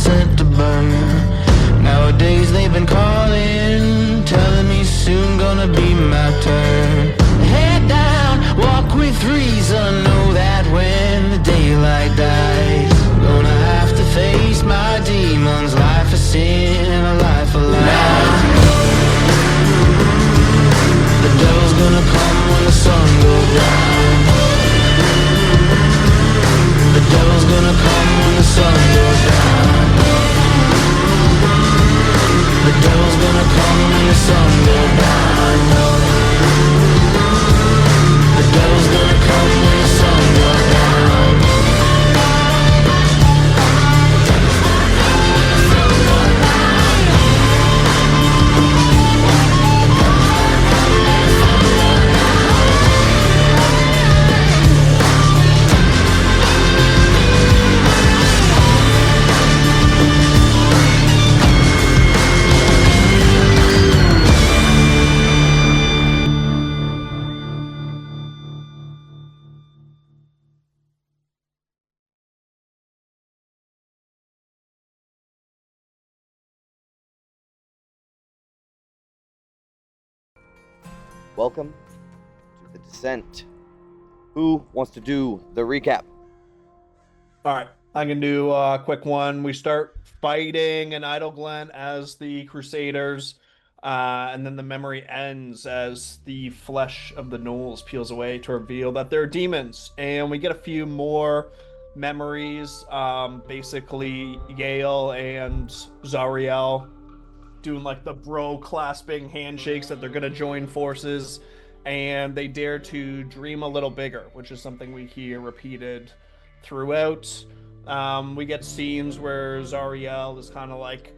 sent to burn. Nowadays they've been calling, telling me soon gonna be my turn. Head down, walk with reason, know that when the daylight dies, I'm gonna have to face my demons. Life of sin and a life of lies. The devil's gonna come when the sun goes down. The devil's gonna come when the sun goes down. The devil's gonna come when the sun goes down. The devil's gonna come when the sun goes down. Welcome to The Descent. Who wants to do the recap? All right, I can do a quick one. We start fighting in Idleglen as the Crusaders, and then the memory ends as the flesh of the gnolls peels away to reveal that they're demons. And we get a few more memories, basically Yale and Zariel doing like the bro clasping handshakes that they're going to join forces, and they dare to dream a little bigger, which is something we hear repeated throughout. We get scenes where Zariel is kind of like,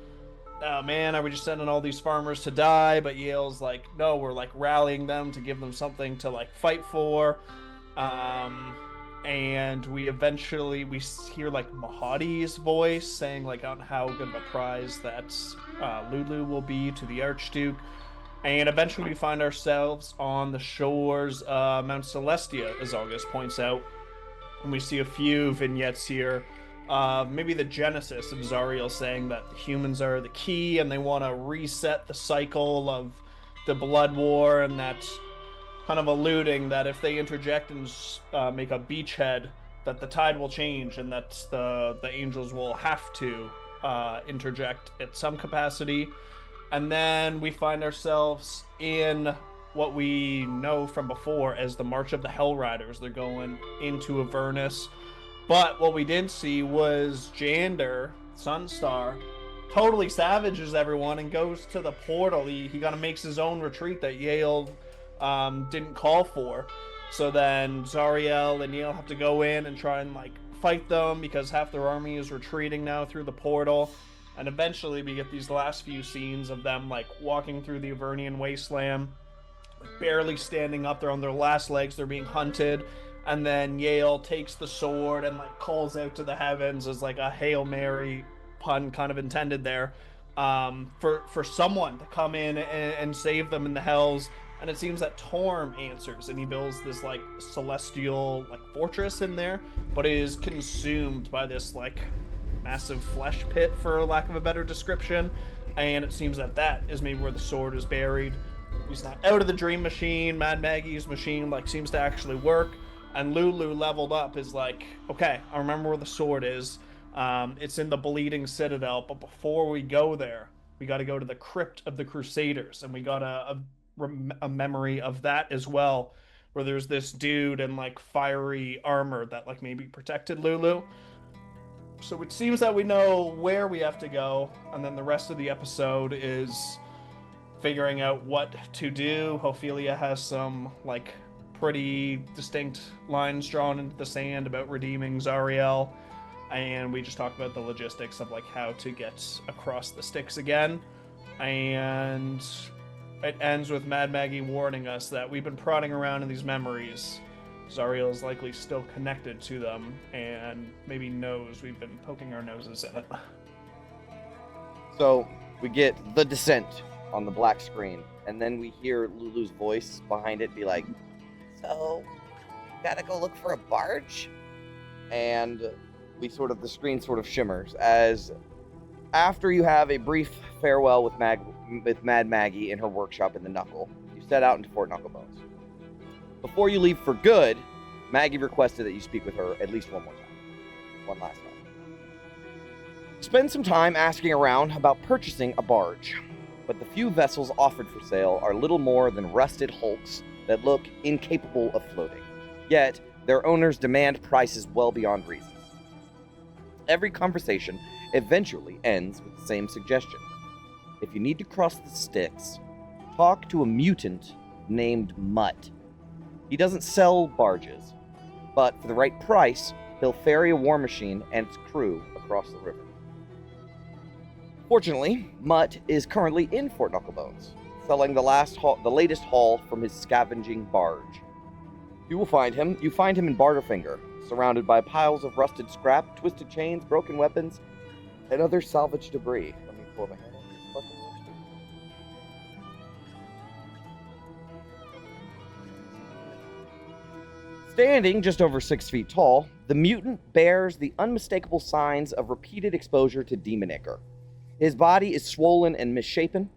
oh man, are we just sending all these farmers to die? But Yale's like, no, we're like rallying them to give them something to like fight for. And we hear like Mahadi's voice saying like on how good of a prize that Lulu will be to the Archduke. And eventually we find ourselves on the shores of Mount Celestia, as August points out. And we see a few vignettes here. Maybe the genesis of Zariel saying that the humans are the key and they want to reset the cycle of the blood war, and that's kind of alluding that if they interject and make a beachhead, that the tide will change and that the angels will have to interject at some capacity. And then we find ourselves in what we know from before as the March of the Hell Riders. They're going into Avernus. But what we didn't see was Jander, Sunstar, totally savages everyone and goes to the portal. He kind of makes his own retreat that Yale didn't call for. So then Zariel and Yale have to go in and try and like fight them because half their army is retreating now through the portal. And eventually we get these last few scenes of them like walking through the Avernian wasteland, barely standing up. They're on their last legs. They're being hunted. And then Yale takes the sword and like calls out to the heavens as like a Hail Mary, pun kind of intended there, for someone to come in and save them in the hells. And it seems that Torm answers, and he builds this like celestial like fortress in there, but it is consumed by this like massive flesh pit, for lack of a better description. And it seems that that is maybe where the sword is buried. He's not out of the dream machine. Mad Maggie's machine like seems to actually work. And Lulu leveled up is like, okay, I remember where the sword is. It's in the Bleeding Citadel, but before we go there, we got to go to the Crypt of the Crusaders, and we got a memory of that as well, where there's this dude in like fiery armor that like maybe protected Lulu. So it seems that we know where we have to go, and then the rest of the episode is figuring out what to do. Ophelia has some like pretty distinct lines drawn into the sand about redeeming Zariel, and we just talk about the logistics of like how to get across the Styx again. And it ends with Mad Maggie warning us that we've been prodding around in these memories. Zariel is likely still connected to them and maybe knows we've been poking our noses in it. So we get The Descent on the black screen, and then we hear Lulu's voice behind it be like, so, gotta go look for a barge? And the screen sort of shimmers as After you have a brief farewell with Mad Maggie in her workshop in the Knuckle, you set out into Fort Knucklebones. Before you leave for good, Maggie requested that you speak with her at least one more time. One last time. Spend some time asking around about purchasing a barge, but the few vessels offered for sale are little more than rusted hulks that look incapable of floating. Yet, their owners demand prices well beyond reasons. Every conversation eventually ends with the same suggestion. If you need to cross the Styx, talk to a mutant named Mutt. He doesn't sell barges, but for the right price, he'll ferry a war machine and its crew across the river. Fortunately, Mutt is currently in Fort Knucklebones, selling the latest haul from his scavenging barge. You find him in Barterfinger, surrounded by piles of rusted scrap, twisted chains, broken weapons, and other salvage debris. Let me pull my hand up. Standing just over 6 feet tall, the mutant bears the unmistakable signs of repeated exposure to demon ichor. His body is swollen and misshapen,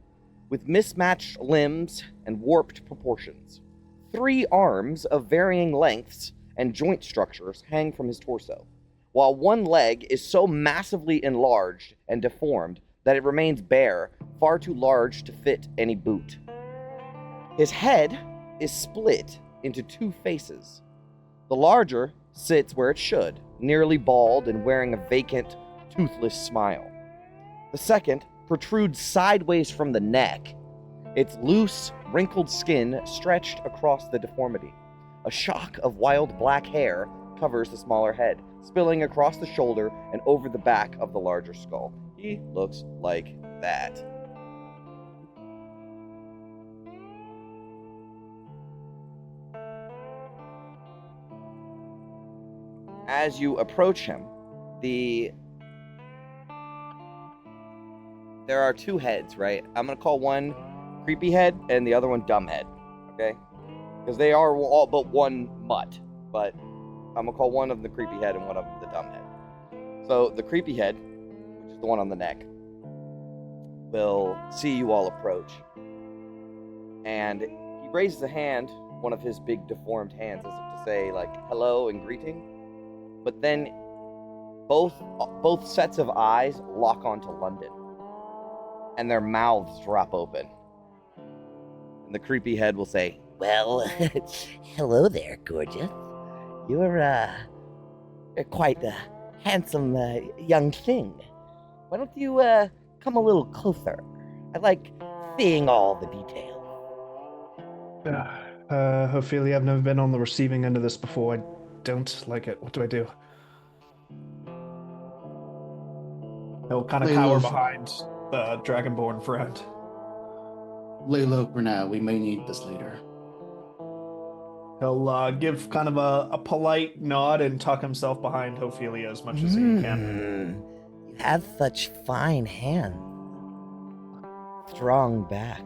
with mismatched limbs and warped proportions. 3 arms of varying lengths and joint structures hang from his torso, while one leg is so massively enlarged and deformed that it remains bare, far too large to fit any boot. His head is split into 2 faces. The larger sits where it should, nearly bald and wearing a vacant, toothless smile. The second protrudes sideways from the neck, its loose, wrinkled skin stretched across the deformity. A shock of wild black hair covers the smaller head, spilling across the shoulder and over the back of the larger skull. He looks like that. As you approach him, there are 2 heads, right? I'm going to call one creepy head and the other one dumb head, okay? Because they are all but one mutt, but I'm going to call one of them the creepy head and one of them the dumb head. So the creepy head, which is the one on the neck, will see you all approach. And he raises a hand, one of his big deformed hands, as if to say, like, hello and greeting. But then both sets of eyes lock onto London, and their mouths drop open. And the creepy head will say, Well, hello there, gorgeous. You're quite a handsome young thing. Why don't you come a little closer? I like seeing all the details. Ophelia, I've never been on the receiving end of this before. I don't like it. What do I do? He'll kind of Lay cower low behind the Dragonborn friend. Lay low for now. We may need this later. He'll give kind of a polite nod and tuck himself behind Ophelia as much as he can. You have such fine hands. Strong back.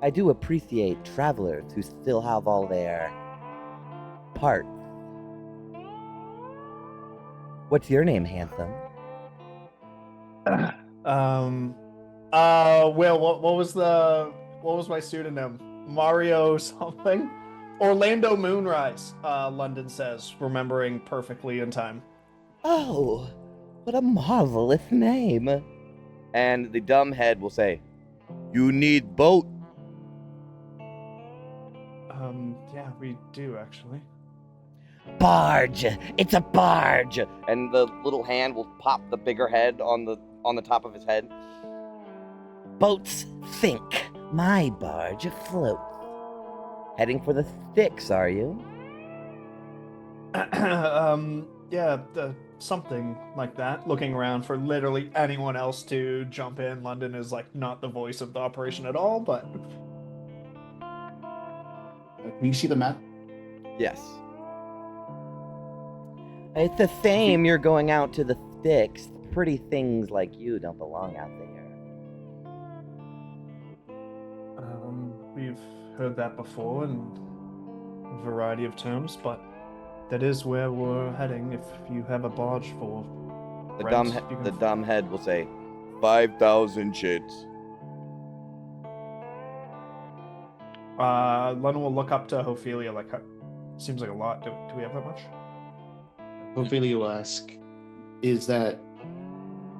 I do appreciate travelers who still have all their parts. What's your name, handsome? Will, what was my pseudonym? Mario something? Orlando Moonrise, London says, remembering perfectly in time. Oh, what a marvelous name. and the dumb head will say, "You need boat." Yeah, we do actually. Barge! It's a barge! And the little hand will pop the bigger head on the top of his head. Boats sink. My barge floats. Heading for the Styx, are you? Yeah, something like that. Looking around for literally anyone else to jump in. London is like not the voice of the operation at all, but Can you see the map? Yes. It's a shame you're going out to the Styx. Pretty things like you don't belong out there. we've heard that before in a variety of terms, but that is where we're heading if you have a barge for The Rent, dumb you can- the dumb head will say 5,000 chits. Len will look up to Ophelia like, seems like a lot. Do we have that much? Ophelia will ask, is that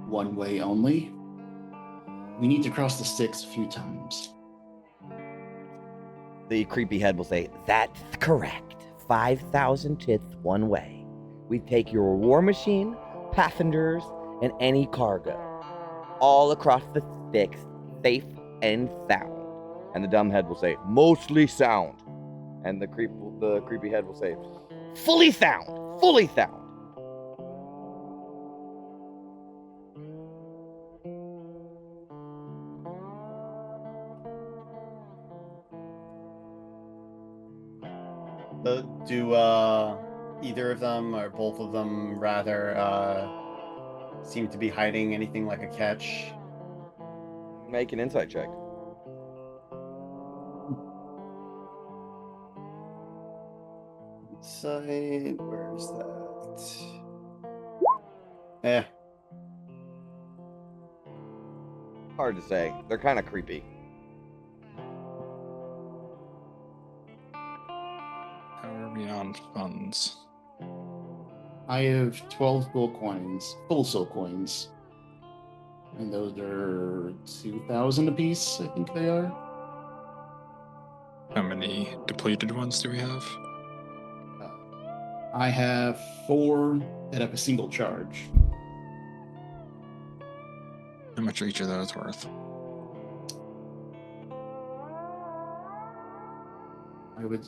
one way only? We need to cross the Styx a few times. The creepy head will say, That's correct. 5,000 chits one way. We take your war machine, passengers, and any cargo. All across the Styx, safe and sound. and the dumb head will say, mostly sound. And the creepy head will say, fully sound, fully sound. Do either of them or both of them rather seem to be hiding anything like a catch? Make an insight check. Inside, where's that? Eh. Hard to say. They're kind of creepy. How are we on funds? I have 12 gold coins, full silk coins. And those are 2,000 apiece, I think they are. How many depleted ones do we have? I have 4 that have a single charge. How much are each of those worth? I would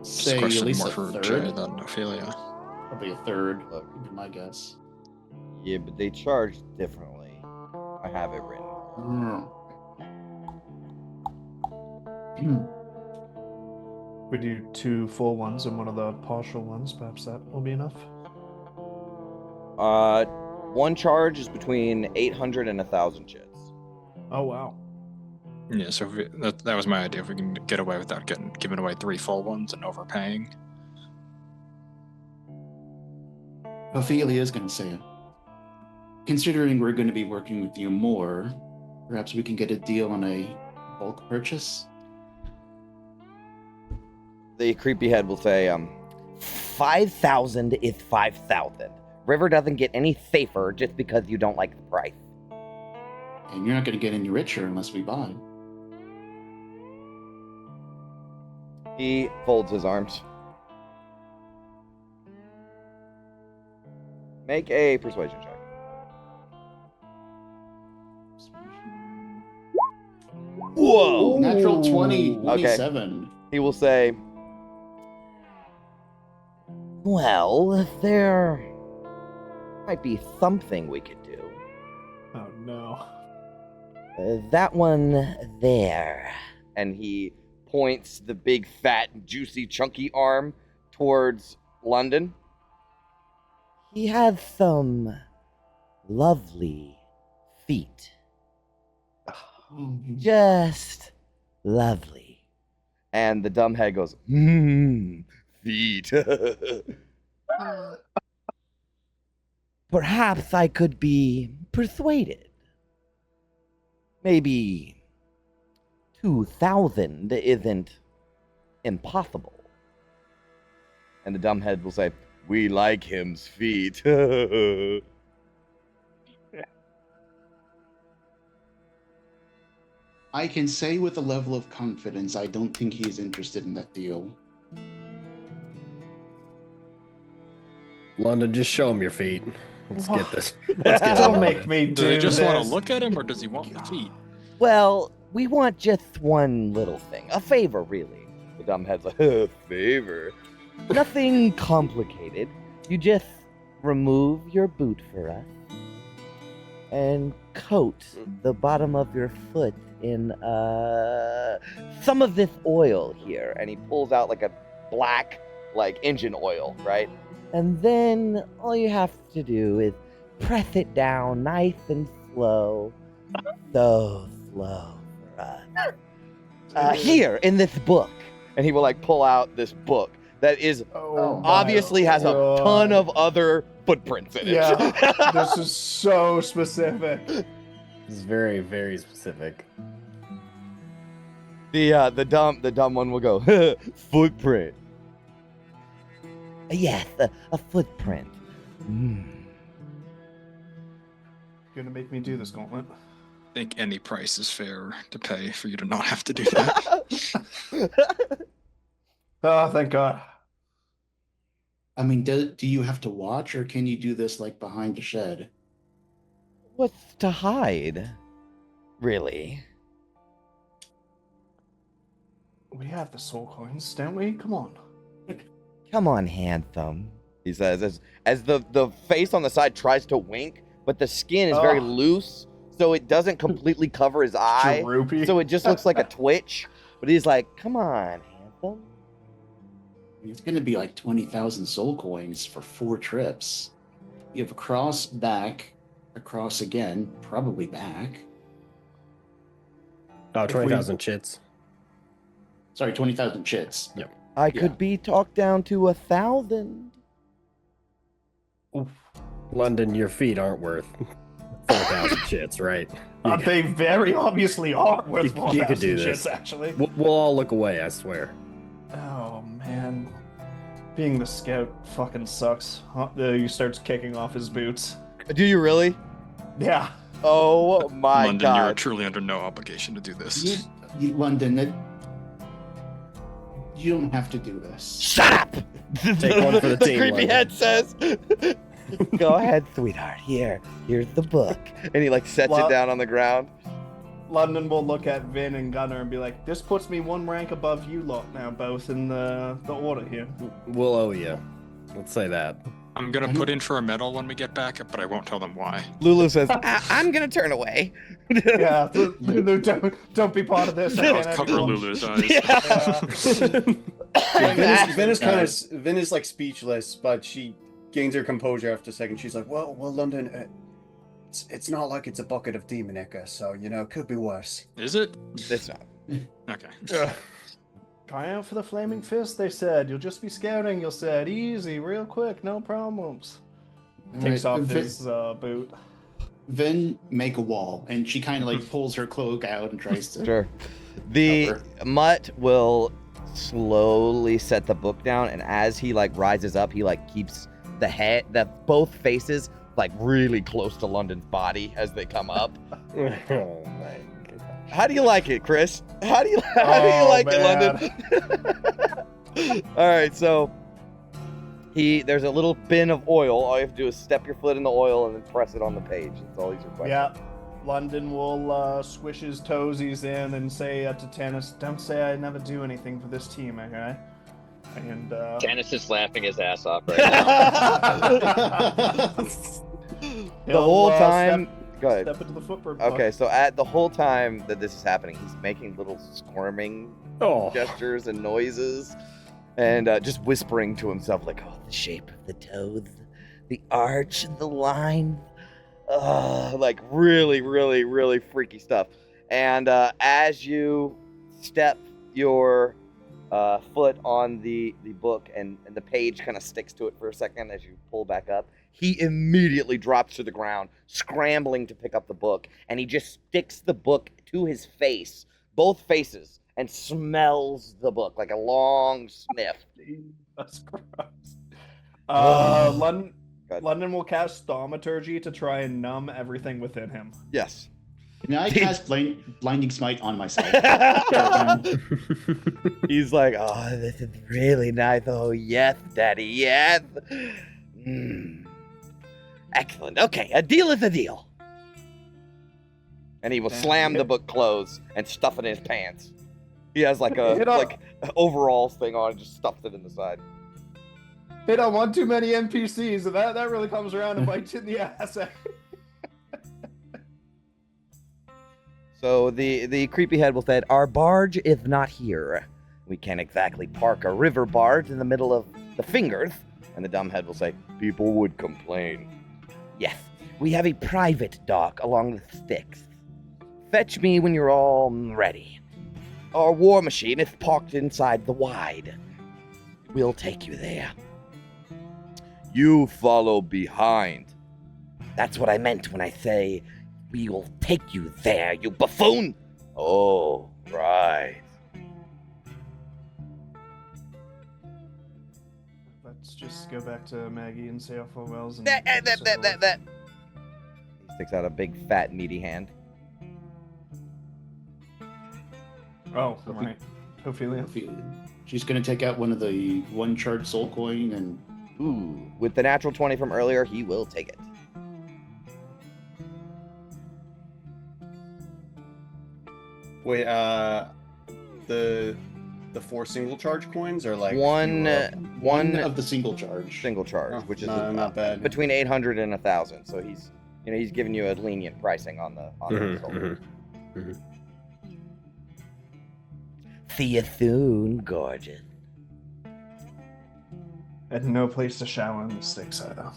Just say a at question least more a for third. Jay than Ophelia. Probably a third, Look. would be my guess. Yeah, but they charge differently. I have it written. We do 2 full ones and one of the partial ones. Perhaps that will be enough. One charge is between 800 and 1,000 chits. Oh wow. Yeah, so if that was my idea. If we can get away without giving away 3 full ones and overpaying. Ophelia is going to say it. Considering we're going to be working with you more, perhaps we can get a deal on a bulk purchase? The creepy head will say, 5,000 is 5,000. River doesn't get any safer just because you don't like the price. And you're not going to get any richer unless we buy. he folds his arms. Make a persuasion check. Whoa! Natural 20, Okay. 27. He will say, Well, there might be something we could do. Oh no. That one there. and he points the big, fat, juicy, chunky arm towards London. He has some lovely feet. Just lovely. And the dumb head goes, feet. Perhaps I could be persuaded. Maybe 2,000 isn't impossible. And the dumb head will say, we like him's feet. I can say with a level of confidence, I don't think he's interested in that deal. London, just show him your feet. Let's get this. Let's get Don't on make it. me Do do they just want to this. look at him, or does he want the feet? Well, we want just one little thing. A favor, really. The dumb head's like, favor. Nothing complicated. You just remove your boot for us and coat the bottom of your foot in some of this oil here. And he pulls out like a black, like engine oil, right? And then all you have to do is press it down nice and slow. So slow for us. Here in this book. And he will like pull out this book that is Oh, obviously my has a ton God. of other footprints in it. Yeah, this is so specific. This is very, very specific. The dumb one will go footprint. Yes, a footprint. Gonna make me do this, Gauntlet. I think any price is fair to pay for you to not have to do that. Oh, thank God. I mean, do you have to watch, or can you do this like behind the shed? What's to hide? Really? We have the soul coins, don't we? Come on. Come on, Handsome. He says as the face on the side tries to wink, but the skin is very Ugh. loose, so it doesn't completely cover his eye. Droopy. So it just looks like a twitch. But he's like, "Come on, Handsome." It's going to be like 20,000 soul coins for 4 trips. You have across, back, across again, probably back. Oh, 20,000 chits. Sorry, 20,000 chits. Yep. I Yeah. could be talked down to 1,000. London, your feet aren't worth 4,000 chits, right? You They very obviously are worth You- you could 4,000 do shits, this. actually. We'll all look away, I swear. Oh, man. Being the scout fucking sucks. He starts kicking off his boots. Do you really? Yeah. Oh my London, you are god! truly under no obligation to do this. London, you don't have to do this. Shut up! Take one for the team, creepy London. head says. Go ahead, sweetheart. Here's the book. And he like sets Well- it down on the ground. London will look at Vin and Gunner and be like, this puts me one rank above you lot now, both in the order here. We'll owe you. Let's say that. I'm gonna put in for a medal when we get back, but I won't tell them why. Lulu says, I'm gonna turn away. Yeah, Lulu, don't be part of this. I I'll can't cover have you. Lulu's eyes. Vin is like speechless, but she gains her composure after a second. She's like, well, London, it's not like it's a bucket of demon ichor, so it could be worse. Is it? It's not. Okay. Try out for the flaming fist, they said. You'll just be scouting, you'll said. Easy, real quick, no problems. Takes off his boot. Vin, make a wall, and she kind of like pulls her cloak out and tries to. Sure. The Cover. mutt will slowly set the book down, and as he like rises up, he like keeps both faces like really close to London's body as they come up. Oh my god. How do you like it, Chris? How do you Oh, like man. it, London? All right, so there's a little bin of oil. All you have to do is step your foot in the oil and then press it on the page. That's all he's requesting. Yeah. London will squish his toesies in and say to Tannis, don't say I never do anything for this team, okay? And Tannis is laughing his ass off right now. The whole time. Go ahead. Step into the footprint. Okay, so at the whole time that this is happening, he's making little squirming Oh. gestures and noises, and just whispering to himself, like, "Oh, The shape of the toes, the arch, and the line. like really, really, really freaky stuff." And as you step your foot on the book, and the page kind of sticks to it for a second as you pull back up, he immediately drops to the ground, scrambling to pick up the book, and he just sticks the book to his face, both faces, and smells the book like a long sniff. That's gross. Go London ahead. will cast Thaumaturgy to try and numb everything within him. Yes. Can I cast blinding smite on myself? He's like, Oh, this is really nice. Oh, yes, Daddy, yes. Excellent. Okay, a deal is a deal. and he will Damn. slam the book closed and stuff it in his pants. He has like a Hit up. like overalls thing on and just stuffs it in the side. They don't want too many NPCs, and that really comes around and bites you in the ass. So the creepy head will say, "Our barge is not here. We can't exactly park a river barge in the middle of the fingers." And the dumb head will say, "People would complain." Yes, we have a private dock along the Styx. Fetch me when you're all ready. Our war machine is parked inside the wide. We'll take you there. You follow behind. That's what I meant when I say we will take you there, you buffoon! Oh, right. Let's just go back to Maggie and say our farewells. And That. He sticks out a big, fat, meaty hand. Oh, right. Ophelia. Ophelia. She's going to take out one of the one charged soul coin and. Ooh, with the natural 20 from earlier, he will take it. Wait, the 4 single charge coins are like One of the single charge. single charge, Oh, which is not bad. between 800 and 1,000. So he's giving you a lenient pricing on the soul. See you soon, gorgeous. And no place to shower in the Styx either.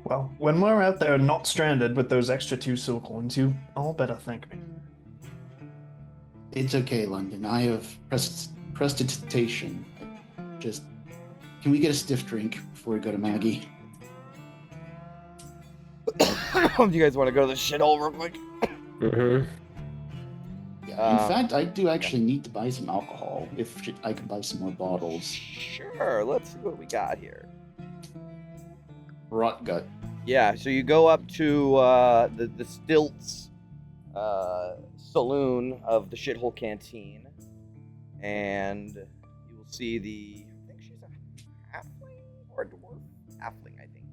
Well, when we're out there not stranded with those extra 2 soul coins, you all better thank me. It's okay, London. I have prestidigitation. Just, can we get a stiff drink before we go to Maggie? Do you guys want to go to the shithole real quick? Yeah, in fact, I do actually need to buy some alcohol. If I could buy some more bottles. Sure, let's see what we got here. Rot gut. Yeah, so you go up to the Stilts saloon of the Shithole Canteen, and you will see I think she's a halfling or a dwarf? Halfling, I think.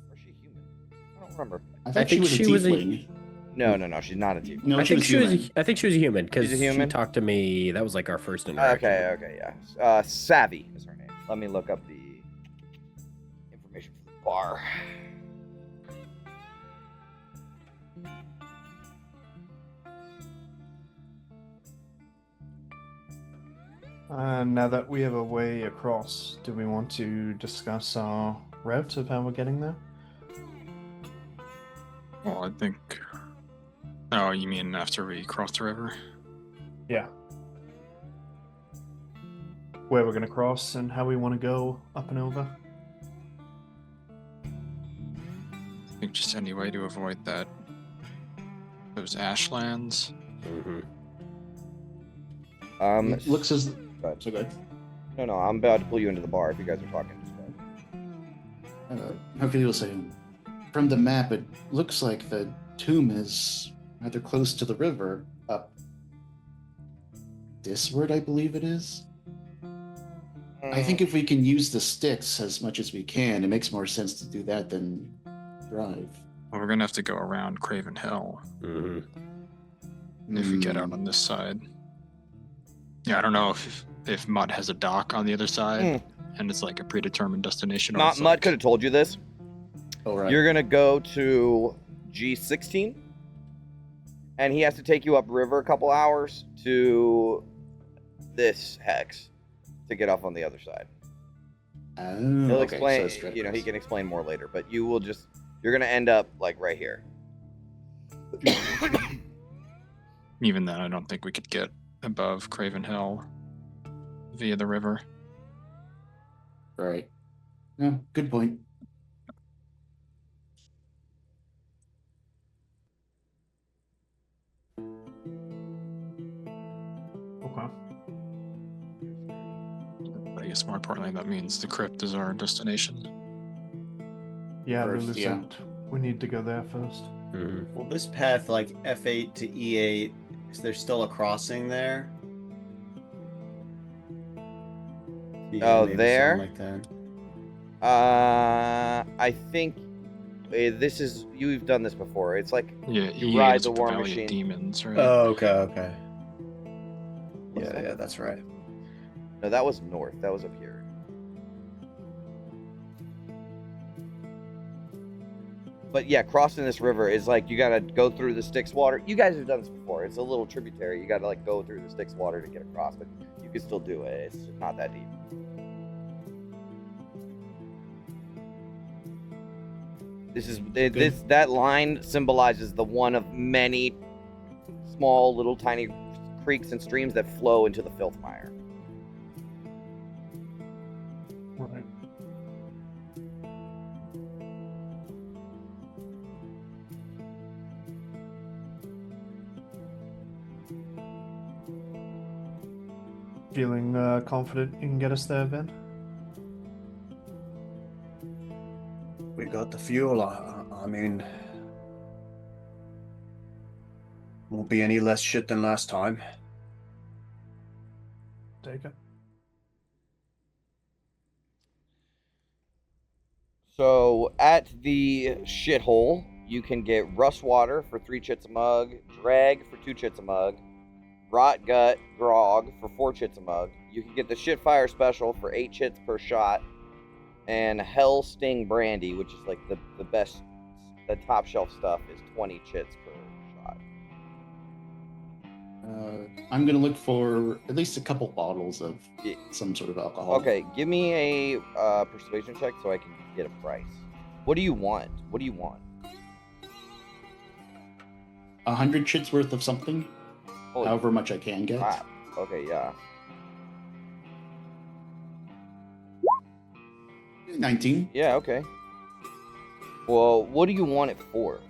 Or is she human? I don't remember. I thought she was a tiefling. No, she's not a tiefling. No, I think she was. human. I think she was a human because She's a she human? talked to me. That was like our first interaction. Okay, yeah. Savvy is her name. Let me look up the information for the bar. Now that we have a way across, do we want to discuss our route of how we're getting there? Well, I think. Oh, you mean after we cross the river? Yeah. Where we're gonna cross and how we want to go up and over? I think just any way to avoid those ashlands. It looks as. Go ahead. So good. No, I'm about to pull you into the bar if you guys are talking. Just go ahead. Hopefully you'll say, from the map, it looks like the tomb is rather close to the river, up this word, I believe it is. I think if we can use the Styx as much as we can, it makes more sense to do that than drive. Well, we're gonna have to go around Craven Hill if we get out on this side. Yeah, I don't know if Mud has a dock on the other side, and it's like a predetermined destination. Or it's Mud like... could have told you this. Oh, right. You're gonna go to G16, and he has to take you upriver a couple hours to this hex to get off on the other side. Oh, He'll okay, explain. so it's straight He across. can explain more later. But you're gonna end up like right here. Even then, I don't think we could get above Craven Hill via the river. Right. No, good point. Okay. I guess more importantly, that means the crypt is our destination. Yeah, First, Lulu yeah. said we need to go there first. Well, this path, like F8 to E8, is there still a crossing there? Oh, maybe there? something like that. I think this is you've done this before. It's like Yeah, You ride is the with war Valley of machine. Demons, right? Oh, okay. What's that? Yeah, that's right. No, that was north. That was up here. But yeah, crossing this river is like you gotta go through the Styx water. You guys have done this before. It's a little tributary. You gotta like go through the Styx water to get across, but you can still do it. It's not that deep. That line symbolizes the one of many small little tiny creeks and streams that flow into the filth mire. Right. Feeling confident you can get us there, Vin? We got the fuel. I mean, won't be any less shit than last time. Take it. So at the shithole, you can get rust water for 3 chits a mug, drag for 2 chits a mug, rot gut grog for 4 chits a mug. You can get the shitfire special for 8 chits per shot, and hell sting brandy, which is like the best, the top shelf stuff, is 20 chits per shot. I'm gonna look for at least a couple bottles of some sort of alcohol. Okay, give me a persuasion check so I can get a price. What do you want? What do you want? 100 chits worth of something. Holy However much I can get. crap. Okay, yeah. 19. Yeah, okay. Well, what do you want it for?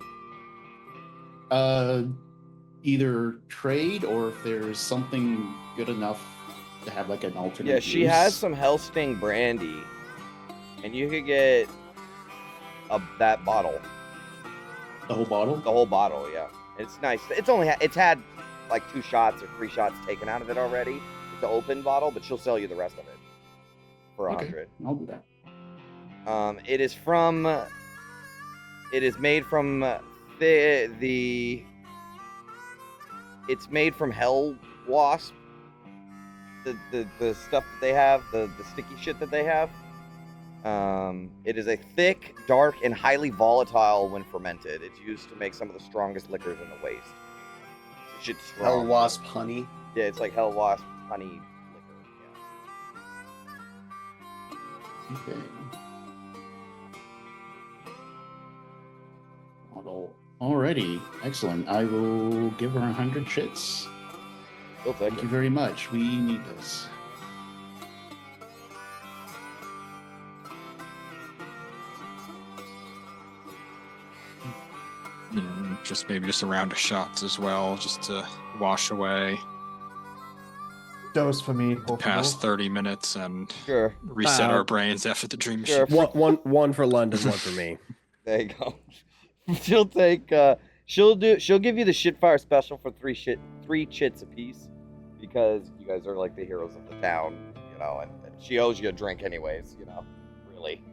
Either trade or if there's something good enough to have like an alternate. Yeah, she use. has some Hellsting brandy, and you could get that bottle, The whole bottle? the whole bottle. Yeah, it's nice. It's had like 2 shots or 3 shots taken out of it already. It's an open bottle, but she'll sell you the rest of it for 100. Okay, I'll do that. It is from. It is made from the. It's made from hell wasp. The stuff that they have, the sticky shit that they have. It is a thick, dark, and highly volatile when fermented. It's used to make some of the strongest liquors in the waste. Shit's strong. Hell wasp honey. Yeah, it's like hell wasp honey liquor. Okay. Bottle. Alrighty, excellent. I will give her 100 chits. Yeah. Thank you very much. We need this. Maybe just a round of shots as well, just to wash away Dose for me, por past favor. 30 minutes and Sure. reset our brains after the dream Sure. machine. One for London, one for me. There you go. She'll take. She'll give you the shitfire special for 3 chits apiece, because you guys are like the heroes of the town, you know, and she owes you a drink anyways, you know, really.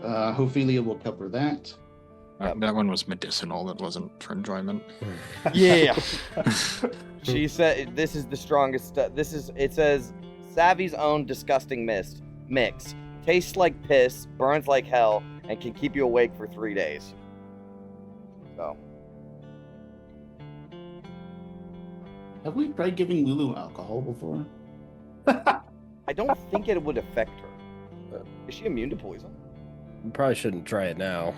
Ophelia will cover that. That one was medicinal. That wasn't for enjoyment. Yeah. She said this is the strongest stuff. It says Savvy's own disgusting mix. Tastes like piss, burns like hell, and can keep you awake for 3 days. So. Have we tried giving Lulu alcohol before? I don't think it would affect her. Is she immune to poison? You probably shouldn't try it now.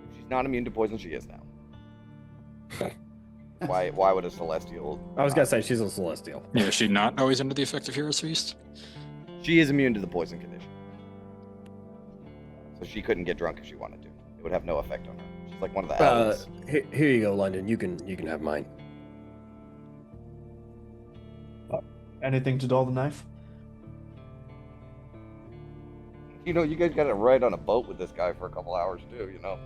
If she's not immune to poison, she is now. Why would a celestial? I was gonna say she's a celestial. Yeah, is she not always under the effect of Hero's Feast? She is immune to the poison condition. So she couldn't get drunk if she wanted to. It would have no effect on her. She's like one of the elves. Here you go, London. You can have mine. Anything to dull the knife? You know, you guys got to ride on a boat with this guy for a couple hours too, you know,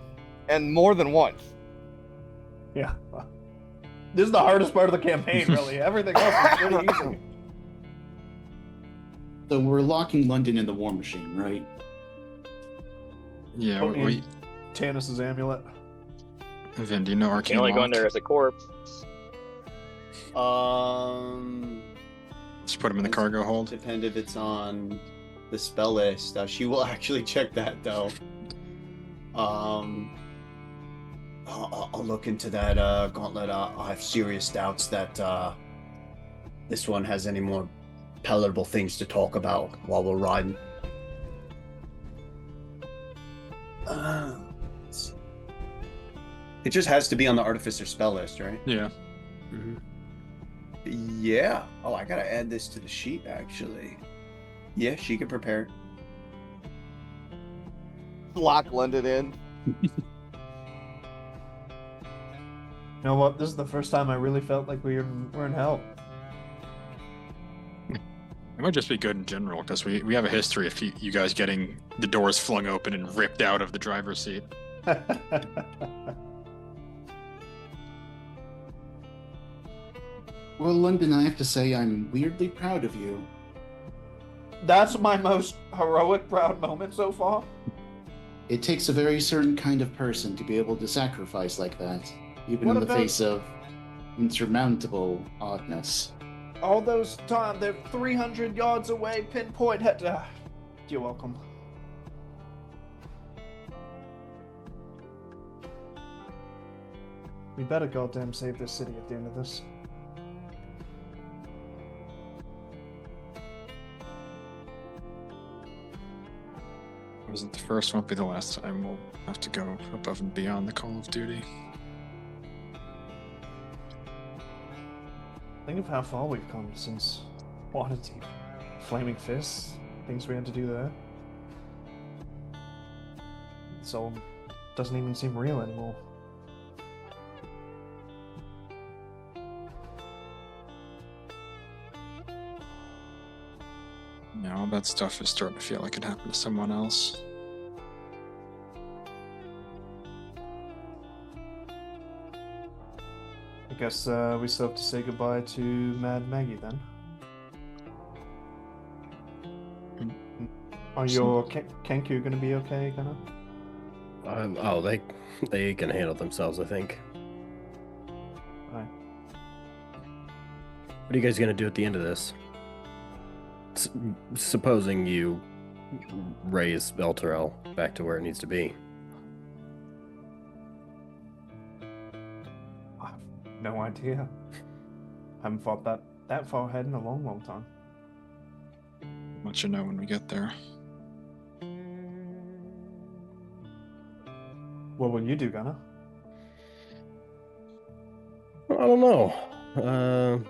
and more than once. Yeah. This is the hardest part of the campaign, really. Everything else is pretty easy. So we're locking London in the war machine, right? Yeah, Put me we. in Tannis's amulet. Vin, do you know You Arcane can only go in Lock? there as a corpse. Just put him in the cargo hold. Depend if it's on the spell list. She will actually check that though. I'll look into that gauntlet. I have serious doubts that this one has any more palatable things to talk about while we're riding. It just has to be on the Artificer spell list, right? Yeah. Yeah. Oh, I gotta add this to the sheet, actually. Yeah, she can prepare it. Lock London in. You know what? This is the first time I really felt like we're in hell. It might just be good in general, because we have a history of you guys getting the doors flung open and ripped out of the driver's seat. Well, London, I have to say I'm weirdly proud of you. That's my most heroic, proud moment so far. It takes a very certain kind of person to be able to sacrifice like that, even What in the about- face of insurmountable oddness. All those times they're 300 yards away, pinpoint head. You're welcome. We better goddamn save this city at the end of this. It wasn't the first, won't be the last time we'll have to go above and beyond the call of duty. Think of how far we've come since Waterdeep. Flaming Fists, things we had to do there. So, doesn't even seem real anymore. Yeah, all that stuff is starting to feel like it happened to someone else. I guess we still have to say goodbye to Mad Maggie then. Are your Kenku gonna be okay, Gunnar? Oh, they can handle themselves, I think. Right. What are you guys gonna do at the end of this? Supposing you raise Elturel back to where it needs to be. I have no idea. Haven't thought that far ahead in a long, long time. Let you know when we get there. What will you do, Gunnar? I don't know.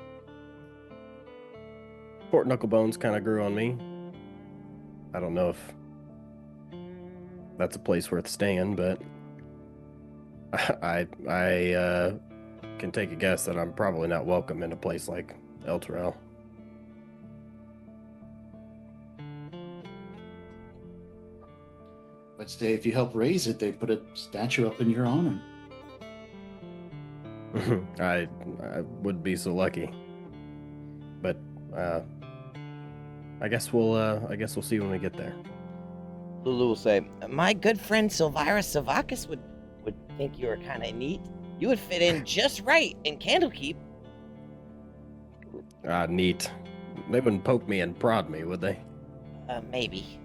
Port Knucklebones kind of grew on me. I don't know if that's a place worth staying, but I can take a guess that I'm probably not welcome in a place like Elturel. But say if you help raise it, they put a statue up in your honor. I would be so lucky, but I guess we'll see when we get there. Lulu will say, "My good friend Silvira Savakis would think you were kind of neat. You would fit in just right in Candlekeep." Neat. They wouldn't poke me and prod me, would they? Maybe.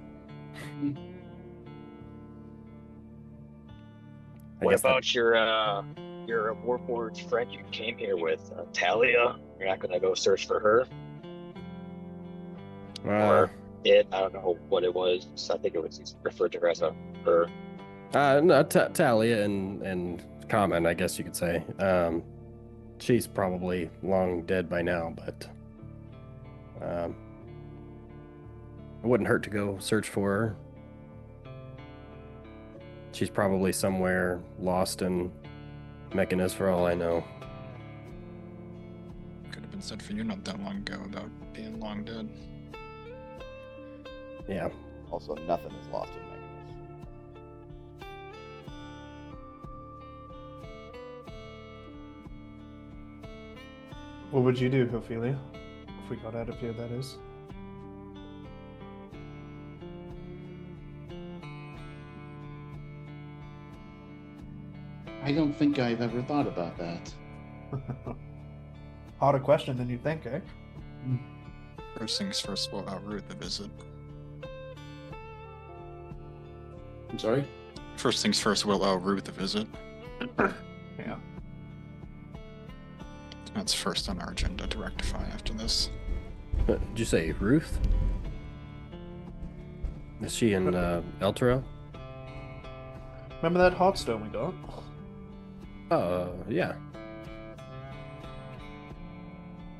What about your Warforged friend you came here with, Talia? You're not gonna go search for her? Or it? I don't know what it was. I think it was referred to her as a her. No, Talia and Common, I guess you could say. She's probably long dead by now, but it wouldn't hurt to go search for her. She's probably somewhere lost in Mechanus for all I know. Could have been said for you not that long ago about being long dead. Yeah. Also, nothing is lost in Magnus. What would you do, Ophelia? If we got out of here, that is. I don't think I've ever thought about that. Harder question than you think, eh? First things first, we'll outroot the visit. I'm sorry? First things first, we'll outroot the visit. Yeah. That's first on our agenda to rectify after this. Did you say Ruth? Is she in Elturel? Remember that hot stone we got? Yeah.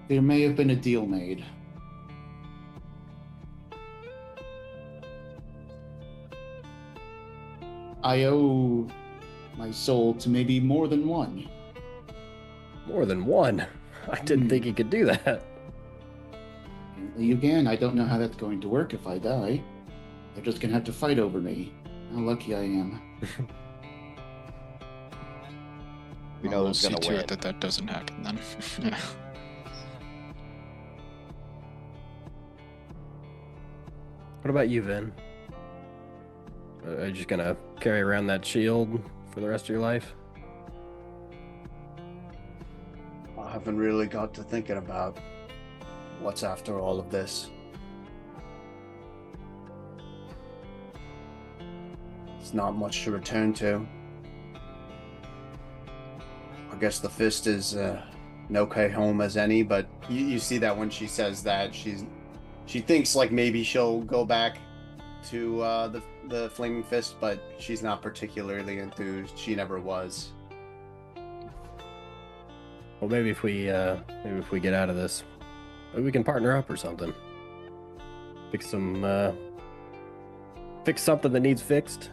There may have been a deal made. I owe my soul to maybe more than one. More than one? I didn't think he could do that. Apparently you can. I don't know how that's going to work if I die. They're just gonna have to fight over me. How lucky I am. We know we'll who's see gonna to win. it that doesn't happen then. Yeah. What about you, Vin? Are you just gonna carry around that shield for the rest of your life? I haven't really got to thinking about what's after all of this. It's not much to return to. I guess the fist is an okay home as any, but you see that when she says that, she thinks like maybe she'll go back to the flaming fist, but she's not particularly enthused. She never was. Well, maybe if we get out of this, maybe we can partner up or something. Fix something that needs fixed.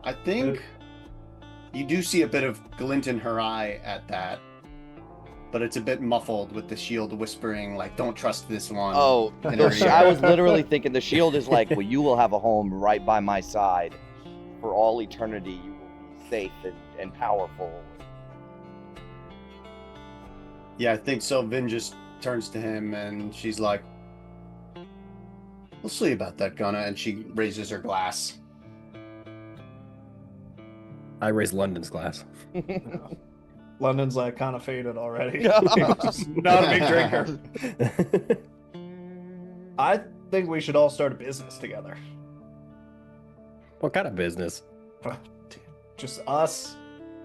I think you do see a bit of glint in her eye at that, but it's a bit muffled with the shield whispering, like, don't trust this one. Oh, in her ear. I was literally thinking the shield is like, well, you will have a home right by my side for all eternity. You will be safe and powerful. Yeah, I think so. Vin just turns to him and she's like, we'll see about that, Gunna. And she raises her glass. I raised London's glass. London's like kind of faded already. Just not a big drinker. I think we should all start a business together. What kind of business? Just us,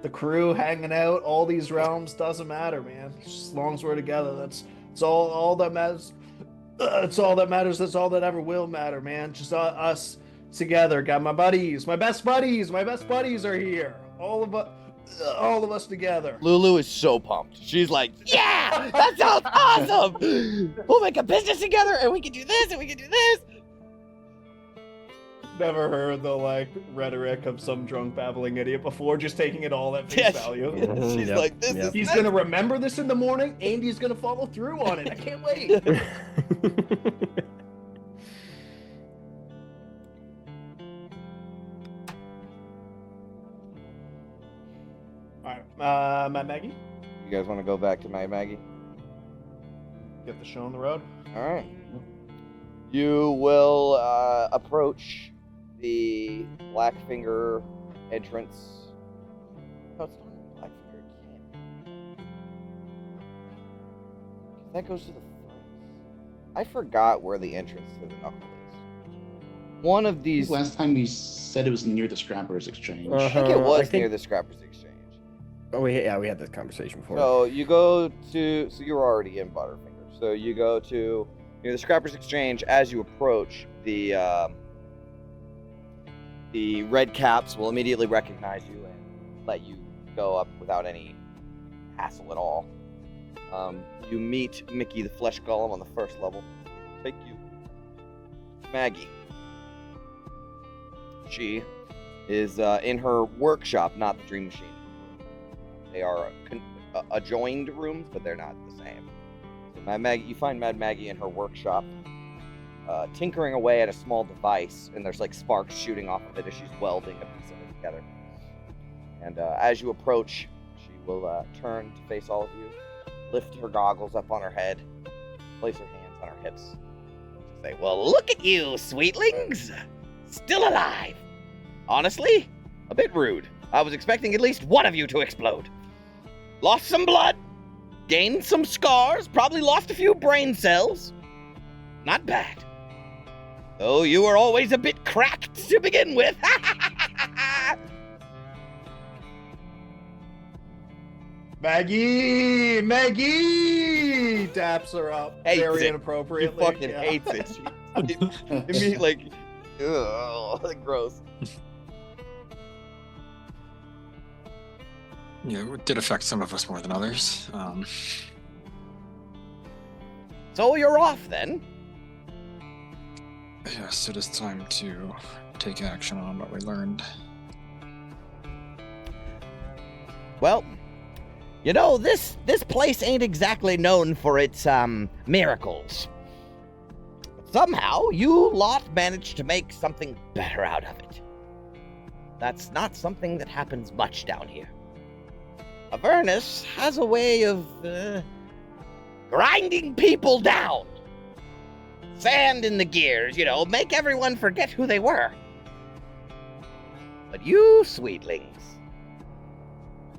the crew hanging out, all these realms, doesn't matter, man. Just as long as we're together, that's all that matters. It's all that matters. That's all that ever will matter, man. Just us together. Got my buddies, my best buddies. My best buddies are here. All of us together. Lulu is so pumped. She's like, Yeah, that sounds awesome. We'll make a business together, and we can do this, and we can do this. Never heard the like rhetoric of some drunk babbling idiot before, just taking it all at face Yes. value. she's Yep, like, this yep. is He's gonna remember this in the morning, and he's gonna follow through on it. I can't wait. All right, Matt Maggie, You guys want to go back to Mad Maggie? get the show on the road. All right. You will approach the Blackfinger entrance. No, it's not Blackfinger. It can't. That goes to the front. I forgot where the entrance to the knuckle is. One of these. Last time we said it was near the Scrappers Exchange. I think it was I think- near the Scrappers Exchange. Oh, we had this conversation before. So you go to. So you're already in Butterfinger. So you go to near the Scrappers Exchange. As you approach, the red caps will immediately recognize you and let you go up without any hassle at all. You meet Mickey the Flesh Golem on the first level. Take you to Maggie. She is in her workshop, not the Dream Machine. They are adjoined rooms, but they're not the same. So Mad Maggie, you find Mad Maggie in her workshop, tinkering away at a small device, and there's like sparks shooting off of it as she's welding a piece of it together. And as you approach, she will turn to face all of you, lift her goggles up on her head, place her hands on her hips, and say, "Well, look at you, sweetlings! Still alive! Honestly, a bit rude. I was expecting at least one of you to explode. Lost some blood, gained some scars, probably lost a few brain cells. Not bad. Though you were always a bit cracked to begin with." Maggie taps her up Hates very it. She inappropriately. fucking Yeah. hates it. She, I mean, like, ugh, gross. it did affect some of us more than others. So you're off then? Yes, it is time to take action on what we learned. Well, this place ain't exactly known for its miracles. But somehow you lot managed to make something better out of it. That's not something that happens much down here. Avernus has a way of grinding people down. Sand in the gears, make everyone forget who they were. But you, sweetlings,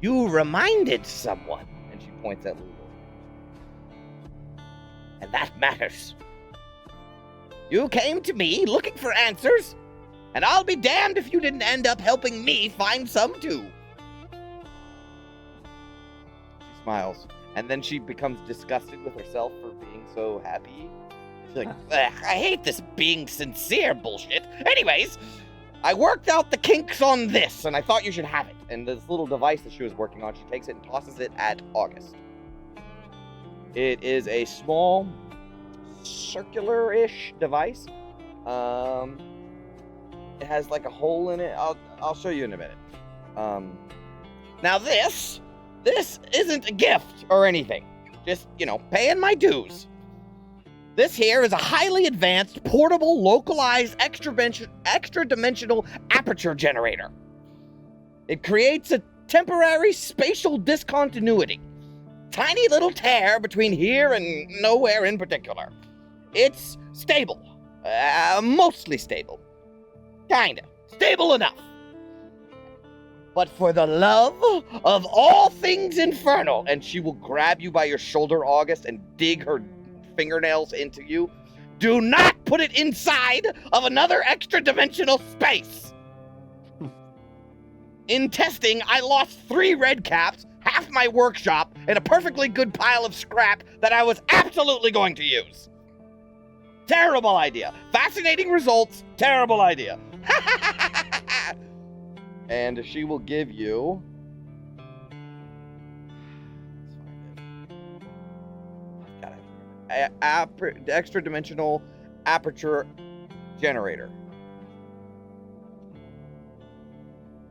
you reminded someone, and she points at Lulu. And that matters. You came to me looking for answers, and I'll be damned if you didn't end up helping me find some too. She smiles, and then she becomes disgusted with herself for being so happy. She's like, I hate this being sincere bullshit. Anyways, I worked out the kinks on this, and I thought you should have it. And this little device that she was working on, she takes it and tosses it at August. It is a small, circular-ish device. It has like a hole in it. I'll show you in a minute. Now this isn't a gift or anything. Just, paying my dues. This here is a highly advanced, portable, localized, extra-dimensional aperture generator. It creates a temporary spatial discontinuity. Tiny little tear between here and nowhere in particular. It's stable. Mostly stable. Kinda. Stable enough. But for the love of all things infernal, and she will grab you by your shoulder, August, and dig her fingernails into you, do not put it inside of another extra-dimensional space. In testing, I lost 3 red caps, half my workshop, and a perfectly good pile of scrap that I was absolutely going to use. Terrible idea. Fascinating results, terrible idea. And she will give you... extra-dimensional aperture generator.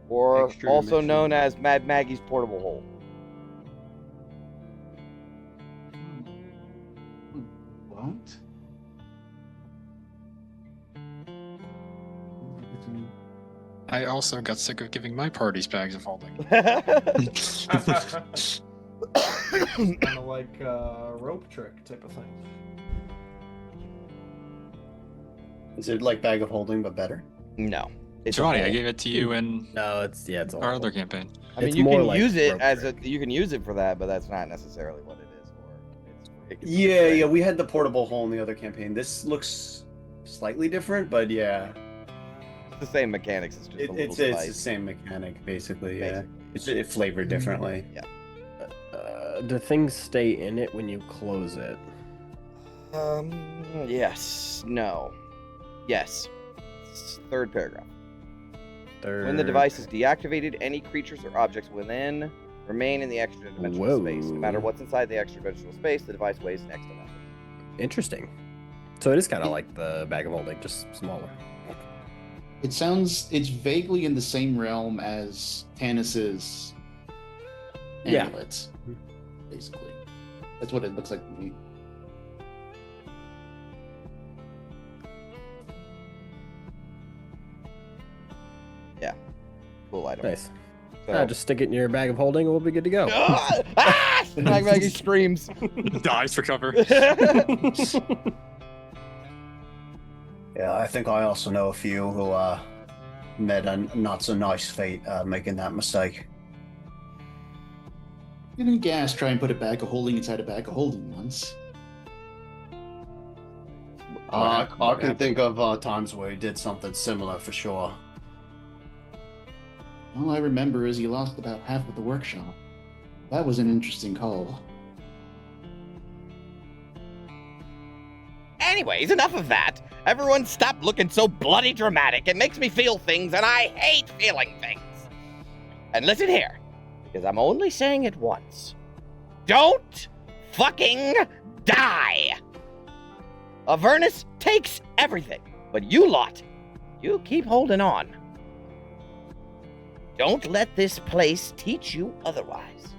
Or also known as Mad Maggie's portable hole. What? I also got sick of giving my parties bags of holding. Kind of like a rope trick type of thing. Is it like bag of holding but better? No. It's funny, I gave it to you in No, it's our other campaign. I mean, It's you more can like use it rope as trick. you can use it for that, but that's not necessarily what it is for. It can be Yeah, great. yeah, we had the portable hole in the other campaign. This looks slightly different, but yeah. It's the same mechanics. It's just a little It's the spice, same mechanic, basically, yeah. basically. It's flavored differently. Yeah. Do things stay in it when you close it? Yes. No. Yes. Third paragraph. When the Third- device is deactivated, any creatures or objects within remain in the extra-dimensional space. No matter what's inside the extra-dimensional space, the device weighs next to nothing. Interesting. So it is kind of like the bag of holding, just smaller. It's vaguely in the same realm as Tannis's Yeah. amulets, basically. That's what it looks like to me. Cool item. Nice. So, Just stick it in your bag of holding and we'll be good to go. Maggie screams. Dies for cover. Yeah, I think I also know a few who met a not so nice fate making that mistake. Didn't Gas try and put a bag of holding inside a bag of holding once? I can think of times where he did something similar for sure. All I remember is he lost about half of the workshop. That was an interesting call. Anyways, enough of that. Everyone stop looking so bloody dramatic. It makes me feel things, and I hate feeling things. And listen here. because I'm only saying it once. Don't fucking die! Avernus takes everything, but you lot, you keep holding on. Don't let this place teach you otherwise.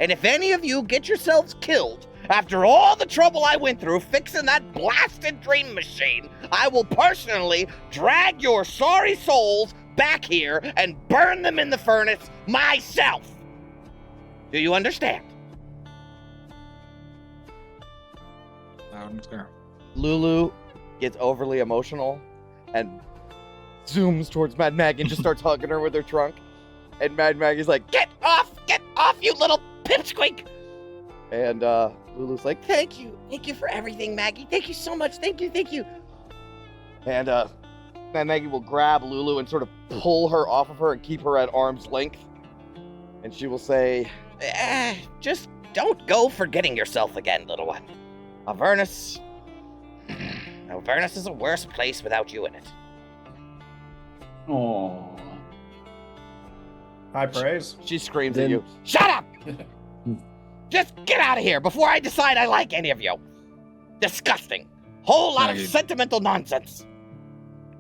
And if any of you get yourselves killed after all the trouble I went through fixing that blasted dream machine, I will personally drag your sorry souls back here and burn them in the furnace myself. Do you understand? Loud and clear. Lulu gets overly emotional and zooms towards Mad Mag and just starts hugging her with her trunk. And Mad Maggie's like, get off, you little pipsqueak. And Lulu's like, thank you for everything, Maggie. Thank you so much, thank you. And Mad Maggie will grab Lulu and sort of pull her off of her and keep her at arm's length. And she will say, just don't go forgetting yourself again, little one. Avernus is a worse place without you in it. Oh. High praise. She screams at you. Shut up! Just get out of here before I decide I like any of you. Disgusting. Whole lot of Maggie. sentimental nonsense.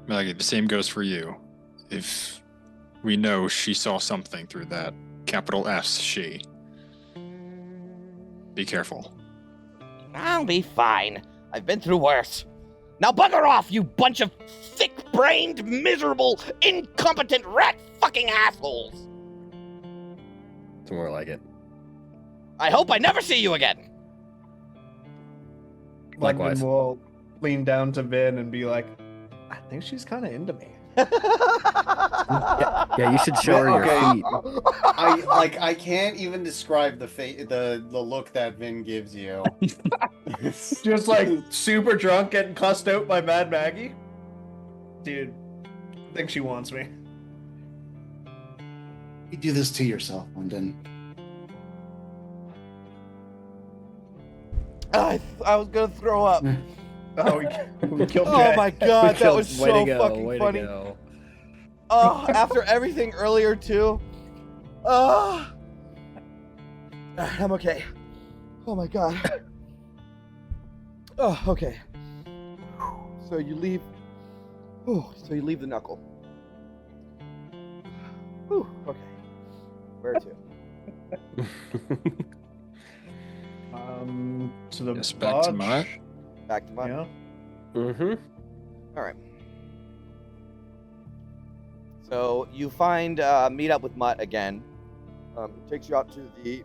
Maggie, the same goes for you. If we know she saw something through that capital S, she. Be careful. I'll be fine. I've been through worse. Now bugger off, you bunch of thick-brained, miserable, incompetent rat-fucking assholes. It's more like it. I hope I never see you again. Likewise. London will lean down to Vin and be like, I think she's kind of into me. Yeah, you should show her your Okay. feet. I can't even describe the look that Vin gives you. Just like super drunk, getting cussed out by Mad Maggie. Dude, I think she wants me. You do this to yourself, London. I was gonna throw up. Oh, we killed Oh Jay. my god, that was Way to so go, fucking way to funny. go. Oh, after everything earlier too. I'm okay. Oh my god. Oh, okay. So you leave. So you leave the knuckle. Okay. Where to? To the Yes, back to lodge. Mutt. Back to mine. Yeah. Mm-hmm. All right. So you find meet up with Mutt again. He takes you out to the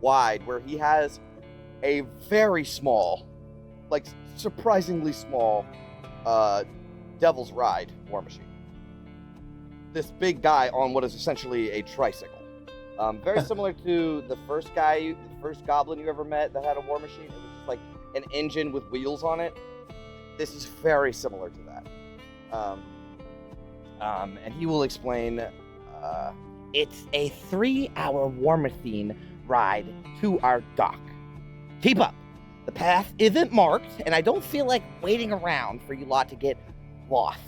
wide where he has a very small, like surprisingly small, Devil's Ride war machine. This big guy on what is essentially a tricycle. Very similar to the first goblin you ever met that had a war machine. It was just like an engine with wheels on it. This is very similar to that. And he will explain, it's a 3-hour war machine ride to our dock. Keep up. The path isn't marked, and I don't feel like waiting around for you lot to get lost.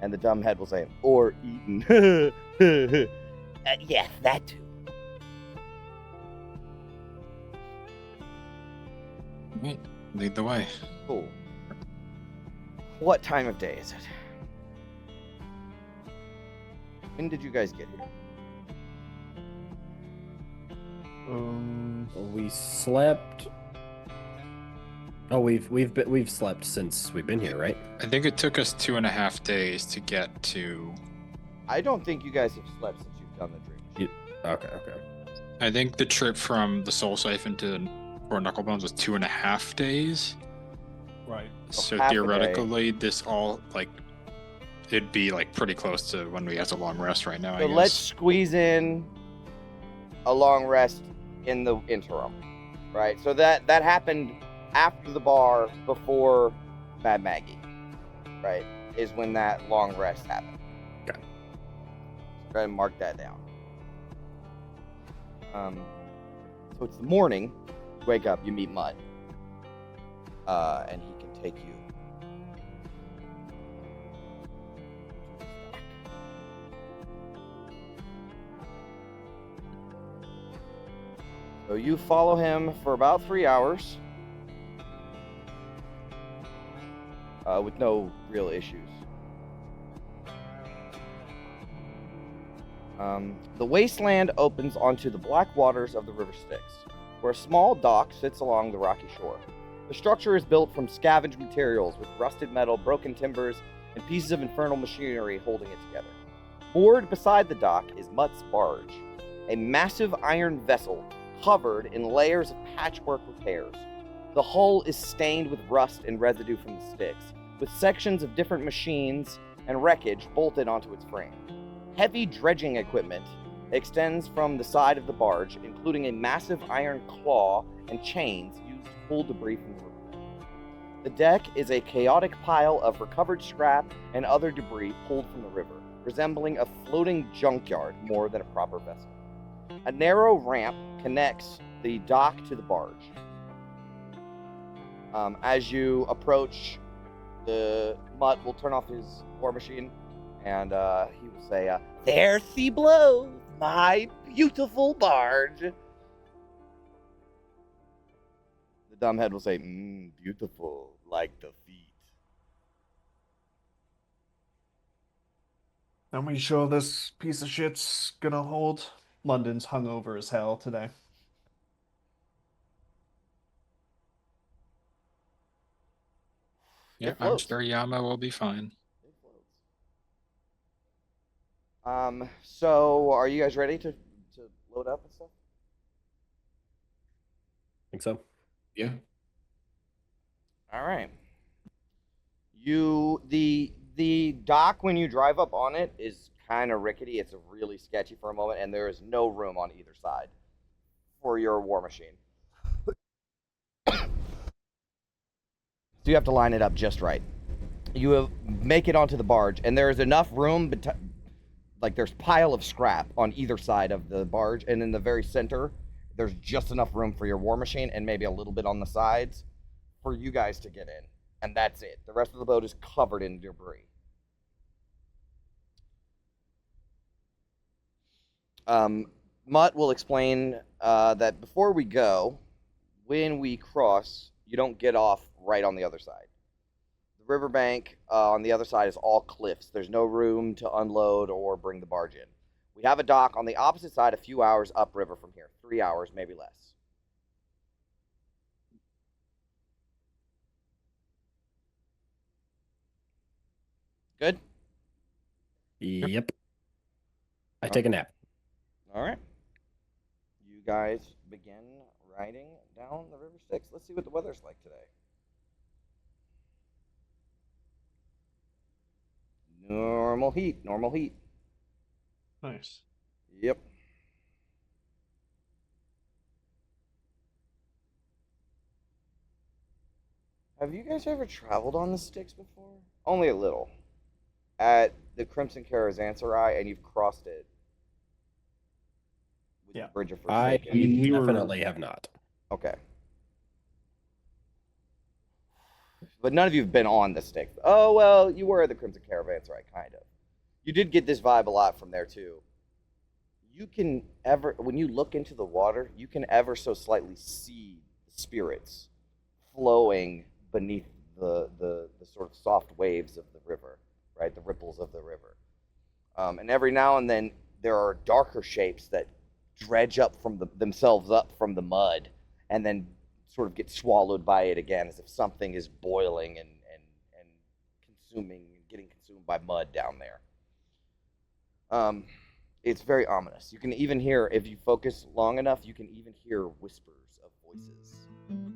And the dumb head will say, or eaten. Yes, that too. Right. Lead the way. Cool. What time of day is it? When did you guys get here? We slept. Oh, we've slept since we've been here, right? I think it took us 2.5 days to get to. I don't think you guys have slept since you've done the dream. Okay. I think the trip from the Soul Siphon to Fort Knucklebones was 2.5 days. Right. So half a day. theoretically, this all it'd be like pretty close to when we have a long rest right now. So I guess. let's squeeze in a long rest in the interim, right? So that happened after the bar, before Mad Maggie, right? Is when that long rest happened. Okay. Go ahead and mark that down. So it's the morning. You wake up, you meet Mud, and he can take you. So you follow him for about 3 hours with no real issues. The wasteland opens onto the black waters of the River Styx, where a small dock sits along the rocky shore. The structure is built from scavenged materials with rusted metal, broken timbers, and pieces of infernal machinery holding it together. Moored beside the dock is Mutt's barge, a massive iron vessel covered in layers of patchwork repairs. The hull is stained with rust and residue from the Styx, with sections of different machines and wreckage bolted onto its frame. Heavy dredging equipment extends from the side of the barge, including a massive iron claw and chains used to pull debris from the river. The deck is a chaotic pile of recovered scrap and other debris pulled from the river, resembling a floating junkyard more than a proper vessel. A narrow ramp connects the dock to the barge. As you approach, the Mutt will turn off his war machine, and he will say, "There she blows, my beautiful barge." The dumbhead will say, "Beautiful, like the feet." Are we sure this piece of shit's gonna hold? London's hungover as hell today. Yeah, It I'm floats. sure Yama will be fine. It floats. So are you guys ready to load up and stuff? Think so. Yeah. All right. The dock, when you drive up on it, is kind of rickety. It's really sketchy for a moment, and there is no room on either side for your war machine. So you have to line it up just right. Make it onto the barge, and there is enough room, like there's pile of scrap on either side of the barge, and in the very center, there's just enough room for your war machine and maybe a little bit on the sides for you guys to get in. And that's it. The rest of the boat is covered in debris. Mutt will explain that before we go, when we cross, you don't get off right on the other side. The riverbank on the other side is all cliffs. There's no room to unload or bring the barge in. We have a dock on the opposite side a few hours upriver from here. 3 hours, maybe less. Good? Yep. I take a nap. All right. You guys begin riding down the River Styx. Let's see what the weather's like today. Normal heat, normal heat. Nice. Yep. Have you guys ever traveled on the Styx before? Only a little. At the Crimson Caravanserai, and you've crossed it. With Yeah. the Bridge of I Forsaken. definitely have not. Okay. But none of you have been on the Styx. Oh, well, you were at the Crimson Caravanserai, kind of. You did get this vibe a lot from there, too. You can when you look into the water, you can ever so slightly see the spirits flowing beneath the sort of soft waves of the river, right? The ripples of the river. And every now and then, there are darker shapes that dredge up from themselves up from the mud, and then sort of get swallowed by it again, as if something is boiling and consuming, getting consumed by mud down there. It's very ominous. You can even hear, if you focus long enough, you can even hear whispers of voices.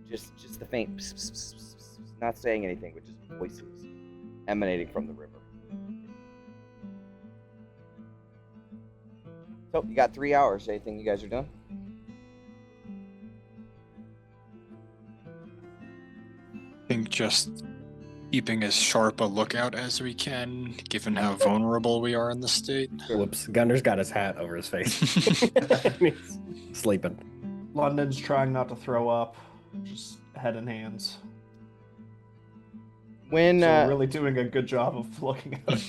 Just the faint pss, pss, pss, pss, pss, not saying anything, but just voices emanating from the river. So, you got 3 hours. Anything you guys are doing? I think just keeping as sharp a lookout as we can, given how vulnerable we are in the state. Whoops. Gunner's got his hat over his face. He's sleeping. London's trying not to throw up, just head and hands. When So we're really doing a good job of looking out.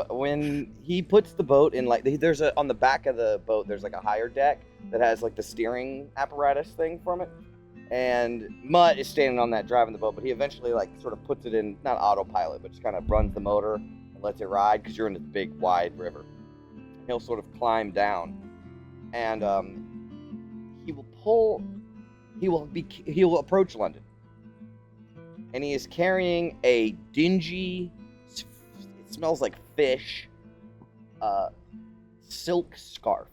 when he puts the boat in, like, there's on the back of the boat, there's like a higher deck that has like the steering apparatus thing from it. And Mutt is standing on that driving the boat, but he eventually like sort of puts it in, not autopilot, but just kind of runs the motor and lets it ride because you're in this big wide river. He'll sort of climb down, and he will approach London, and he is carrying a dingy, it smells like fish, silk scarf.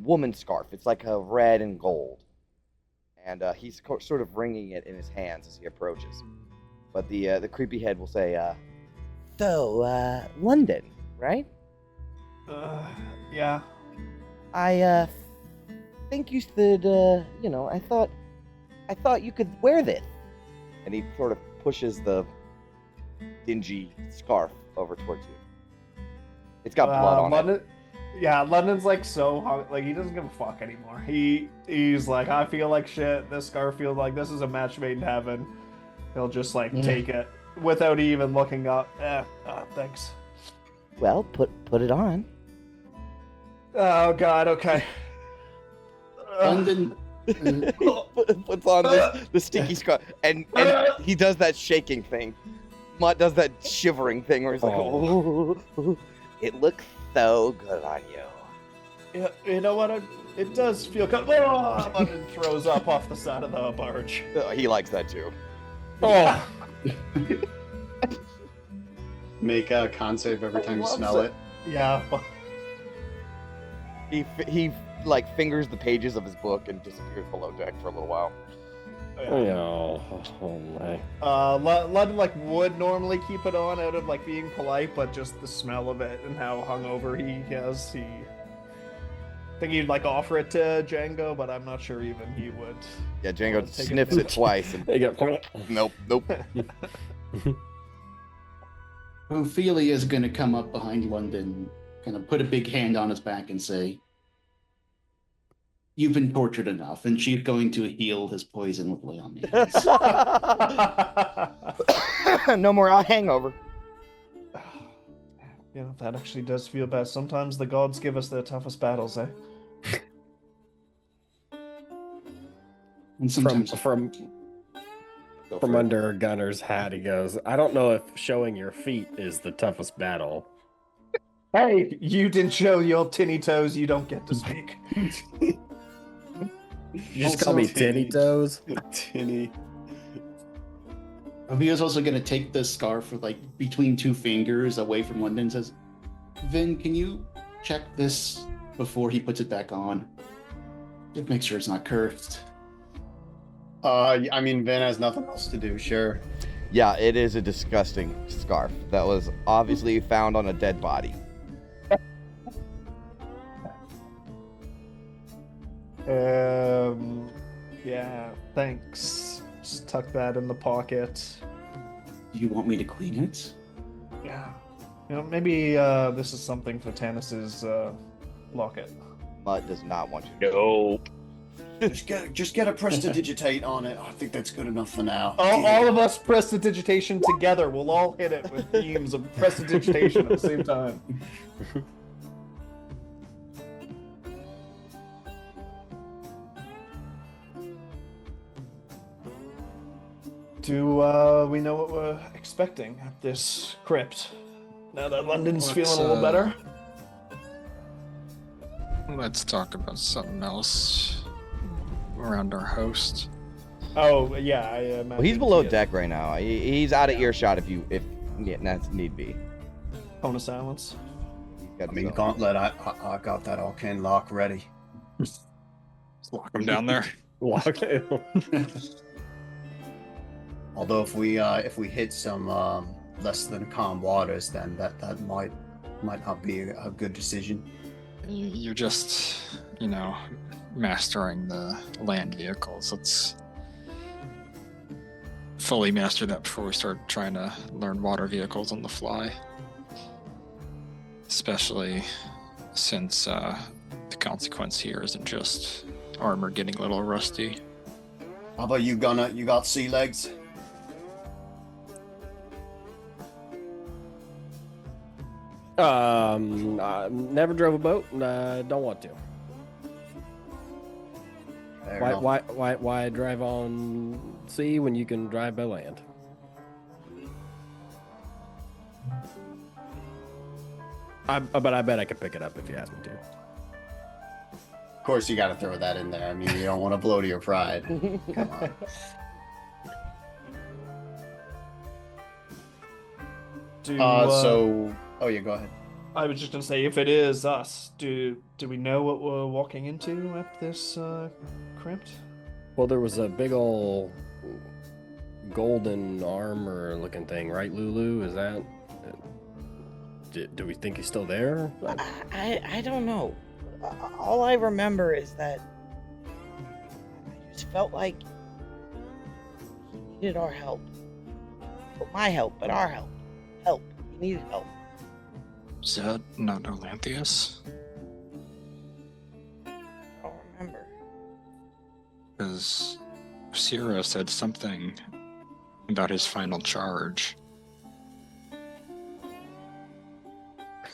Woman scarf. It's like a red and gold, and he's sort of wringing it in his hands as he approaches. But the creepy head will say, So, London, right? Yeah. I think you should, I thought you could wear this. and he sort of pushes the dingy scarf over towards you. It's got blood on London, it. Yeah, London's like so hung, like he doesn't give a fuck anymore. He's like, I feel like shit. This scarf feels like this is a match made in heaven. He'll just like take it without even looking up. Thanks. Well, put it on. Oh God. Okay. London. Puts on the sticky scarf, and he does that shaking thing. Mott does that shivering thing where he's like, Oh. It looks so good on you. Yeah, you know what? It does feel good. Oh, London throws up off the side of the barge. He likes that too. Oh. Make a con save every time you smell it. Yeah. He like fingers the pages of his book and disappears below deck for a little while. Oh my. London like would normally keep it on out of like being polite, but just the smell of it and how hungover he is, I think he'd like offer it to Django, but I'm not sure even he would. Yeah, Django take sniffs it twice and They got nope. Ophelia is going to come up behind London, kind of put a big hand on his back and say, "You've been tortured enough," and she's going to heal his poison with lay on hands. No more hangover. Yeah, that actually does feel bad. Sometimes the gods give us their toughest battles, eh? And sometimes From under Gunner's hat, he goes, "I don't know if showing your feet is the toughest battle." Hey, you didn't show your tinny toes, you don't get to speak. You just Also call me tinny. Tinny Toes. Tinny. Ophelia's also going to take the scarf with like between two fingers away from London and says, "Vin, can you check this before he puts it back on? Just make sure it's not cursed." I mean, Vin has nothing else to do, sure. Yeah, it is a disgusting scarf that was obviously found on a dead body. Yeah, thanks. Just tuck that in the pocket. Do you want me to clean it? Yeah. You know, maybe this is something for Tannis's locket. Mutt does not want you to. Nope. Just get a prestidigitate on it. I think that's good enough for now. All of us prestidigitation together. We'll all hit it with beams of prestidigitation at the same time. Do we know what we're expecting at this crypt? Now that London's feeling a little better? Let's talk about something else around our host. Oh, yeah, I imagine. Well, he's below he is. deck right now. He's out of earshot if that's need be. Cone of silence. He's got I mean, his own. Gauntlet, I got that arcane lock ready. Let's lock him down there. Lock Although if we hit some less than calm waters, then that might not be a good decision. You're just, mastering the land vehicles. Let's fully master that before we start trying to learn water vehicles on the fly. Especially since the consequence here isn't just armor getting a little rusty. How about you, Gunner? You got sea legs? Never drove a boat. Don't want to. Fair enough. Why drive on sea when you can drive by land? But I bet I could pick it up if you asked me to. Of course, you got to throw that in there. I mean, you don't want to blow to your pride. Come on. Oh yeah, go ahead. I was just gonna say, if it is us, do we know what we're walking into at this crypt? Well, there was a big ol' golden armor looking thing, right, Lulu? Is that? Do we think he's still there? I don't know. All I remember is that I just felt like he needed our help. But my help, but our help. Help. He needed help. Is that not Olanthius? I don't remember. Because Sierra said something about his final charge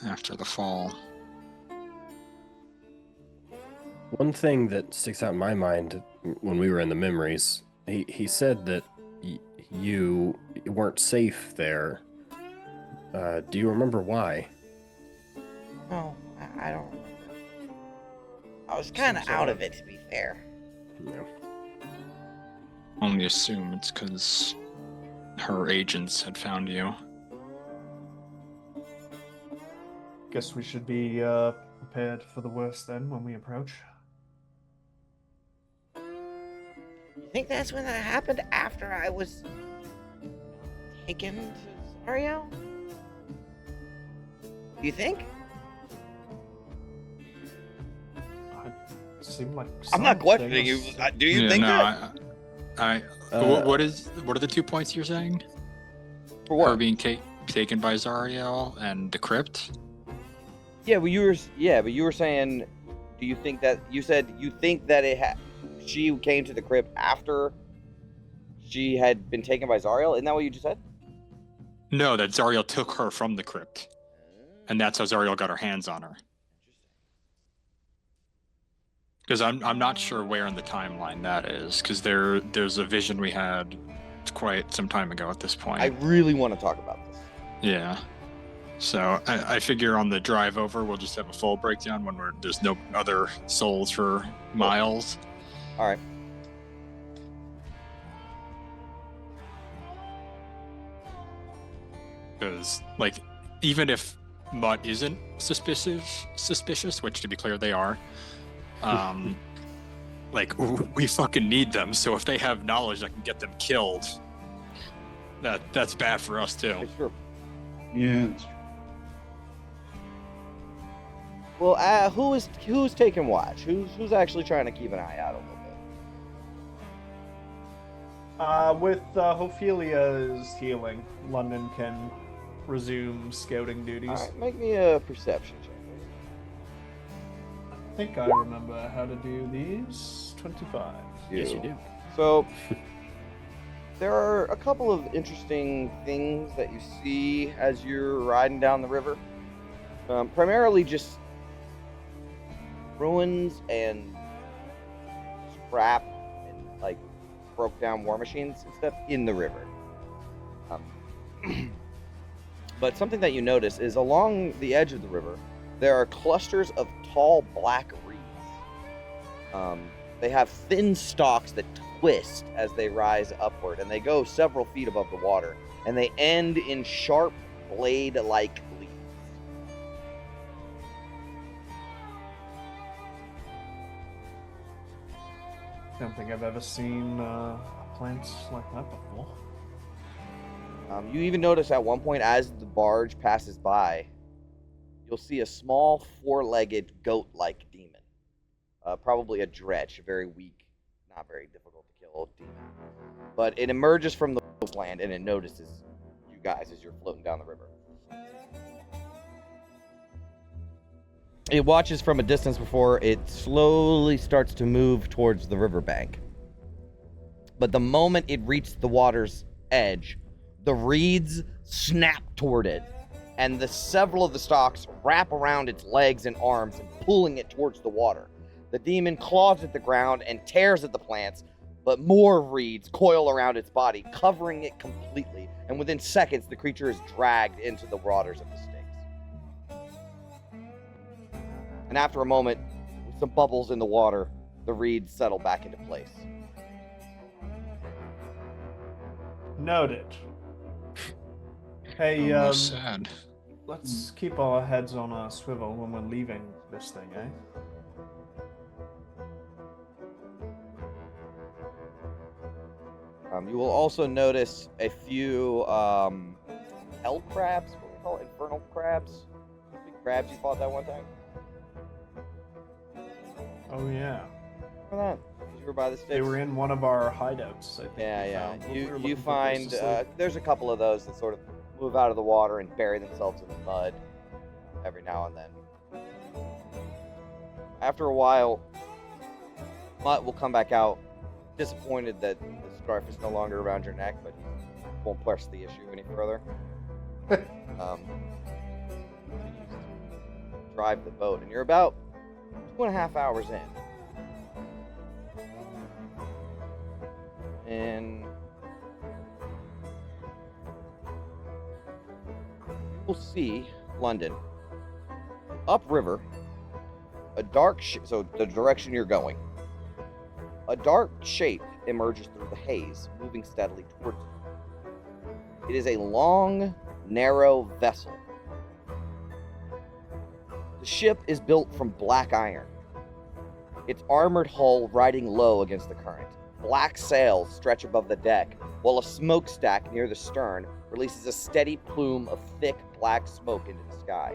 after the fall. One thing that sticks out in my mind when we were in the memories, he said that you weren't safe there. Do you remember why? No, I don't remember. I was kind of out of it, to be fair. No. Only assume it's because her agents had found you. Guess we should be prepared for the worst then when we approach. You think that's when that happened after I was taken to Zario? Do you think? It seemed like I'm not questioning you. Do you think that? What are the 2 points you're saying? For what? Her being taken by Zariel and the crypt? Yeah, but you were saying, do you think that you said you think that she came to the crypt after she had been taken by Zariel? Isn't that what you just said? No, that Zariel took her from the crypt. And that's how Zariel got her hands on her. Because I'm not sure where in the timeline that is, because there's a vision we had quite some time ago at this point. I really want to talk about this. Yeah. So I figure on the drive over, we'll just have a full breakdown when there's no other souls for miles. All right. Because, like, even if Mutt isn't suspicious, which to be clear they are, like, we fucking need them. So if they have knowledge that can get them killed, that's bad for us too. Sure. Yeah. Well, who's taking watch? Who's actually trying to keep an eye out a little bit? With Ophelia's healing, London can resume scouting duties. All right, make me a perception check. I think I remember how to do these. 25. Yes, you do. So, there are a couple of interesting things that you see as you're riding down the river. Primarily just ruins and scrap and, like, broke down war machines and stuff in the river. But something that you notice is along the edge of the river, there are clusters of tall black reeds. They have thin stalks that twist as they rise upward, and they go several feet above the water, and they end in sharp blade-like leaves. I don't think I've ever seen plants like that before. You even notice at one point as the barge passes by, you'll see a small four-legged goat-like demon. Probably a dretch, a very weak, not very difficult to kill demon. But it emerges from the land and it notices you guys as you're floating down the river. It watches from a distance before it slowly starts to move towards the riverbank. But the moment it reached the water's edge, the reeds snap toward it, and several of the stalks wrap around its legs and arms and pulling it towards the water. The demon claws at the ground and tears at the plants, but more reeds coil around its body, covering it completely, and within seconds the creature is dragged into the waters of the Styx. And after a moment, with some bubbles in the water, the reeds settle back into place. Noted. Hey, Almost sad. let's keep our heads on a swivel when we're leaving this thing, eh? You will also notice a few hell crabs, what do we call it? Infernal crabs? Big crabs you fought that one time? Oh yeah. Remember that? You were by the Styx? They were in one of our hideouts, I think. Yeah. We found when we were You looking for a find place to sleep. there's a couple of those that sort of move out of the water and bury themselves in the mud every now and then. After a while, Mutt will come back out, disappointed that the scarf is no longer around your neck, but he won't press the issue any further. Drive the boat, and you're about 2.5 hours in. And you will see London upriver, a dark so the direction you're going, a dark shape emerges through the haze, moving steadily towards you. It is a long, narrow vessel. The ship is built from black iron, its armored hull riding low against the current. Black sails stretch above the deck, while a smokestack near the stern releases a steady plume of thick black smoke into the sky.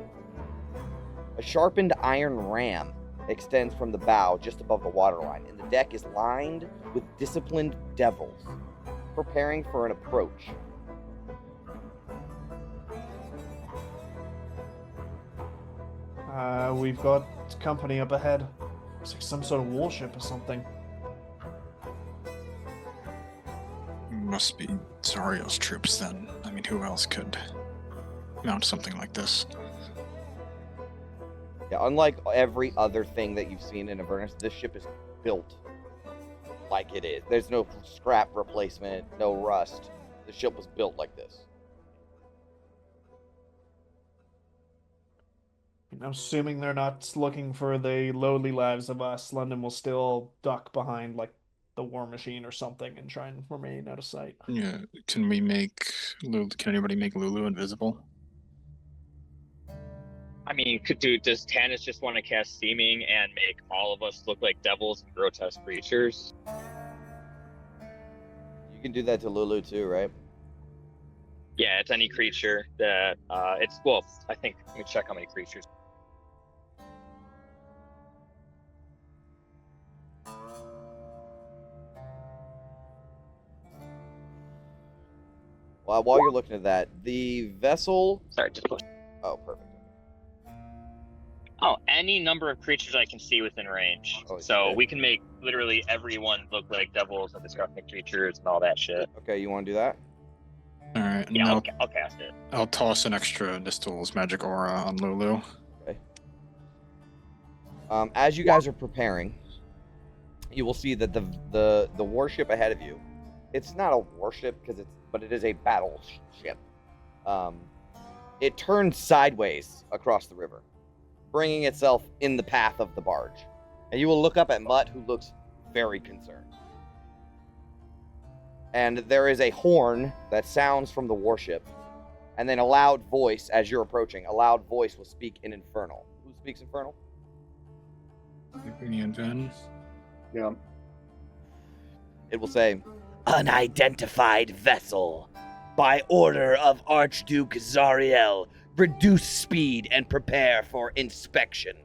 A sharpened iron ram extends from the bow just above the waterline, and the deck is lined with disciplined devils, preparing for an approach. We've got company up ahead. It's like some sort of warship or something. Must be Zario's troops then. I mean, who else could mount something like this? Yeah, unlike every other thing that you've seen in Avernus, this ship is built like it is. There's no scrap replacement, no rust. The ship was built like this. I'm assuming they're not looking for the lowly lives of us. London will still duck behind like the war machine or something and try and remain out of sight. Yeah, can we make Lulu? Can anybody make Lulu invisible? I mean, does Tannis just want to cast Seeming and make all of us look like devils and grotesque creatures? You can do that to Lulu too, right? Yeah, it's any creature that I think let me check how many creatures. Well, while you're looking at that, the vessel. Sorry, just look. Oh, perfect. Oh, any number of creatures I can see within range. Oh, so shit. we can make literally everyone look like devils and destructive creatures and all that shit. Okay, you want to do that? All right, and Yeah, I'll, I'll cast it. I'll toss an extra Nistel's magic aura on Lulu. Okay. As you guys are preparing, you will see that the warship ahead of you. It's not a warship but it is a battleship. It turns sideways across the river, bringing itself in the path of the barge. And you will look up at Mutt, who looks very concerned. And there is a horn that sounds from the warship, and then a loud voice, as you're approaching, a loud voice will speak in Infernal. Who speaks Infernal? Me and Vin. Yeah. It will say, Unidentified vessel. By order of Archduke Zariel, reduce speed and prepare for inspection.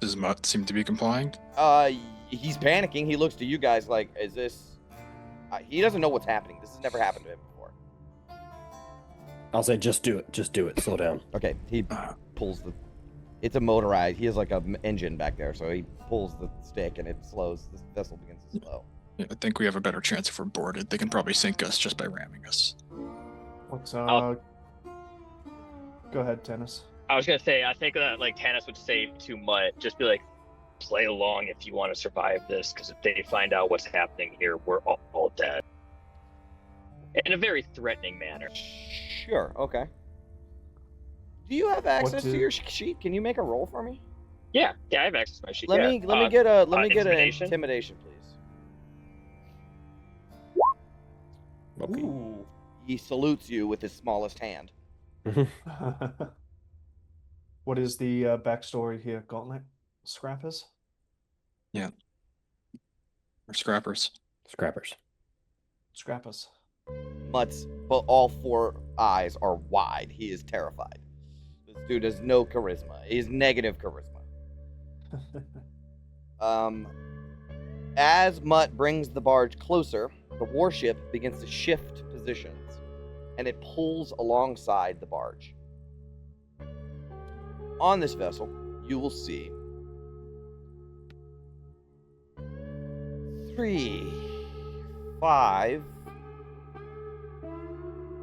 Does Mutt seem to be complying? he's panicking. He looks to you guys like, is this... he doesn't know what's happening. This has never happened to him before. I'll say, just do it. Just do it. Slow down. Okay, he pulls the... It's a motorized. He has like an engine back there, so he pulls the stick and it slows. The vessel begins to slow. Yeah, I think we have a better chance if we're boarded. They can probably sink us just by ramming us. What's I'll- Go ahead, Tennis. I was gonna say, I think that like Tannis would say to Mutt, just be like, play along if you want to survive this, because if they find out what's happening here, we're all dead. In a very threatening manner. Sure. Okay. Do you have access to your sheet? Can you make a roll for me? Yeah, I have access to my sheet. Let me get an intimidation, please. Okay. Ooh. He salutes you with his smallest hand. What is the backstory here, Gauntlet? Scrappers? Yeah. We're scrappers. Scrappers. Scrappers. Mutt's, but all 4 eyes are wide. He is terrified. This dude has no charisma. He's negative charisma. As Mutt brings the barge closer, the warship begins to shift positions, and it pulls alongside the barge. On this vessel, you will see 3, 5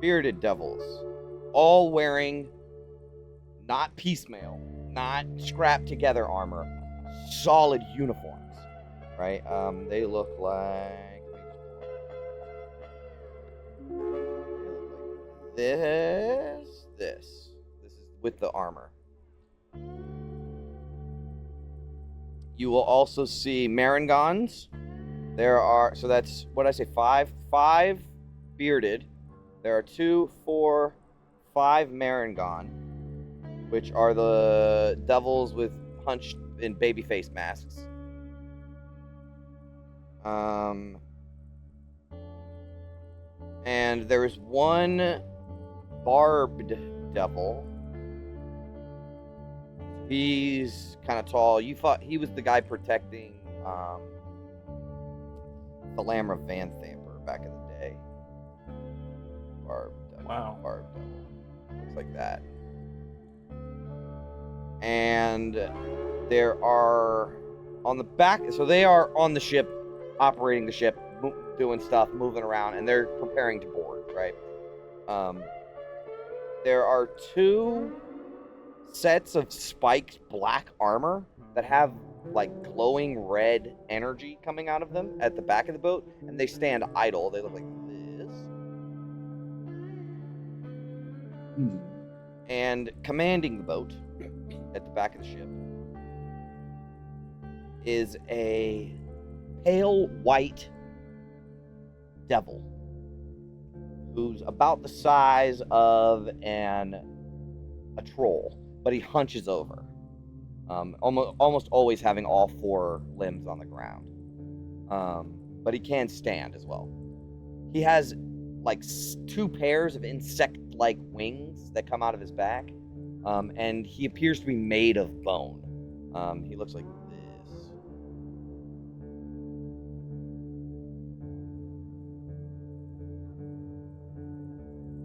bearded devils, all wearing not piecemeal, not scrapped together armor, solid uniforms, right? They look like this. This is with the armor. You will also see Marangons. There are, so that's, what did I say, 5 bearded. There are 2, 4, 5 Marangon, which are the devils with hunched and baby face masks. And there is 1 barbed devil. He's kind of tall. You thought he was the guy protecting the Lamb Van Thamper back in the day. Barbed devil. Wow. Barbed devil. Looks like that. And there are on the back, so they are on the ship, operating the ship, doing stuff, moving around, and they're preparing to board, right? There are 2 sets of spiked black armor that have like glowing red energy coming out of them at the back of the boat, and they stand idle. They look like this. And commanding the boat at the back of the ship is a pale white devil who's about the size of a troll, but he hunches over, almost always having all 4 limbs on the ground, but he can stand as well. He has like 2 pairs of insect-like wings that come out of his back, and he appears to be made of bone. He looks like this.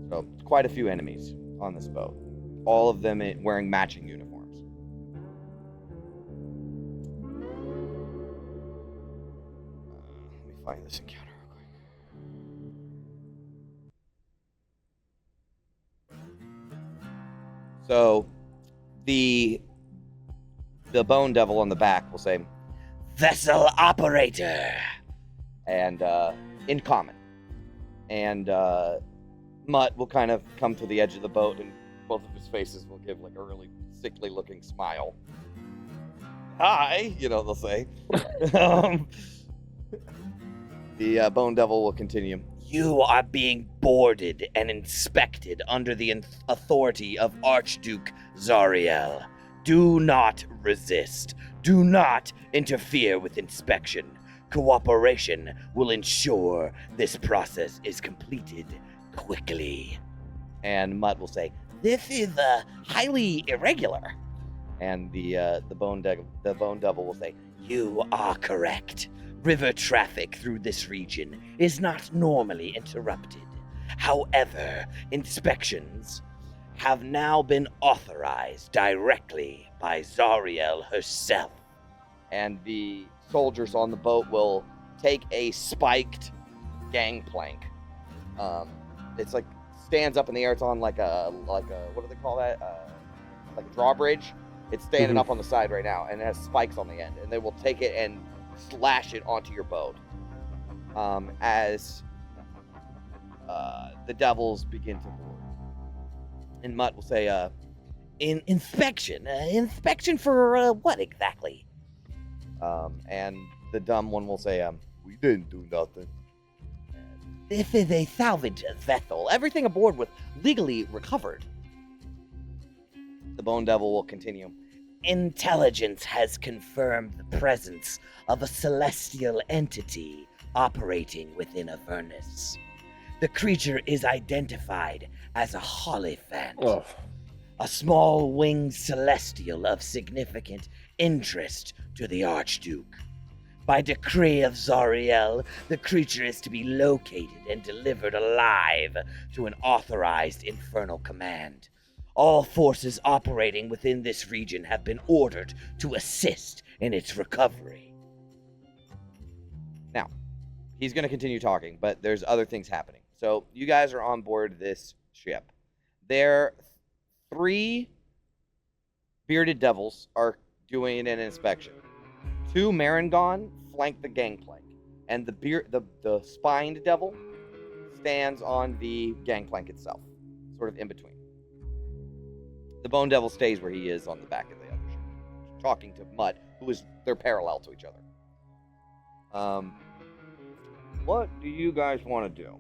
So, quite a few enemies on this boat. All of them wearing matching uniforms. Let me find this encounter real quick. So, the bone devil on the back will say, "Vessel operator," and in common. And Mutt will kind of come to the edge of the boat, and both of his faces will give like a really sickly looking smile. "Hi," they'll say. The bone devil will continue. "You are being boarded and inspected under the authority of Archduke Zariel. Do not resist. Do not interfere with inspection. Cooperation will ensure this process is completed quickly." And Mutt will say, "This is highly irregular." And the bone devil will say, "You are correct. River traffic through this region is not normally interrupted. However, inspections have now been authorized directly by Zariel herself." And the soldiers on the boat will take a spiked gangplank. It's like stands up in the air. It's on like a what do they call that? Like a drawbridge. It's standing up on the side right now, and it has spikes on the end. And they will take it and slash it onto your boat. As the devils begin to board. And Mutt will say, Inspection for what exactly? And the dumb one will say, we didn't do nothing. This is a salvage vessel. Everything aboard was legally recovered. The Bone Devil will continue. Intelligence has confirmed the presence of a celestial entity operating within Avernus. The creature is identified as a Hollyphant, a small winged celestial of significant interest to the Archduke. By decree of Zariel, the creature is to be located and delivered alive to an authorized Infernal command. All forces operating within this region have been ordered to assist in its recovery. Now, he's going to continue talking, but there's other things happening. So you guys are on board this ship. There, 3 bearded devils are doing an inspection. 2 Marengon flank the gangplank, and the spined devil stands on the gangplank itself, sort of in between. The Bone Devil stays where he is on the back of the other ship, talking to Mutt, they're parallel to each other. What do you guys want to do?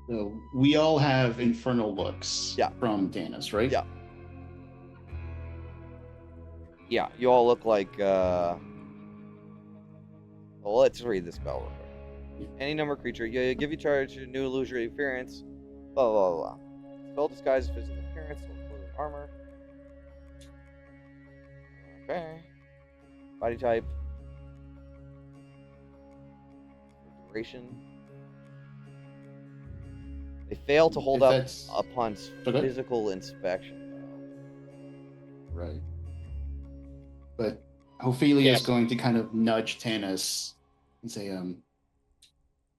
So we all have infernal looks from Danis, right? Yeah. Yeah, you all look like, well, let's read the spell real quick. Any number of creature, you give you charge to new illusory appearance, blah, blah, blah. Spell disguise physical appearance, including armor. Okay. Body type. Duration. They fail to hold up upon physical inspection. Right. But Ophelia is going to kind of nudge Tanis and say,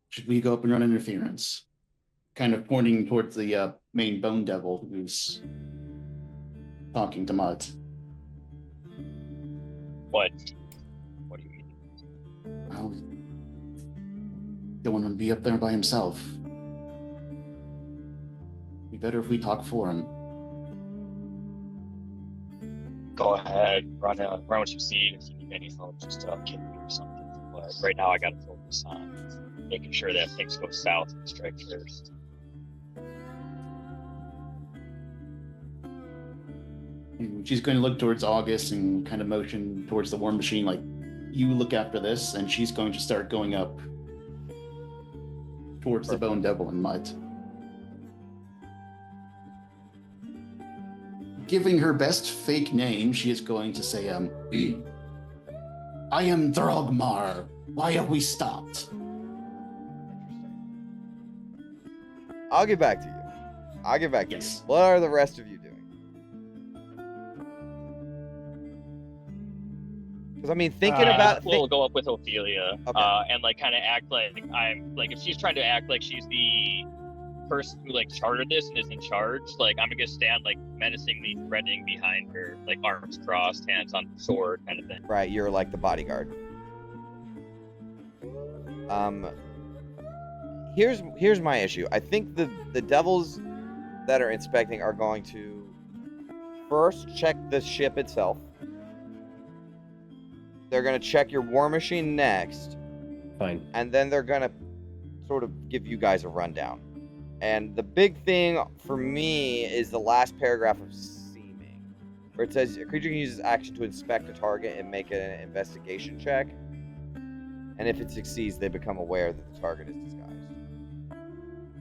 should we go up and run interference? Kind of pointing towards the main Bone Devil who's talking to Mutt. What do you mean? Well, don't want him to be up there by himself. Be better if we talk for him. Go ahead, run what you see. If you need any help, just kill me or something. But right now, I gotta focus on making sure that things go south and strike first. And she's going to look towards August and kind of motion towards the war machine, like, you look after this, and she's going to start going up towards the Bone Devil and Mutt. Giving her best fake name, she is going to say, I am Throgmar. Why have we stopped? I'll get back to you. What are the rest of you doing? Because I mean, thinking about we'll go up with Ophelia, okay. And like kind of act like I'm like, if she's trying to act like she's the person who like chartered this and is in charge, like I'm gonna stand like menacingly threatening behind her, like arms crossed, hands on the sword, kind of thing. Right, you're like the bodyguard. Here's my issue. I think the devils that are inspecting are going to first check the ship itself. They're going to check your war machine next. Fine. And then they're going to sort of give you guys a rundown. And the big thing for me is the last paragraph of seeming, where it says a creature can use its action to inspect a target and make an investigation check. And if it succeeds, they become aware that the target is disguised.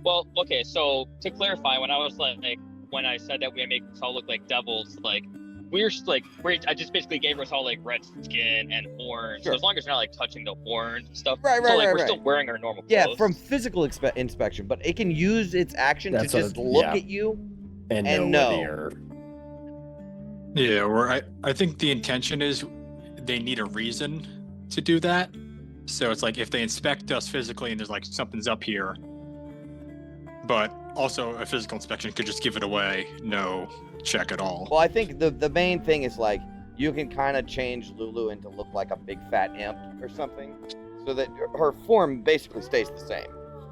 Well, okay, so to clarify, when I was when I said that we make us all look like devils, like I just basically gave us all like red skin and horns. Sure. So as long as you're not like touching the horns and stuff, Right, we're still wearing our normal clothes. Yeah, from physical inspection, but it can use its action to just look at you and know. Yeah, or I think the intention is they need a reason to do that. So it's like if they inspect us physically and there's like something's up here, but also a physical inspection could just give it away, no check at all. Well, I think the main thing is like you can kind of change Lulu into look like a big fat imp or something, so that her form basically stays the same.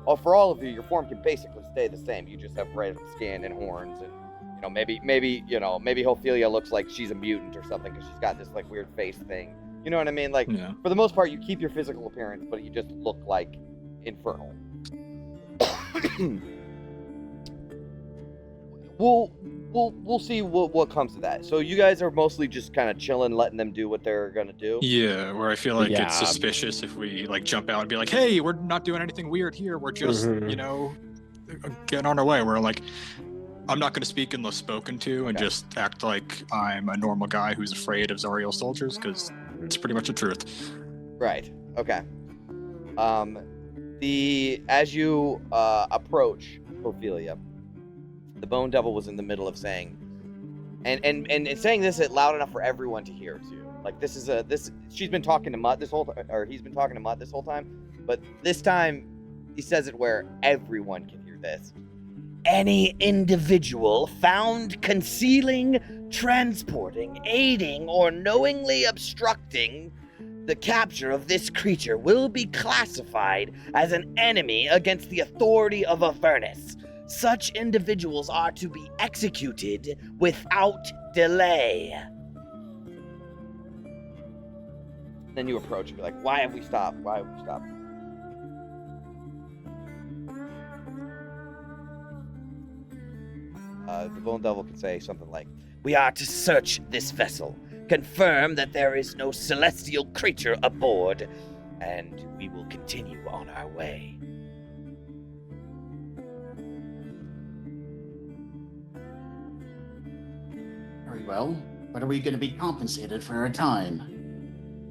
Well, for all of you, your form can basically stay the same. You just have red skin and horns, and maybe Ophelia looks like she's a mutant or something because she's got this like weird face thing. You know what I mean? Like for the most part, you keep your physical appearance, but you just look like Infernal. We'll see what comes of that. So you guys are mostly just kind of chilling, letting them do what they're gonna do. Yeah, where I feel like it's suspicious if we like jump out and be like, "Hey, we're not doing anything weird here. We're just, getting on our way." We're like, I'm not going to speak unless spoken to, and just act like I'm a normal guy who's afraid of Zariel soldiers, because it's pretty much the truth. Right. Okay. As you approach Ophelia, the Bone Devil was in the middle of saying, and saying this loud enough for everyone to hear too. Like she's been talking to Mutt this whole time, or he's been talking to Mutt this whole time, but this time he says it where everyone can hear this. Any individual found concealing, transporting, aiding, or knowingly obstructing the capture of this creature will be classified as an enemy against the authority of Avernus. Such individuals are to be executed without delay. Then you approach and be like, why have we stopped? Why have we stopped? The Bone Devil could say something like, "We are to search this vessel, confirm that there is no celestial creature aboard, and we will continue on our way." Very well, but are we going to be compensated for our time?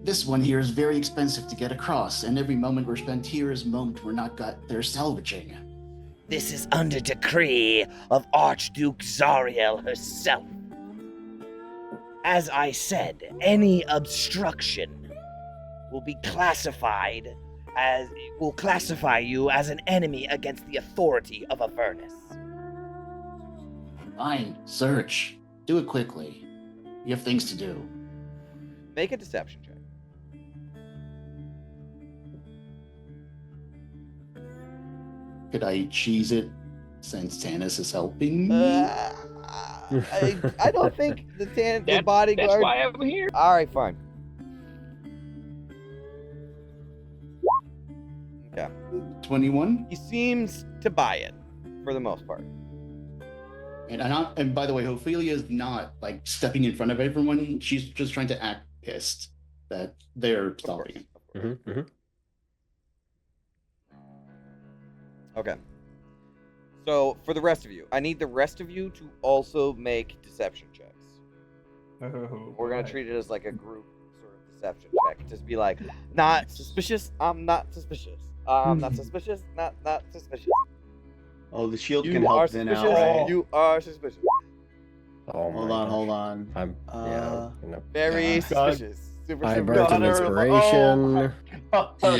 This one here is very expensive to get across, and every moment we're spent here is a moment we're not got there salvaging. This is under decree of Archduke Zariel herself. As I said, any obstruction will classify you as an enemy against the authority of Avernus. Fine, search. Do it quickly. You have things to do. make a deception check. Could I cheese it since Tanis is helping? I don't think the bodyguard. That's why I'm here. All right, fine. Okay. 21. He seems to buy it for the most part. And by the way, Ophelia is not like stepping in front of everyone. She's just trying to act pissed that they're stopping him. Mm-hmm, mm-hmm. Okay. So for the rest of you, I need the rest of you to also make deception checks. Oh, We're gonna treat it as like a group sort of deception check. Just be like, not suspicious. I'm not suspicious. Not suspicious. Not suspicious. Oh, the shield You can are help Vin out. suspicious. Right? You are suspicious. Oh Hold my on, gosh. hold on. I'm Very God. suspicious. Super, I super. burnt an Daughter inspiration.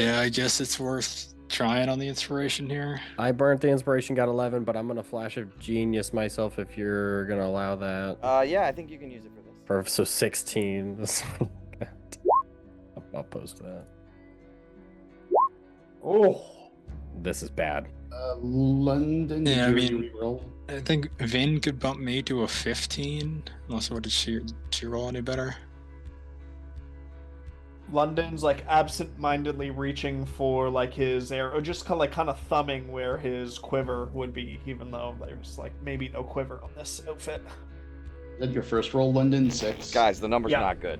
Yeah, I guess it's worth trying on the inspiration here. I burnt the inspiration, got 11, but I'm gonna flash of genius myself if you're gonna allow that. Yeah, I think you can use it for this. So 16. I'll post that. Oh, This is bad. London. Yeah, I did you mean- reroll? I think Vin could bump me to a 15. Also, did she roll any better? London's like absent-mindedly reaching for like his arrow, just kind of thumbing where his quiver would be, even though there's like maybe no quiver on this outfit. Is that your first roll, London? 6. Guys, the number's Yeah. not good.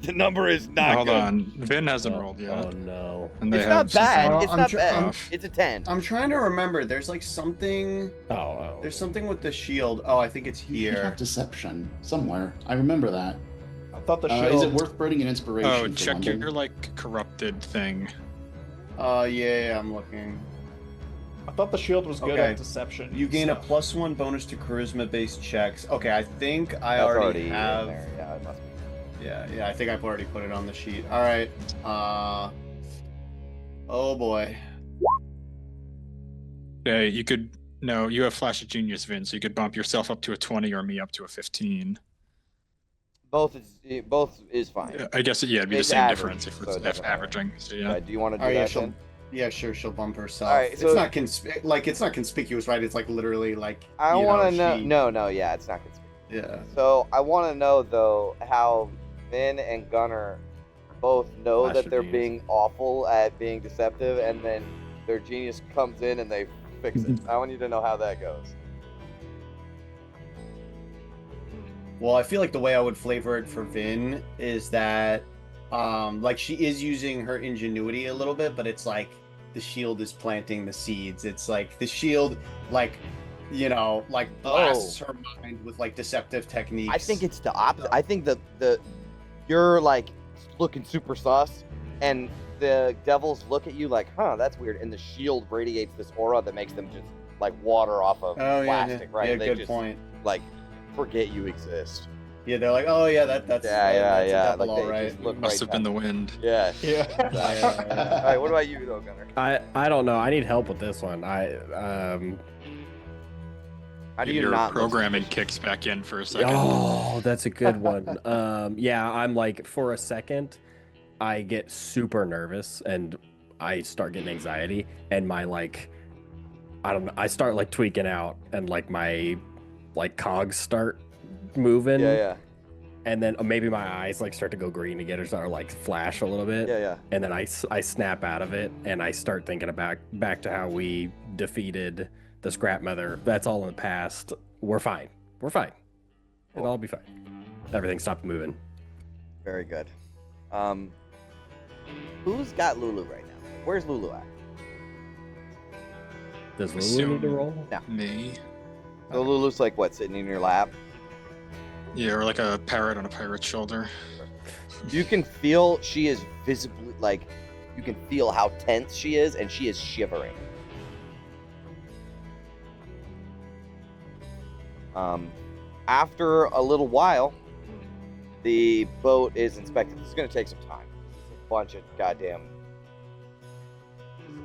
The number is not Hold good. on, Vin hasn't rolled yet. Oh no. And they It's have not bad. something It's I'm not tr- bad. I'm- It's a 10. I'm trying to remember. There's like something. Oh. There's something with the shield. Oh, I think it's You should here. have deception somewhere. I remember that. I thought the Is shield. it worth burning an inspiration? Oh, for check London? your like corrupted thing. Yeah, I'm looking. I thought the shield was good Okay. at deception. You gain a so- +1 bonus to charisma-based checks. Okay, I think I That's already in have. there. Yeah, it must be. Yeah, I think I've already put it on the sheet. All right. Oh boy. Yeah, you could. No, you have Flash of Genius, Vin, so you could bump yourself up to a 20 or me up to a 15. Both is fine. I guess it'd be the It's same average, difference if so it's it doesn't matter. averaging. So yeah. Do you want to do Oh, yeah, that then? Yeah, sure. She'll bump herself. All right, so- it's not it's not conspicuous, right? It's like literally like. I you want to know. she- No, yeah, it's not conspicuous. Yeah. So I want to know though how Vin and Gunnar both know Flash that of they're genius. being awful at being deceptive, and then their genius comes in and they fix it. I want you to know how that goes. Well, I feel like the way I would flavor it for Vin is that, like she is using her ingenuity a little bit, but it's like the shield is planting the seeds. It's like the shield, like, like blasts her mind with like deceptive techniques. I think it's the opposite. I think the you're like looking super sus, and the devils look at you like, huh, that's weird, and the shield radiates this aura that makes them just like water off of plastic, right? Yeah, They good just, point. Like forget you exist. Yeah, they're like, oh yeah, that's Yeah. a devil, Like, they all right. just look Must right have been the wind. Yeah. Yeah. All right. What about you though, Gunnar? I don't know. I need help with this one. How do you Your not listen? programming kicks back in for a second. Oh, that's a good one. Yeah, I'm like, for a second, I get super nervous and I start getting anxiety, and my I start like tweaking out, and like my cogs start moving. Yeah. And then maybe my eyes like start to go green again, or start like flash a little bit. Yeah. And then I snap out of it, and I start thinking about back to how we defeated the Scrap Mother. That's all in the past. We're fine. It'll all be fine. Everything stopped moving. Very good. Who's got Lulu right now? Where's Lulu at? Does Lulu Assume- need to roll? Me. So Lulu's like what, sitting in your lap? Yeah, or like a parrot on a pirate's shoulder. You can feel she is visibly like, you can feel how tense she is, and she is shivering. After a little while, the boat is inspected. This is going to take some time. There's a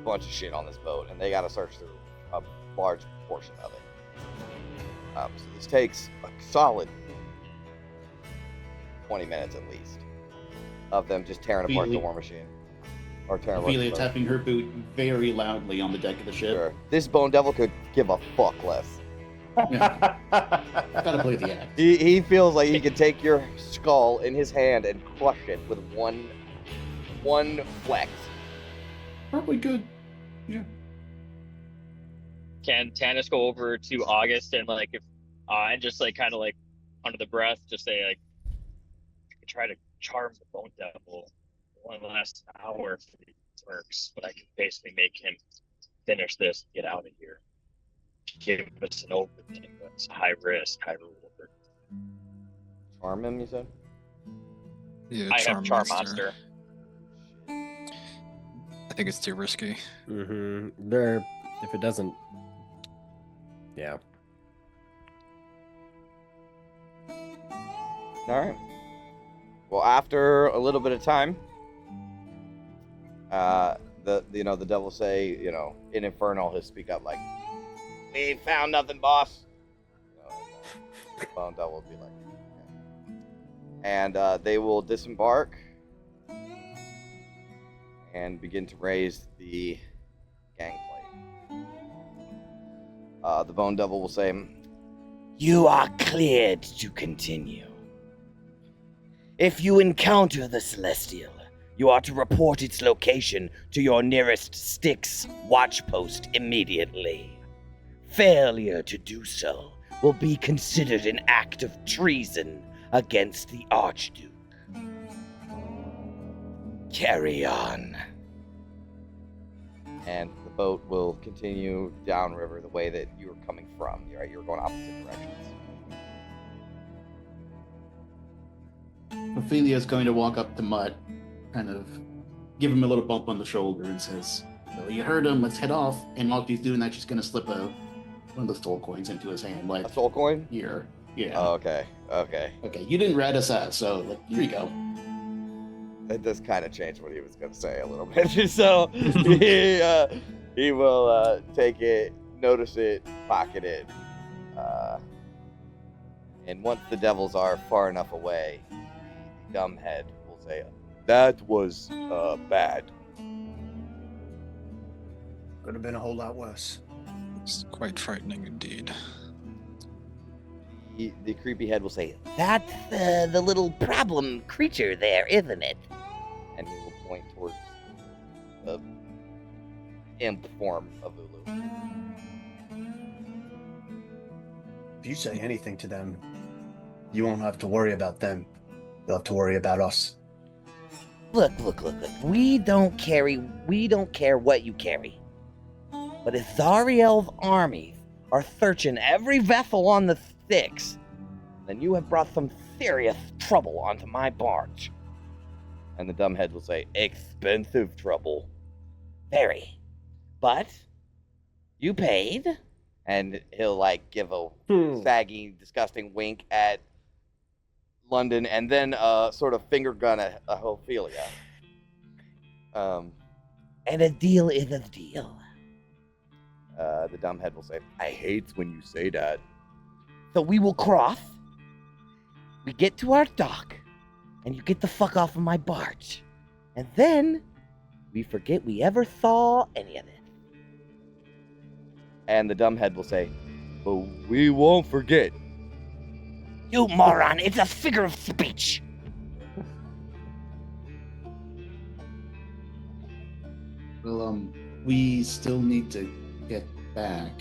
bunch of shit on this boat, and they got to search through a large portion of it. So this takes a solid 20 minutes at least of them just tearing apart the Really? war machine. Or tearing apart Ophelia the boat. tapping her boot very loudly on the deck of the ship. Sure. This bone devil could give a fuck less. Yeah. Gotta play the act. He feels like he could take your skull in his hand and crush it with one flex. Probably good. Yeah. Can Tannis go over to August and like if and just like kind of like under the breath, just say like, I could try to charm the bone devil one last hour if it works, but I can basically make him finish this, get out of here. Give us an opening, but it's high risk, high reward. Charm him, you said? Yeah, I have Charm Monster. I think it's too risky. Mm-hmm. If it doesn't, yeah. All right. Well, after a little bit of time, the devil say, in Infernal, he'll speak up like, "We ain't found nothing, boss." The bone devil will be like, "Okay." And they will disembark and begin to raise the gangplank. The bone devil will say, You are cleared to continue. If you encounter the Celestial, you are to report its location to your nearest Styx watch post immediately. Failure to do so will be considered an act of treason against the Archduke. Carry on. and the boat will continue downriver the way that you were coming from. Right, you were going opposite directions. Ophelia's going to walk up to Mutt, kind of give him a little bump on the shoulder and says, "Well, you heard him, let's head off." And while she's doing that, she's going to slip one of the soul coins into his hand. Like, A soul coin? here. Yeah. Oh, okay. Okay. Okay, you didn't rat us out, so like, here you go. That does kind of change what he was going to say a little bit. So he will take it, notice it, pocket it. And once the devils are far enough away, the dumbhead will say, "That was bad." Could have been a whole lot worse. It's quite frightening indeed. The creepy head will say, That's the little problem creature there, isn't it? and he will point towards the imp form of Lulu. If you say anything to them, you won't have to worry about them. They'll have to worry about us. Look. We don't care what you carry. But if Zariel's armies are searching every vessel on the Styx, Then you have brought some serious trouble onto my barge. And the dumbhead will say, expensive trouble. very. But you paid? And he'll like give a saggy, disgusting wink at London and then sort of finger gun at Ophelia. And a deal is a deal. The dumbhead will say, I hate when you say that. So we will cross. We get to our dock, and you get the fuck off of my barge. And then we forget we ever saw any of it. And the dumbhead will say, but we won't forget. You moron, it's a figure of speech. Well, we still need to get back.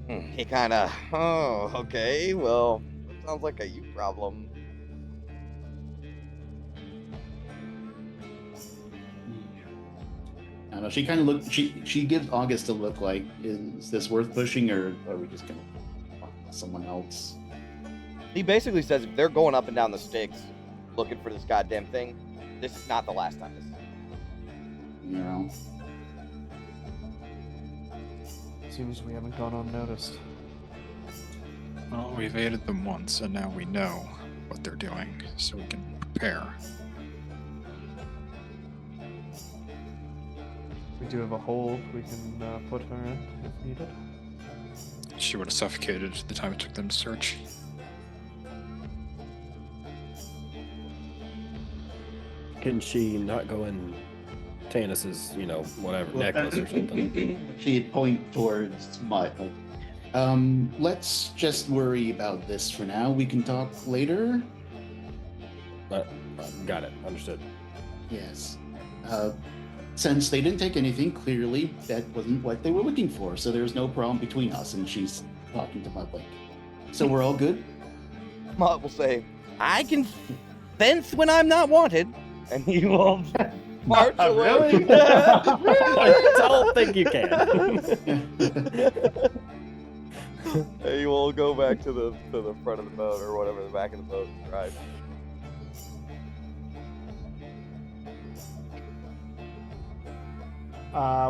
He kind of, oh, okay, well, that sounds like a you problem. I don't know. She kind of look. She gives August a look like, is this worth pushing, or are we just gonna talk to someone else? He basically says if they're going up and down the Styx looking for this goddamn thing, this is not the last time this is. You know. Seems we haven't gone unnoticed. Well, we've aided them once, and now we know what they're doing, so we can prepare. We do have a hold we can put her in if needed. She would have suffocated the time it took them to search. Can she not go in Tannis's, whatever, necklace or something? She'd point towards Mutt. Let's just worry about this for now. We can talk later. Got it. Understood. Yes. Since they didn't take anything, clearly that wasn't what they were looking for, so there's no problem between us, and she's talking to Mutt like. So we're all good? Mutt will say, I can fence when I'm not wanted. And he will march away. Really? I don't think you can. He will go back to the front of the boat or whatever, the back of the boat and drive.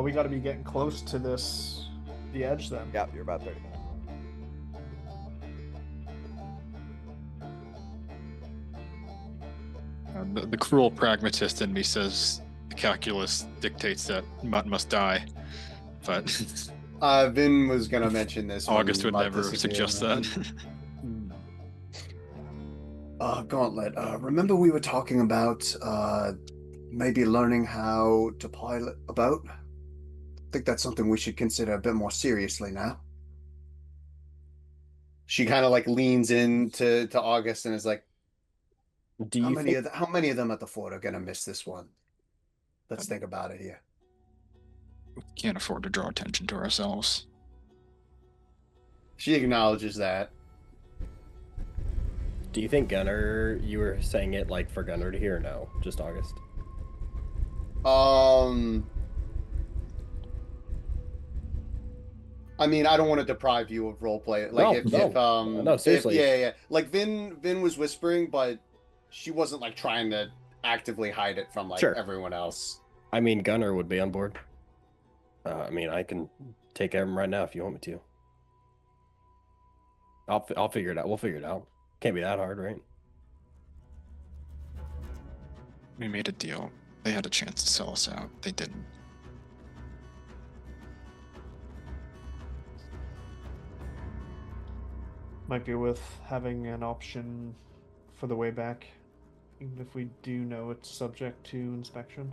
We got to be getting close to the edge then. Yep, you're about 30 minutes. The cruel pragmatist in me says the calculus dictates that Mutt must die, but Vin was gonna mention this. August would Mutt never disappeared. suggest that. Gauntlet, remember we were talking about maybe learning how to pilot a boat? I think that's something we should consider a bit more seriously now. She kind of like leans in to August and is like, Do you think how many of them at the fort are gonna miss this one? Let's think about it here. We can't afford to draw attention to ourselves. She acknowledges that. Do you think Gunnar, you were saying it like for Gunnar to hear, or no? Just August? I mean, I don't want to deprive you of roleplay. Like, No, seriously. Yeah. Like Vin was whispering, but she wasn't like trying to actively hide it from like Sure. everyone else. I mean, Gunnar would be on board. I mean, I can take care of him right now if you want me to. I'll figure it out. We'll figure it out. Can't be that hard, right? We made a deal. They had a chance to sell us out. They didn't. Might be worth having an option for the way back, even if we do know it's subject to inspection.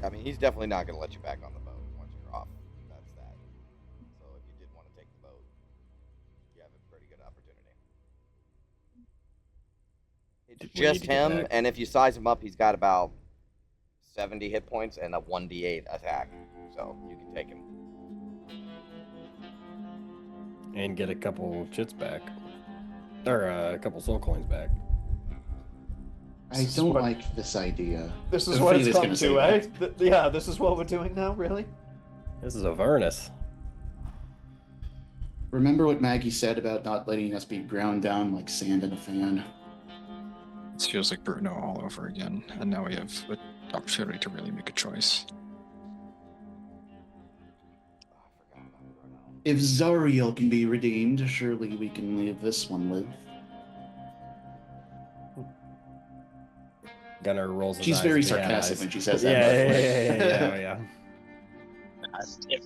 I mean, he's definitely not going to let you back on the boat once you're off. That's that. So if you did want to take the boat, you have a pretty good opportunity. It's just him, and if you size him up, he's got about 70 hit points and a 1d8 attack. So you can take him. And get a couple chits back. Or a couple soul coins back. I don't like this idea. This is what it's come to, eh? Yeah, this is what we're doing now, really? This is Avernus. Remember what Maggie said about not letting us be ground down like sand in a fan? This feels like Bruno all over again, and now we have an opportunity to really make a choice. If Zariel can be redeemed, surely we can leave this one live. Gunnar rolls his She's eyes very and sarcastic eyes. when she says that. Yeah. If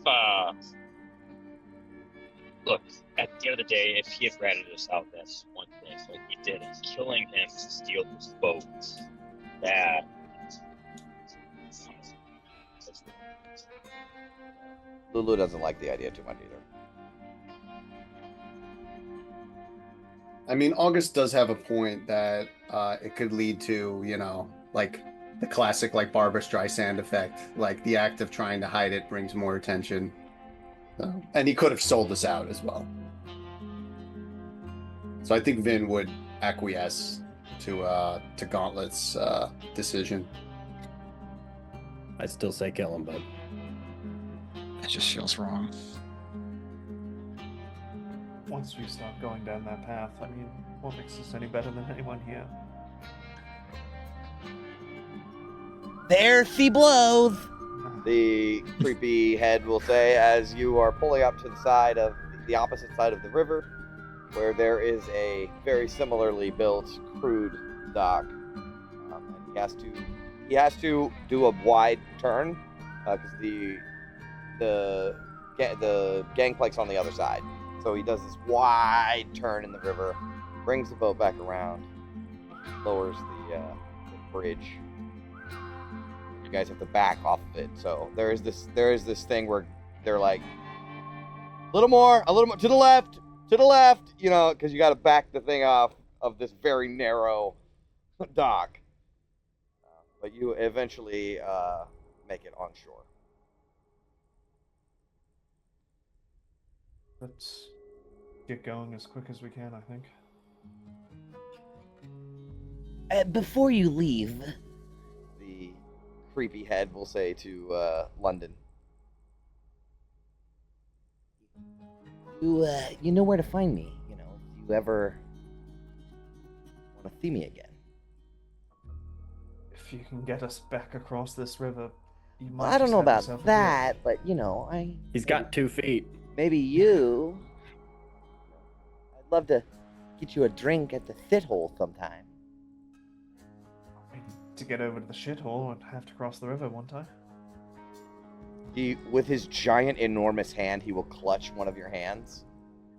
look, at the end of the day, if he had ratted us out, that's one thing. So he did, and killing him to steal his boat, that. Lulu doesn't like the idea too much either. I mean, August does have a point that it could lead to, you know, like the classic, like Barbra Streisand effect. Like the act of trying to hide it brings more attention. And he could have sold us out as well. So I think Vin would acquiesce to Gauntlet's decision. I'd still say kill him, but It just feels wrong. Once we start going down that path, I mean, what makes us any better than anyone here? There she blows. The creepy head will say as you are pulling up to the side of the opposite side of the river, where there is a very similarly built crude dock. And he has to do a wide turn because the gangplank's on the other side. So he does this wide turn in the river, brings the boat back around, lowers the bridge. You guys have to back off of it. So there is this thing where they're like, a little more to the left, you know, because you got to back the thing off of this very narrow dock. But you eventually make it on shore. Let's get going as quick as we can, I think. Before you leave, The creepy head will say to London, you know where to find me. You know, if you ever want to see me again. If you can get us back across this river, you might. Well, I don't just know have about yourself a that, but you know, he's got 2 feet. maybe you. I'd love to get you a drink at the shithole sometime. to get over to the shithole and have to cross the river one time. He, with his giant, enormous hand, he will clutch one of your hands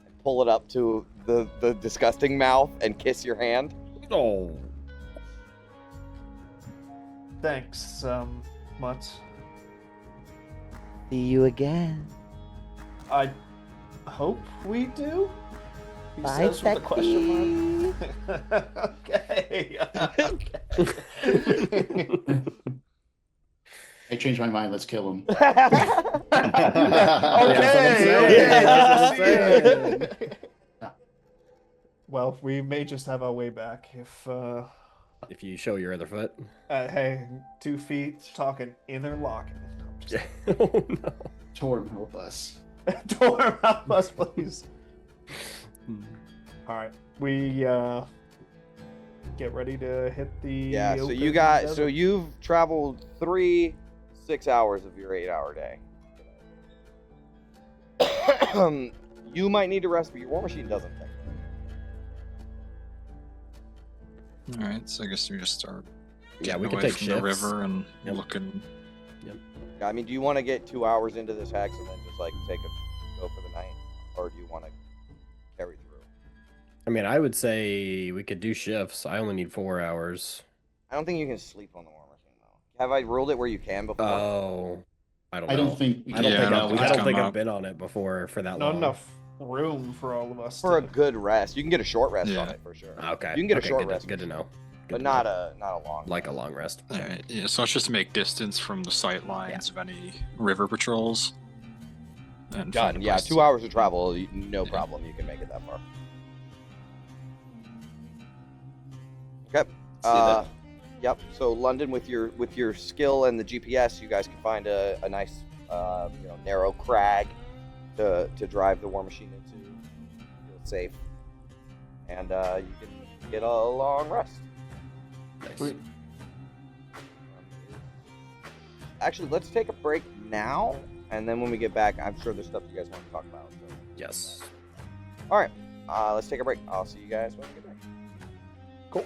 and pull it up to the disgusting mouth and kiss your hand. Oh. Thanks, Mutt. See you again. I hope we do. He Bye, says with a question sexy. mark. Okay. I changed my mind. Let's kill him. Okay. Well, we may just have our way back If you show your other foot. hey, 2 feet talking interlocking. Oh no. Torm, help us. Torm, help us, please. All right, we get ready to hit the. Yeah. So open you got. desert. So you've traveled 3 6 hours of your 8-hour day. You might need to rest, but your war machine doesn't think. All right, so I guess we just start. Yeah, we getting could away take from shifts. the river and Yep. looking. I mean, do you want to get 2 hours into this hex and then just like go for the night, or do you want to carry through? I mean, I would say we could do shifts. I only need 4 hours. I don't think you can sleep on the war machine though. Have I ruled it where you can before? Oh, I don't know. I don't think. I don't Yeah, think, I don't I've, think I it's don't think come I've up. been on it before for that Not long. enough room for all of us. For a to... good rest, you can get a short rest on Yeah. it for sure. Okay. You can get a Okay, short good rest, Good to know. but Good to not know. a long. Like a long rest. All right, yeah, so let's just make distance from the sight lines of any river patrols. And Done. find a Yeah, place 2 hours of travel, no Yeah. problem. You can make it that far. Okay. Yep. So London, with your skill and the GPS, you guys can find a nice, narrow crag to drive the war machine into. Feel safe, and you can get a long rest. Nice. Actually, let's take a break now, and then when we get back, I'm sure there's stuff you guys want to talk about. So. Yes. All right, let's take a break. I'll see you guys when we get back. Cool.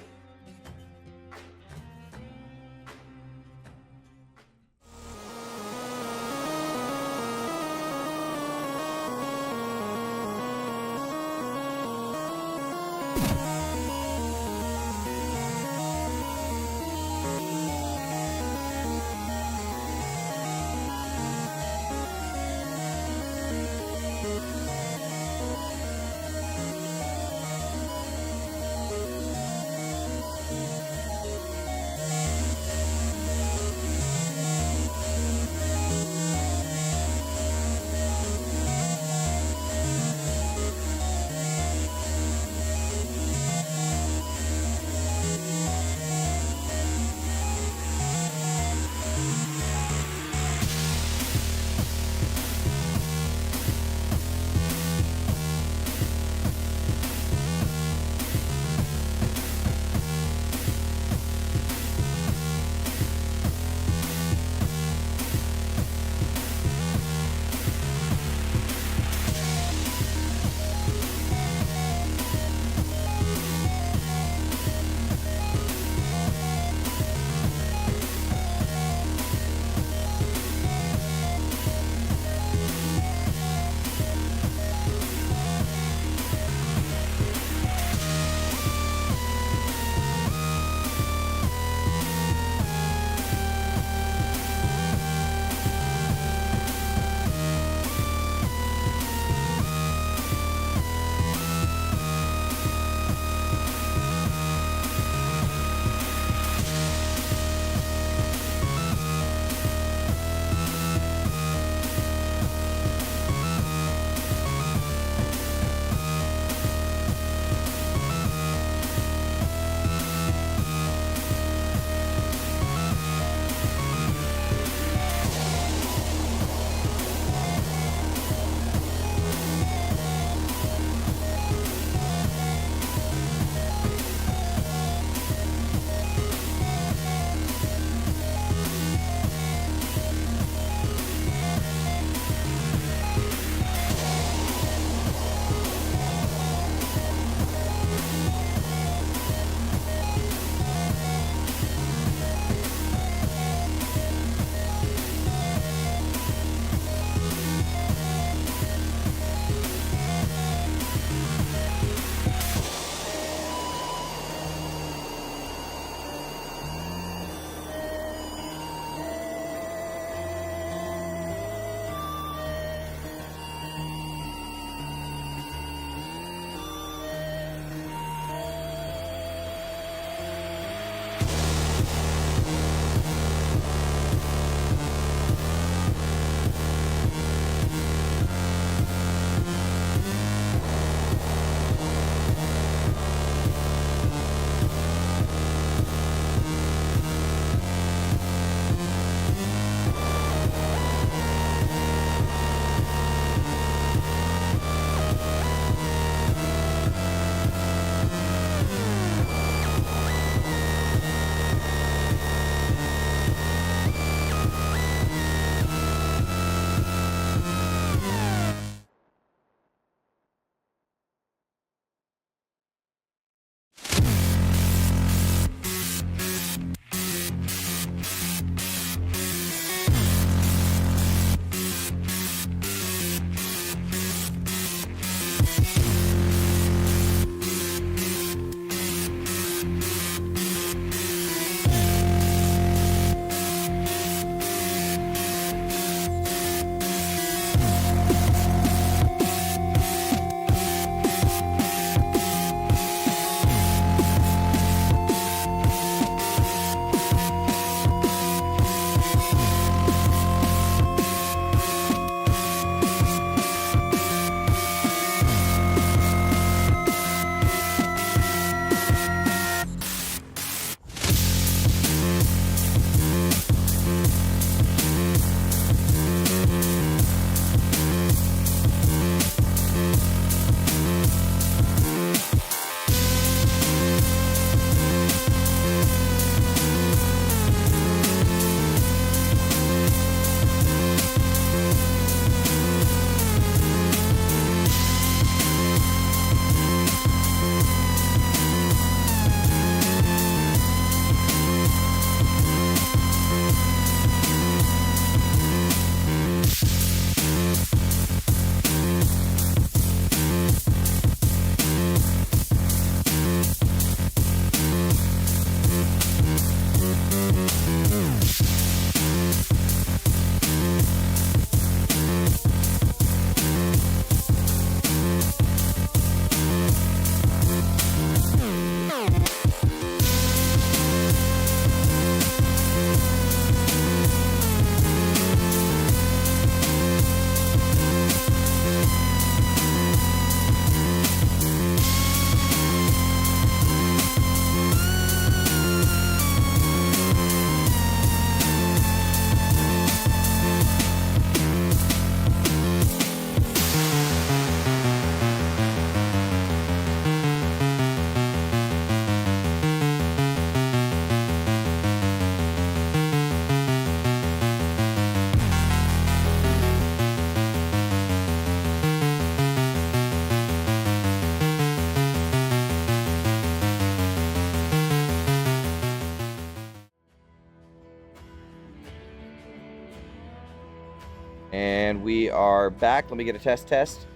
And we are back. Let me get a test. Test.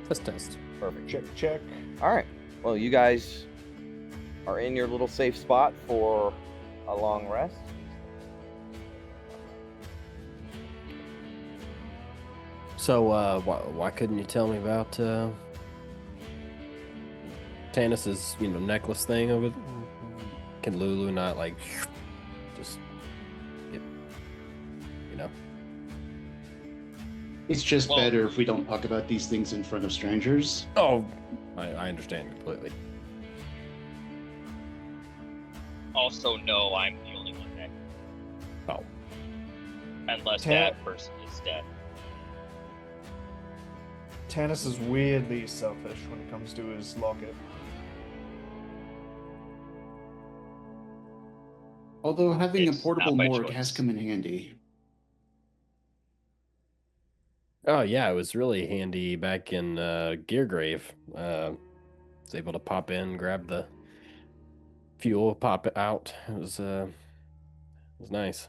Perfect. Check. All right. Well, you guys are in your little safe spot for a long rest. So, why couldn't you tell me about Tannis's, necklace thing over? Can Lulu not just get, It's just Well- better if we don't talk about these things in front of strangers. Oh, I understand completely. Also, no, I'm the only one that. Oh. Unless Tan- that person is dead. Tannis is weirdly selfish when it comes to his locket. Although having It's a portable not by morgue choice. has come in handy. Oh yeah, it was really handy back in Geargrave. Was able to pop in, grab the fuel, pop it out. It was nice.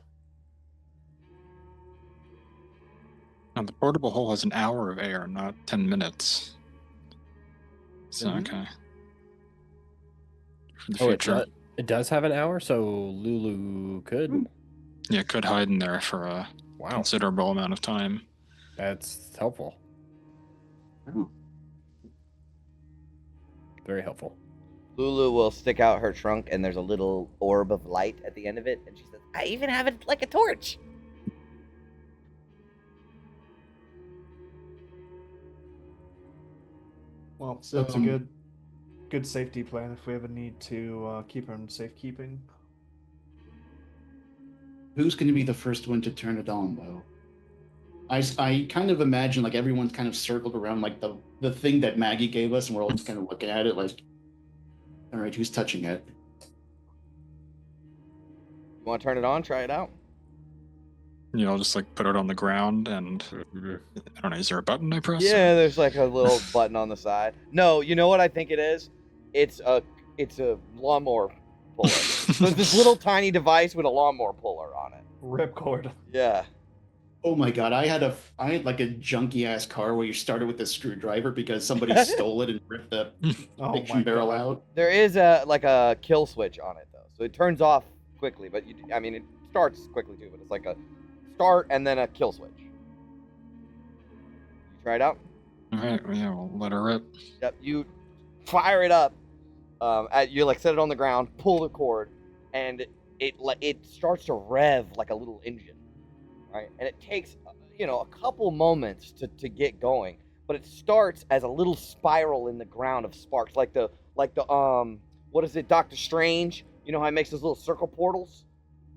Now, the portable hole has an hour of air, not 10 minutes. So, Mhm. okay. For the Oh, future. it does have an hour, so Lulu could. Yeah, it could hide in there for a Wow, considerable amount of time. that's helpful. Oh. Very helpful. Lulu will stick out her trunk, and there's a little orb of light at the end of it, and she says, "I even have it like a torch." Well, So, that's a good safety plan if we ever need to keep her in safekeeping. Who's going to be the first one to turn it on, though? I kind of imagine like everyone's kind of circled around like the thing that Maggie gave us, and we're all just kind of looking at it like, all right, who's touching it? You want to turn it on? Try it out. I'll just put it on the ground and I don't know, is there a button I press? Yeah, there's like a little button on the side. No, you know what I think it is? It's a lawnmower puller. So it's this little tiny device with a lawnmower puller on it. Ripcord. Yeah. Oh my god, I had like a junky ass car where you started with a screwdriver because somebody stole it and ripped the Oh fiction my barrel God. out. There is a kill switch on it though, so it turns off quickly. But it starts quickly too. But it's like a start and then a kill switch. You try it out. All right, yeah, we'll let her rip. Yep. You fire it up. You set it on the ground, pull the cord, and it starts to rev like a little engine. Right, and it takes a couple moments to get going, but it starts as a little spiral in the ground of sparks, like the what is it, Doctor Strange? You know how he makes those little circle portals,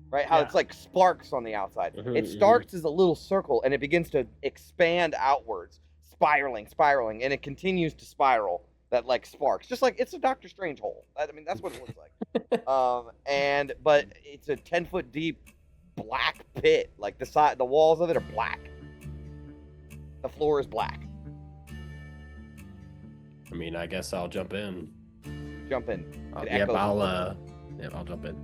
right? How it's like sparks on the outside. It starts as a little circle and it begins to expand outwards, spiraling, and it continues to spiral. That like sparks, just like it's a Doctor Strange hole. That's what it looks like. But it's a 10-foot deep black pit. Like the walls of it are black. The floor is black. I guess I'll jump in. Jump in. It Yep, echoes. I'll jump in.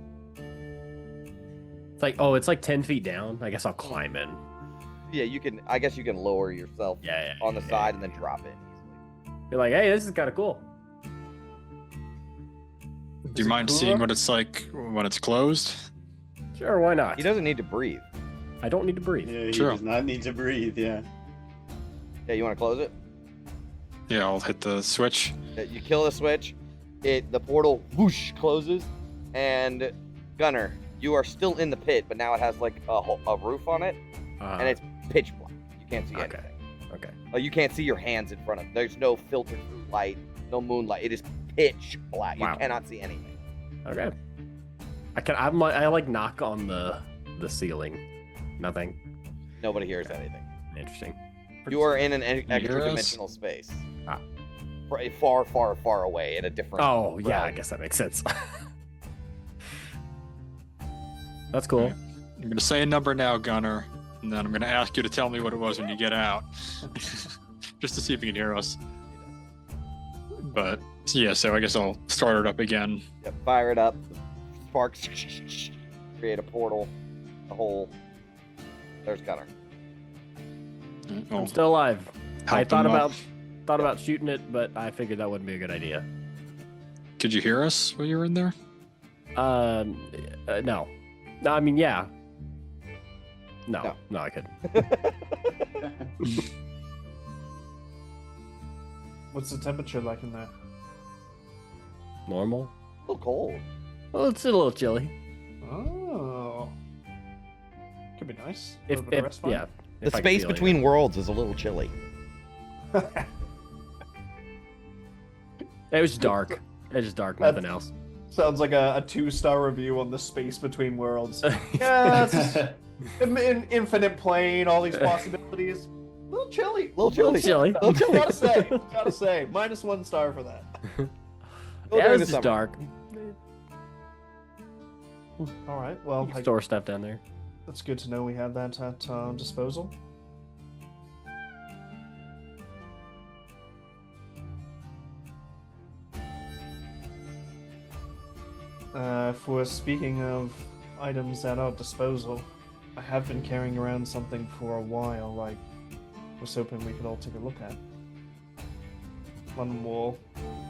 It's like 10 feet down. I guess I'll climb in. Yeah, you can. I guess you can lower yourself on the side and then drop it easily. You're like, hey, this is kind of cool. Do you mind seeing what it's like when it's closed? Sure, why not? He doesn't need to breathe. I don't need to breathe. Yeah, he True. does not need to breathe. Yeah. Yeah, you want to close it? Yeah, I'll hit the switch. You kill the switch. The portal whoosh closes, and Gunner, you are still in the pit, but now it has like a roof on it, and it's pitch black. You can't see anything. Okay. You can't see your hands in front of. There's no filtered through light, no moonlight. It is pitch black. Wow. You cannot see anything. Okay. I knock on the ceiling. Nothing. Nobody hears anything. Interesting. You are in an hear extra us? dimensional space. Ah. Far, far, far away in a different. Oh, yeah, I realm. guess that makes sense. That's cool. I'm going to say a number now, Gunner, and then I'm going to ask you to tell me what it was when you get out. Just to see if you can hear us. But, yeah, so I guess I'll start it up again. Yep, fire it up. Sparks. Create a portal. A hole. There's Gunner. Oh, I'm still alive. I help thought him up. about shooting it, but I figured that wouldn't be a good idea. Could you hear us while you were in there? No. No, I mean, yeah. No, I couldn't. What's the temperature like in there? Normal. A little cold. Well, it's a little chilly. Oh. Could be nice. A If, little bit of if respite. yeah. The if I could space feel it. between worlds is a little chilly. It was dark. It was dark, nothing else. Sounds like a 2-star review on the space between worlds. Yeah, it's just an infinite plane, all these possibilities. A little chilly. Little chilly. chilly. Little chilly. Gotta say, -1 star for that. Go Yeah, during it the was just summer. dark. All right, well, You can store stuff down there. that's good to know we have that at disposal. If we're speaking of items at our disposal, I have been carrying around something for a while. I was hoping we could all take a look at. One will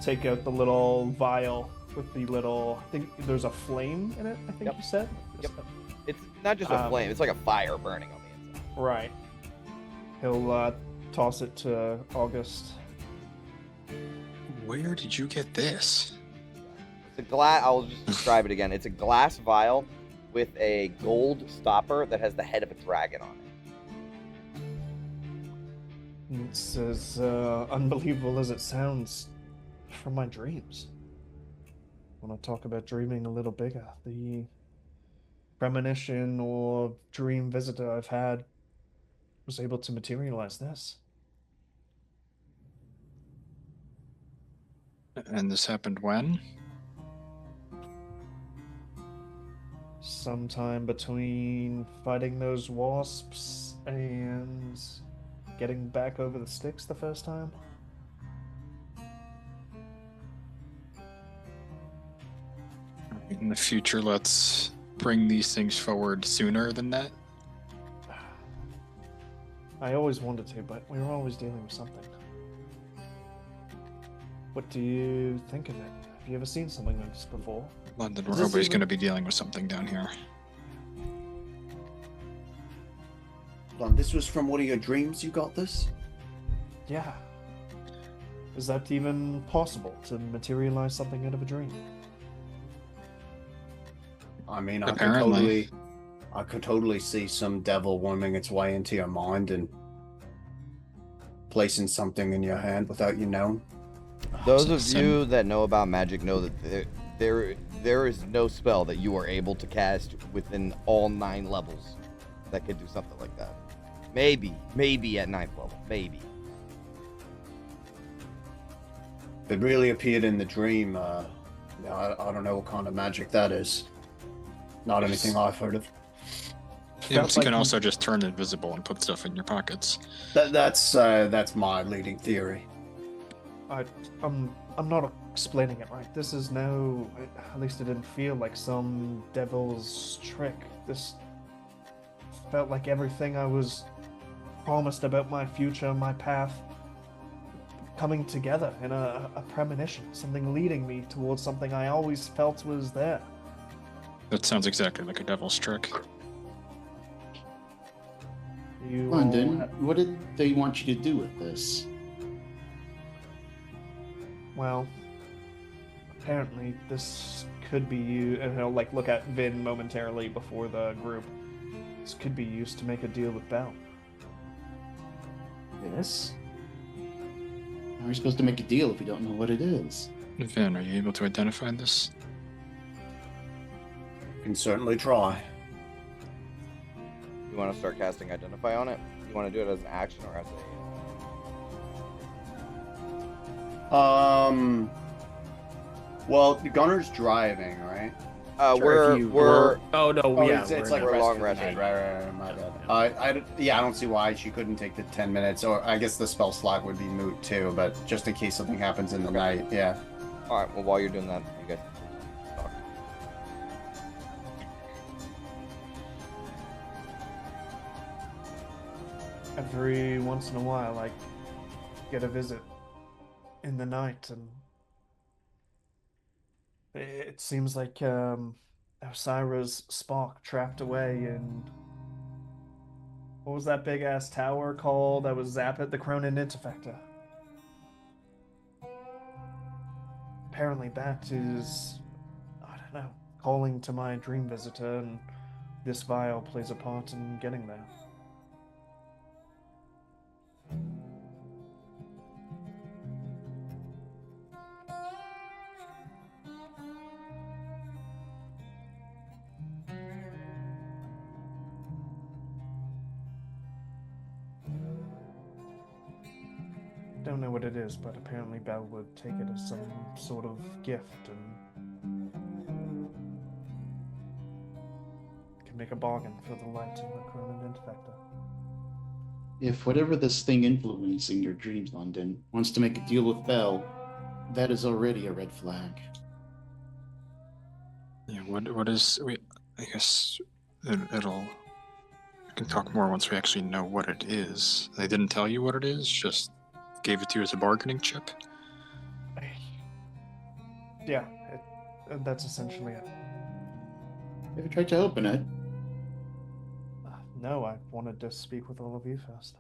take out the little vial with the little. I think there's a flame in it. I think Yep. you said. Yep. It's not just a Um, flame, it's like a fire burning on the inside. Right. He'll toss it to August. Where did you get this? It's a glass. I'll just describe it again. It's a glass vial with a gold stopper that has the head of a dragon on it. It's as unbelievable as it sounds from my dreams. When I talk about dreaming a little bigger, the premonition or dream visitor I've had was able to materialize this. And this happened when? Sometime between fighting those wasps and getting back over the Styx the first time. In the future, let's bring these things forward sooner than that. I always wanted to, but we were always dealing with something. What do you think of it? Have you ever seen something like this before? London, Is we're this always even- going to be dealing with something down here. This was from one of your dreams. You got this? Yeah. Is that even possible to materialize something out of a dream? I mean, Apparently. I could totally see some devil worming its way into your mind and placing something in your hand without you knowing. Those of Sim- you that know about magic know that there is no spell that you are able to cast within all 9 levels that could do something like that. Maybe at 9th level, maybe. If it really appeared in the dream, I don't know what kind of magic that is. Not anything I've heard of. Yeah, Felt you can like- also just turn invisible and put stuff in your pockets. That's my leading theory. I'm not explaining it right. This is no, at least it didn't feel like some devil's trick. This felt like everything I was promised about my future, my path, coming together in a premonition, something leading me towards something I always felt was there. That sounds exactly like a devil's trick. You London, all- what did they want you to do with this? Well, apparently this could be used, and he'll like look at Vin momentarily before the group. This could be used to make a deal with Bell. This? How are you supposed to make a deal if you don't know what it is? Vin, are you able to identify this? Can certainly try. You want to start casting Identify on it? You want to do it as an action or as a... Well, Gunner's driving, right? We're Oh no, Oh, yeah, it's like we're rest long for the resting. night. Right, my bad. I don't see why she couldn't take the 10 minutes, or I guess the spell slot would be moot too, but just in case something happens in the night, yeah. All right. Well, while you're doing that, you guys talk. every once in a while I get a visit in the night, and it seems like Osira's spark trapped away in what was that big ass tower called that was Zappet, the Cronin Interfector. Apparently that is, I don't know, calling to my dream visitor, and this vial plays a part in getting there. Don't know what it is, but apparently Belle would take it as some sort of gift and can make a bargain for the light in the Cronin Infector. If whatever this thing influencing your dreams, London, wants to make a deal with Belle, that is already a red flag. Yeah, what is I guess it'll we can talk more once we actually know what it is. They didn't tell you what it is, just gave it to you as a bargaining chip. Yeah, that's essentially it. Have you tried to open it? No, I wanted to speak with all of you first.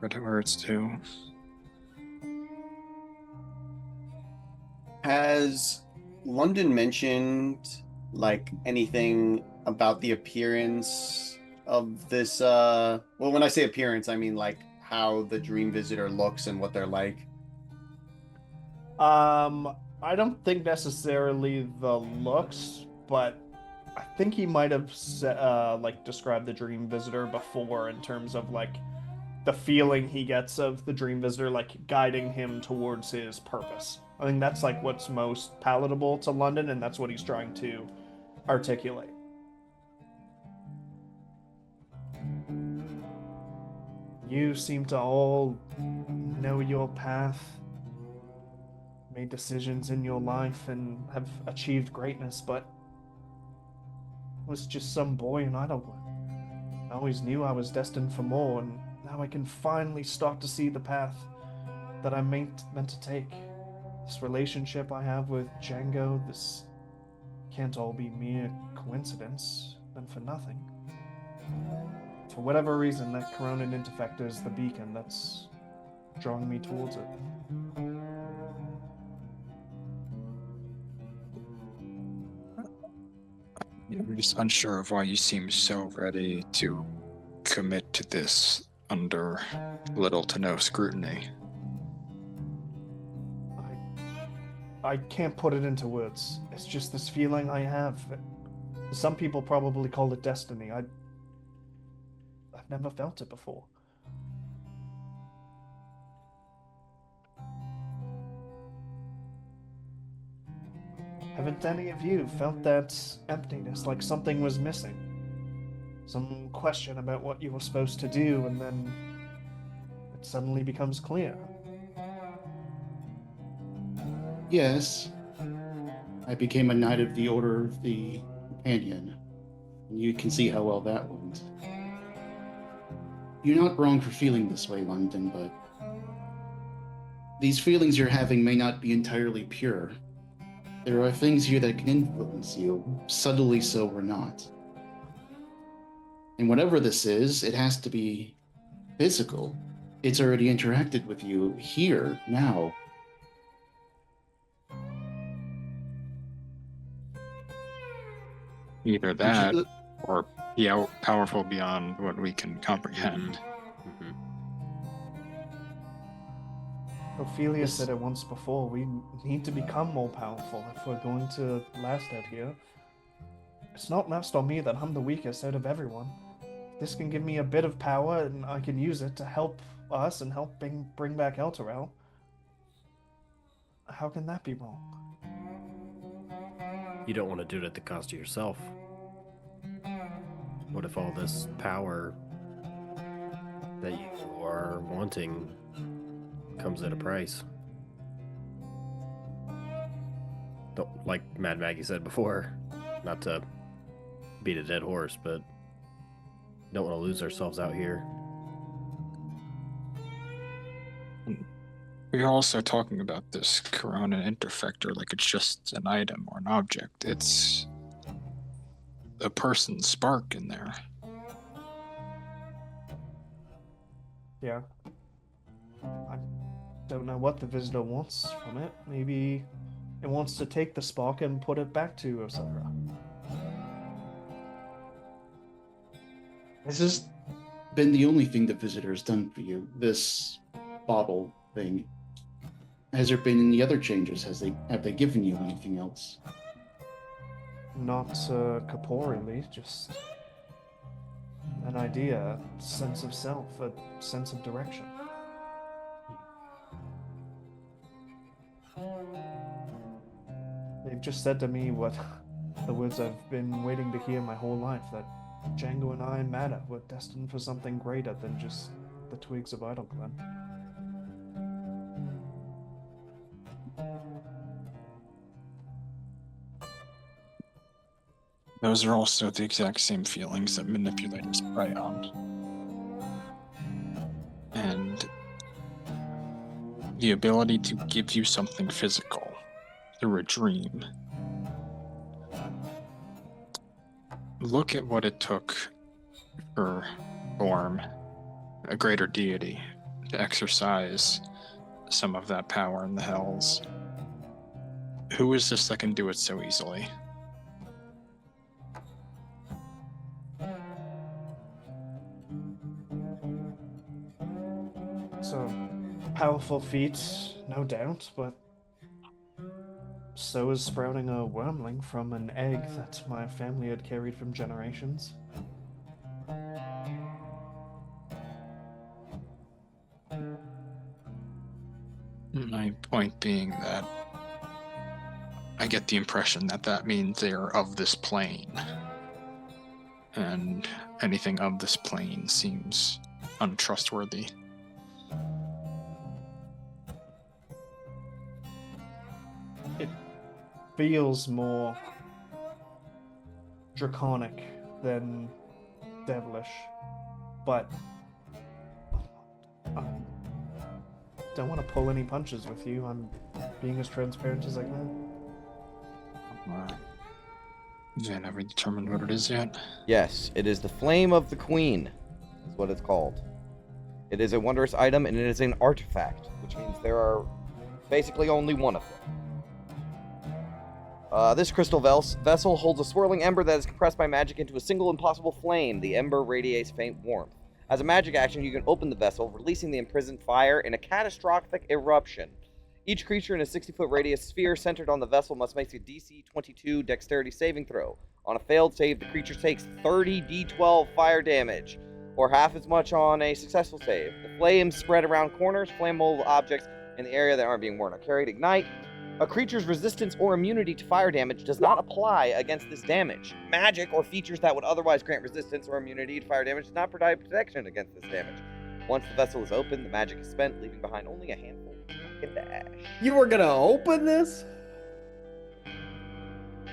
Credit where it's due. Has London mentioned like anything about the appearance of this well, when I say appearance, I mean like how the dream visitor looks and what they're like? I don't think necessarily the looks, but I think he might have like described the dream visitor before in terms of like the feeling he gets of the dream visitor like guiding him towards his purpose. I think that's like what's most palatable to London, and that's what he's trying to articulate. You seem to all know your path, made decisions in your life, and have achieved greatness, but I was just some boy in Idlewood. I always knew I was destined for more, and now I can finally start to see the path that I'm meant to take. This relationship I have with Django, this can't all be mere coincidence and for nothing. For whatever reason, that Cronin Interfector is the beacon that's drawing me towards it. I'm just unsure of why you seem so ready to commit to this under little to no scrutiny. I can't put it into words. It's just this feeling I have. Some people probably call it destiny. I've never felt it before. Haven't any of you felt that emptiness, like something was missing? Some question about what you were supposed to do, and then it suddenly becomes clear. Yes. I became a knight of the Order of the Companion. And you can see how well that went. You're not wrong for feeling this way, London, but these feelings you're having may not be entirely pure. There are things here that can influence you, subtly so or not. And whatever this is, it has to be physical. It's already interacted with you here, now. Either that, or be powerful beyond what we can comprehend. Ophelia said it once before, we need to become more powerful if we're going to last out here. It's not lost on me that I'm the weakest out of everyone. This can give me a bit of power, and I can use it to help us and help bring back Elturel. How can that be wrong? You don't want to do it at the cost of yourself. What if all this power that you are wanting comes at a price? Like Mad Maggie said before, not to beat a dead horse, but don't want to lose ourselves out here. We're also talking about this Corona Interfector like it's just an item or an object. It's a person's spark in there. Yeah. I don't know what the visitor wants from it. Maybe it wants to take the spark and put it back to Osaka. Has this been the only thing the visitor has done for you? This bottle thing? Has there been any other changes? Have they given you anything else? Not corporeally, just an idea, a sense of self, a sense of direction. They've just said to me what the words I've been waiting to hear my whole life, that Django and I matter. We're destined for something greater than just the twigs of Idle Glen. Those are also the exact same feelings that manipulators prey on. And the ability to give you something physical through a dream. Look at what it took for Orm, a greater deity, to exercise some of that power in the Hells. Who is this that can do it so easily? It's a powerful feat, no doubt, but so is sprouting a wormling from an egg that my family had carried from generations. My point being that I get the impression that that means they are of this plane. And anything of this plane seems untrustworthy. It feels more draconic than devilish, but I don't want to pull any punches with you. I'm being as transparent as I can. Have we determined what it is yet? Yes, it is the Flame of the Queen, is what it's called. It is a wondrous item, and it is an artifact, which means there are basically only one of them. This crystal vessel holds a swirling ember that is compressed by magic into a single impossible flame. The ember radiates faint warmth. As a magic action, you can open the vessel, releasing the imprisoned fire in a catastrophic eruption. Each creature in a 60-foot radius sphere centered on the vessel must make a DC 22 dexterity saving throw. On a failed save, the creature takes 30 d12 fire damage, or half as much on a successful save. The flames spread around corners, flammable objects in the area that aren't being worn or carried ignite. A creature's resistance or immunity to fire damage does not apply against this damage. Magic or features that would otherwise grant resistance or immunity to fire damage does not provide protection against this damage. Once the vessel is open, the magic is spent, leaving behind only a handful of ash. You were gonna open this?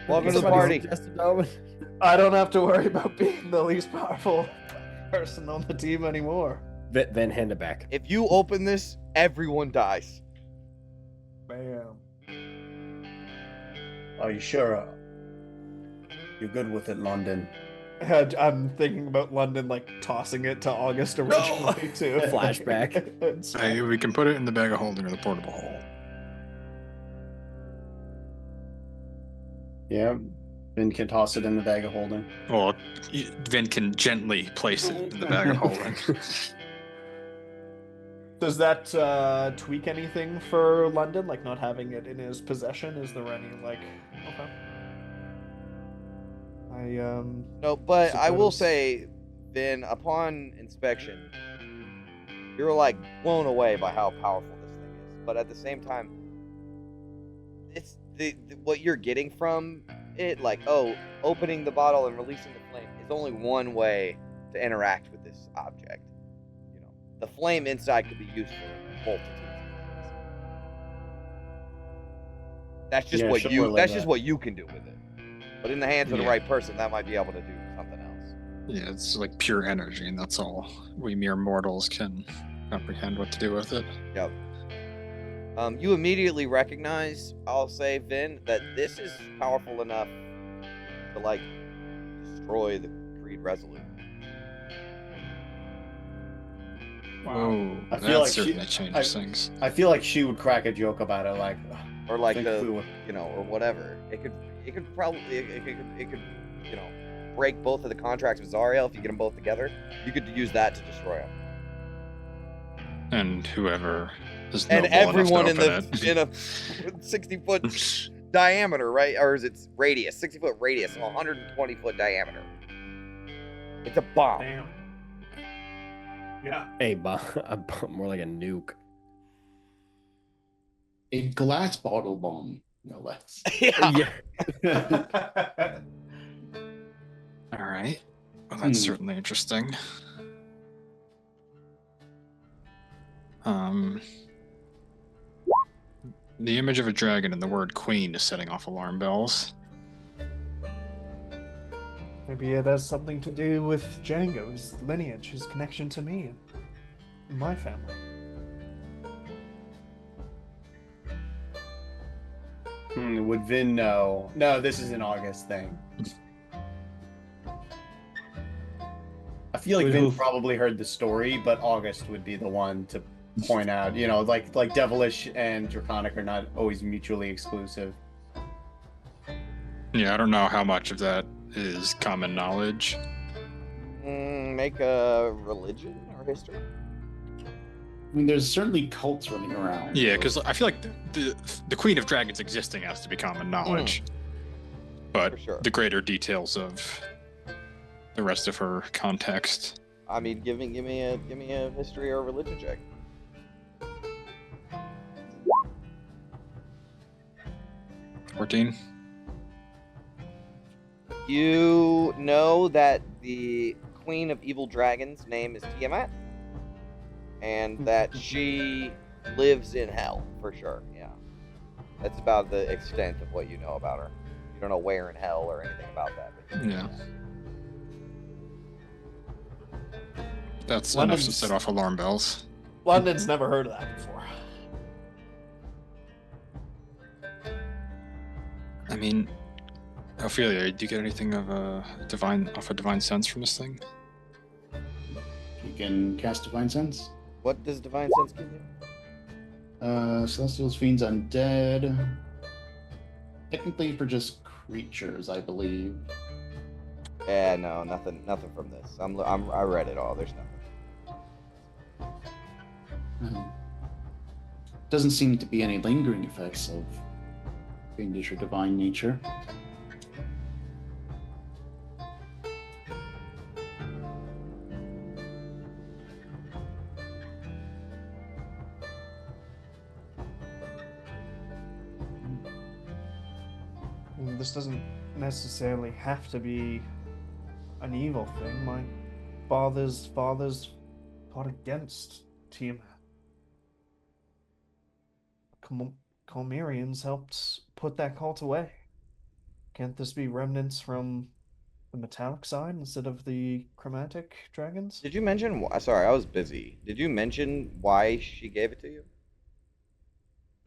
Welcome to the party. I don't have to worry about being the least powerful person on the team anymore. Then hand it back. If you open this, everyone dies. Bam. Are you sure? You're good with it, London. I'm thinking about London, like, tossing it to August originally, too. Flashback. Hey, we can put it in the bag of holding or the portable hole. Yeah, Vin can toss it in the bag of holding. Well, Vin can gently place it in the bag of holding. Does that tweak anything for London? Like, not having it in his possession? Is there any, like... Okay. No, but I will suppose- say, then upon inspection, you're like blown away by how powerful this thing is. But at the same time, it's what you're getting from it, like, oh, opening the bottle and releasing the flame is only one way to interact with this object. You know, the flame inside could be used for multitudes of things. That's just Yeah, what you can do with it. But in the hands of the Yeah. right person, that might be able to do something else. Yeah, it's like pure energy, and that's all we mere mortals can comprehend what to do with it. Yep. You immediately recognize, I'll say, Vin, that this is powerful enough to, like, destroy the Creed Resolute. Whoa, I that feel like certainly changes things. I feel like she would crack a joke about it, like, Or like think if we were- or whatever. It could probably, it could, break both of the contracts with Zariel if you get them both together. You could use that to destroy them. And whoever is And noble everyone in enough to the open in a 60-foot diameter, right? Or is it radius? 60-foot radius, so 120-foot diameter. It's a bomb. Damn. Yeah. Hey, more like a nuke. A glass bottle bomb, no less. Yeah. All right. Well, that's certainly interesting. The image of a dragon and the word queen is setting off alarm bells. Maybe it has something to do with Django's lineage, his connection to me and my family. Would Vin know? No, this is an August thing. I feel like Vin probably heard the story, but August would be the one to point out. You know, like devilish and draconic are not always mutually exclusive. Yeah, I don't know how much of that is common knowledge. Make a religion or history. I mean, there's certainly cults running around. Yeah, because I feel like the Queen of Dragons existing has to be common knowledge. But For sure. the greater details of the rest of her context. I mean, give me a history or a religion check. $14. You know that the Queen of Evil Dragons' name is Tiamat, and that she lives in hell, for sure, yeah. That's about the extent of what you know about her. You don't know where in hell or anything about that. But Yeah. That's enough to London's- set off alarm bells. London's never heard of that before. I mean, Ophelia, do you get anything of a divine sense from this thing? You can cast Divine Sense. what does Divine Sense give you? Celestials, Fiends, Undead. Technically for just creatures, I believe. Yeah, no, nothing from this. I read it all. There's nothing. Doesn't seem to be any lingering effects of fiendish or divine nature. This doesn't necessarily have to be an evil thing. My father's fought against Tiamat. Calmerians helped put that cult away. Can't this be remnants from the metallic side instead of the chromatic dragons? Did you mention? Sorry, I was busy. Did you mention why she gave it to you?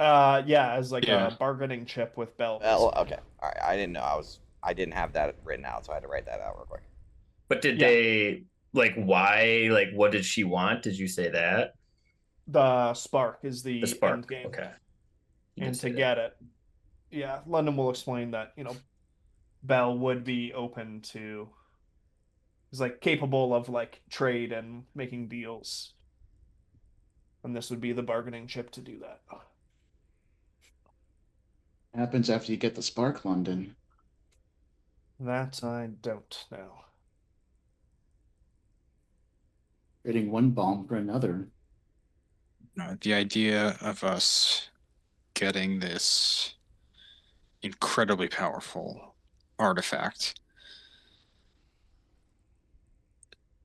Yeah, as like Yeah. a bargaining chip with Bell. Oh, okay. All right. I didn't know. I didn't have that written out, so I had to write that out real quick. But did Yeah. they why? Like, what did she want? Did you say that? The spark is the The spark. end game. Okay. You And did to say that. get it, yeah, London will explain that, Bell would be open to, is like capable of like trade and making deals. And this would be the bargaining chip to do that. Happens after you get the spark, London. That I don't know. Trading one bomb for another. The idea of us getting this incredibly powerful artifact,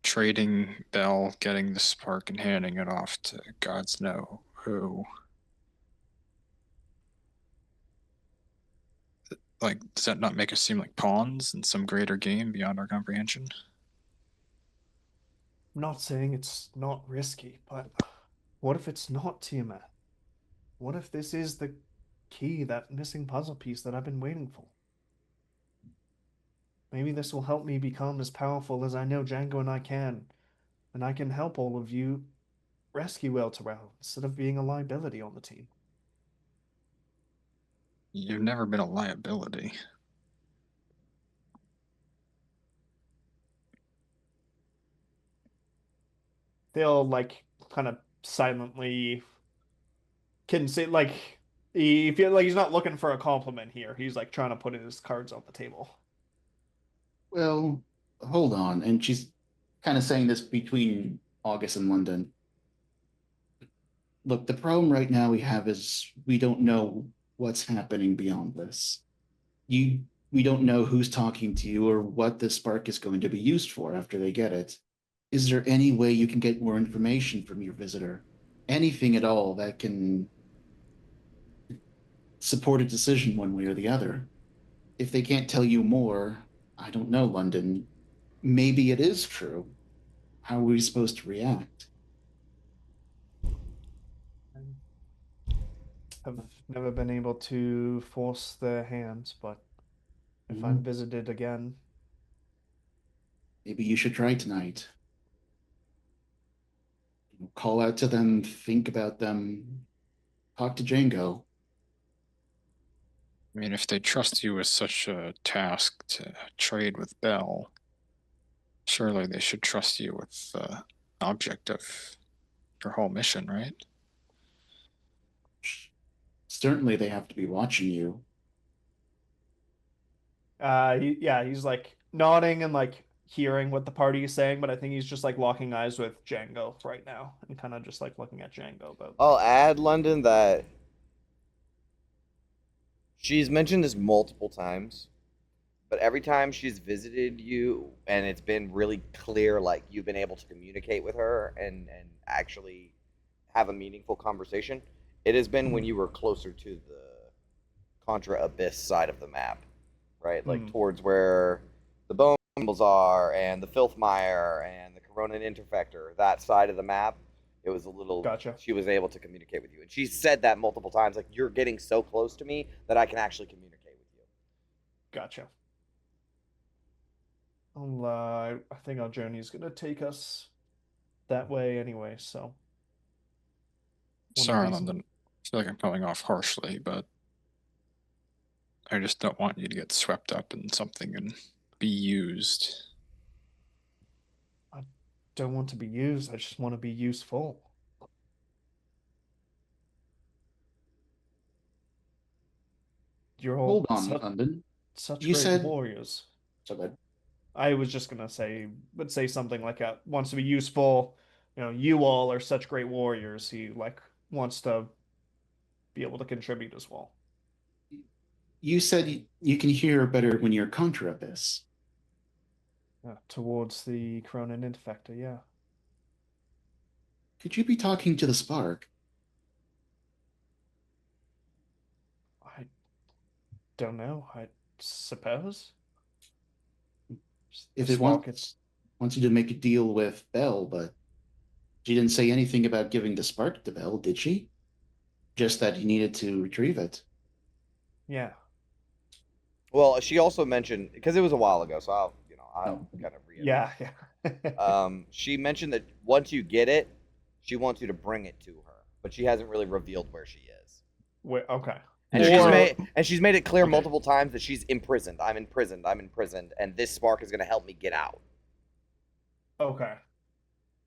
trading Bell, getting the spark, and handing it off to gods know who. Like, does that not make us seem like pawns in some greater game beyond our comprehension? I'm not saying it's not risky, but what if it's not Tiamat? What if this is the key, that missing puzzle piece that I've been waiting for? Maybe this will help me become as powerful as I know Django and I can, and I can help all of you rescue Elturel instead of being a liability on the team. You've never been a liability. They'll like kind of silently can say like he feel like he's not looking for a compliment here. He's like trying to put his cards on the table. Well, hold on. And she's kind of saying this between August and London. Look, the problem right now we have is we don't know what's happening beyond this. We don't know who's talking to you or what the spark is going to be used for after they get it. Is there any way you can get more information from your visitor? Anything at all that can support a decision one way or the other? If they can't tell you more, I don't know, London. Maybe it is true. How are we supposed to react? I've never been able to force their hands, but if I'm visited again, Maybe you should try tonight. Call out to them, think about them, talk to Django. I mean, if they trust you with such a task to trade with Bell, surely they should trust you with the object of your whole mission, right? Certainly they have to be watching you. he's like nodding and like hearing what the party is saying, but I think he's just like locking eyes with Django right now and kind of just like looking at Django. But I'll add, London, that she's mentioned this multiple times, but every time she's visited you and it's been really clear, like you've been able to communicate with her and actually have a meaningful conversation, it has been when you were closer to the Contra Abyss side of the map, right? Like towards where the Bone Symbols are and the Filthmire and the Coronan Interfector, that side of the map. It was a little. Gotcha. She was able to communicate with you, and she said that multiple times. Like, you're getting so close to me that I can actually communicate with you. Gotcha. I think our journey is gonna take us that way anyway. So Sorry, London. I feel like I'm coming off harshly, but I just don't want you to get swept up in something and be used. I don't want to be used. I just want to be useful. You're all Hold on, London. such You great said warriors. so bad. I was just gonna say, would say something like wants to be useful. You know, you all are such great warriors. He like wants to be able to contribute as well. You said you can hear better when you're contra Abyss. Towards the Cronin Infector, yeah. Could you be talking to the spark? I don't know. I suppose. If it wants you to make a deal with Bell, but she didn't say anything about giving the spark to Bell, did she? Just that he needed to retrieve it. Yeah. Well, she also mentioned, because it was a while ago, so I'll kind of read it. Yeah. She mentioned that once you get it, she wants you to bring it to her, but she hasn't really revealed where she is. Okay. And she's made it clear multiple times that she's imprisoned. I'm imprisoned, and this spark is going to help me get out. Okay.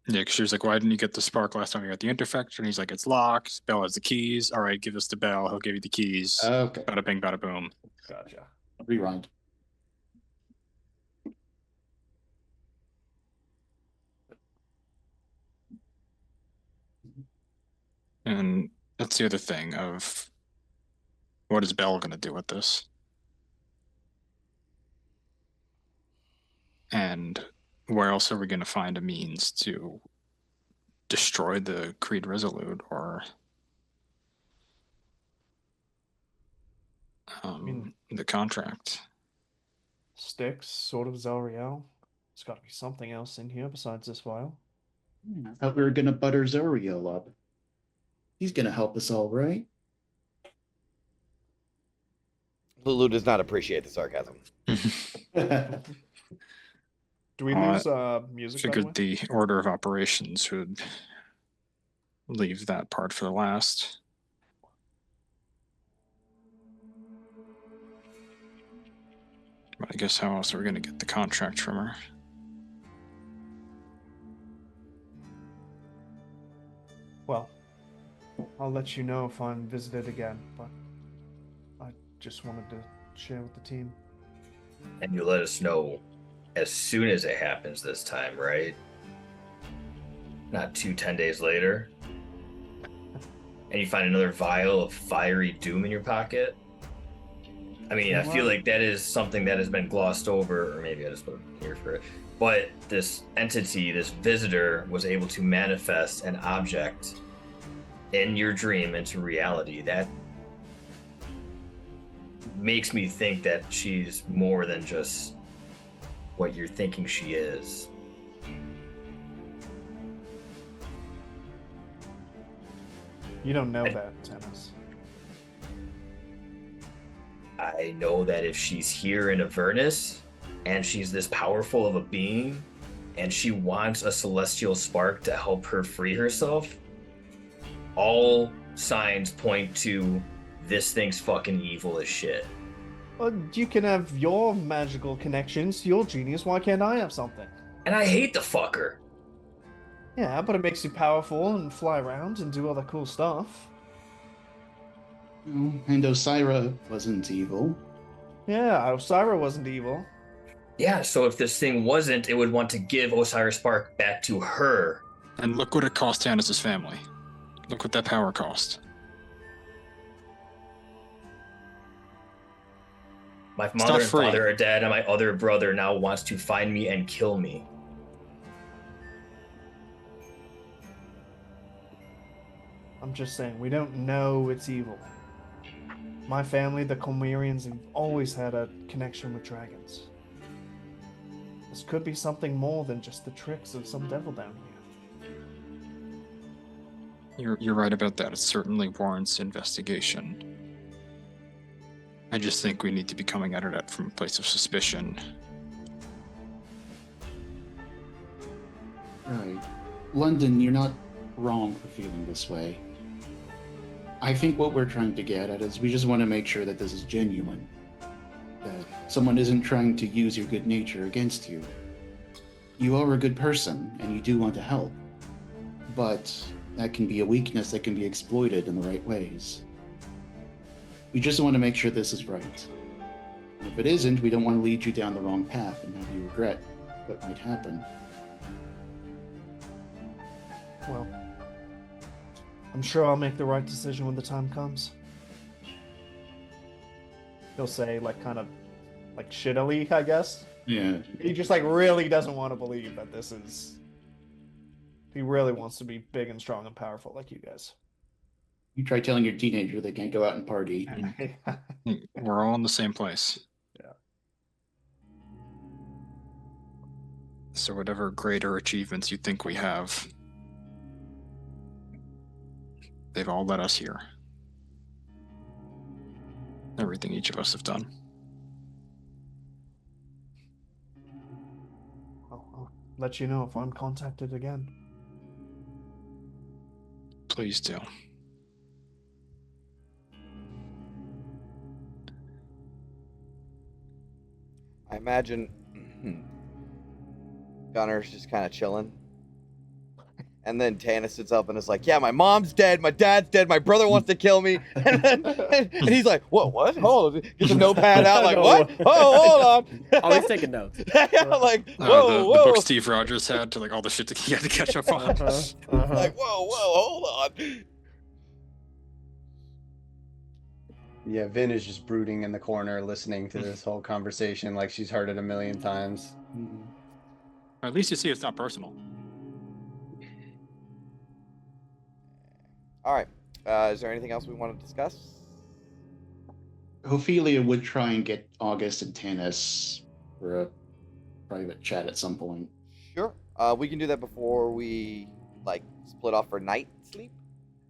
Yeah, because she was like, why didn't you get the spark last time you got the Interfector? And he's like, it's locked. Bell has the keys. All right, give this to Bell. He'll give you the keys. Okay. Bada bing, bada boom. Gotcha. Rewind. And that's the other thing of what is Bell going to do with this? And where else are we going to find a means to destroy the Creed Resolute or the contract? Styx, sort of Zariel. There's got to be something else in here besides this vial. I thought we were gonna butter Zoriel up. He's gonna help us all, right? Lulu does not appreciate the sarcasm. Do we lose music? Figured the order of operations would leave that part for the last. But I guess how else are we going to get the contract from her? Well, I'll let you know if I'm visited again, but I just wanted to share with the team. And you let us know as soon as it happens this time, right? Not 10 days later. And you find another vial of fiery doom in your pocket. I mean, I feel like that is something that has been glossed over, or maybe I just wasn't here for it. But this entity, this visitor, was able to manifest an object in your dream into reality. That makes me think that she's more than just what you're thinking she is. You don't know that, Tennis. I know that if she's here in Avernus, and she's this powerful of a being, and she wants a celestial spark to help her free herself, all signs point to this thing's fucking evil as shit. Well, you can have your magical connections, your genius. Why can't I have something? And I hate the fucker. Yeah, but it makes you powerful and fly around and do all that cool stuff. And Osira wasn't evil. Yeah, Osira wasn't evil. Yeah, so if this thing wasn't, it would want to give Osiris Spark back to her. And look what it cost Tannis' family. Look what that power cost. My mother and father are dead, and my other brother now wants to find me and kill me. I'm just saying, we don't know it's evil. My family, the Comerians, have always had a connection with dragons. This could be something more than just the tricks of some devil down here. You're right about that. It certainly warrants investigation. I just think we need to be coming at it from a place of suspicion. Right. London, you're not wrong for feeling this way. I think what we're trying to get at is we just want to make sure that this is genuine. That someone isn't trying to use your good nature against you. You are a good person, and you do want to help. But that can be a weakness that can be exploited in the right ways. We just want to make sure this is right. And if it isn't, we don't want to lead you down the wrong path and have you regret what might happen. Well, I'm sure I'll make the right decision when the time comes. He'll say, like, kind of, like, shittily, I guess. Yeah. He just, like, really doesn't want to believe that this is... He really wants to be big and strong and powerful like you guys. You try telling your teenager they can't go out and party. We're all in the same place. Yeah. So whatever greater achievements you think we have, they've all led us here. Everything each of us have done. I'll let you know if I'm contacted again. Please do. I imagine Gunner's just kind of chilling. And then Tannis sits up and is like, yeah, my mom's dead, my dad's dead, my brother wants to kill me. And he's like, whoa, what? Hold on. Gets a notepad out, like, what? Oh, hold on. Always taking notes. Like, whoa, the whoa. book Steve Rogers had to, like, all the shit that he had to catch up on. Like, whoa, hold on. Yeah, Vin is just brooding in the corner, listening to this whole conversation like she's heard it a million times. Or at least you see it's not personal. All right. Is there anything else we want to discuss? Ophelia would try and get August and Tannis for a private chat at some point. Sure. We can do that before we split off for night sleep.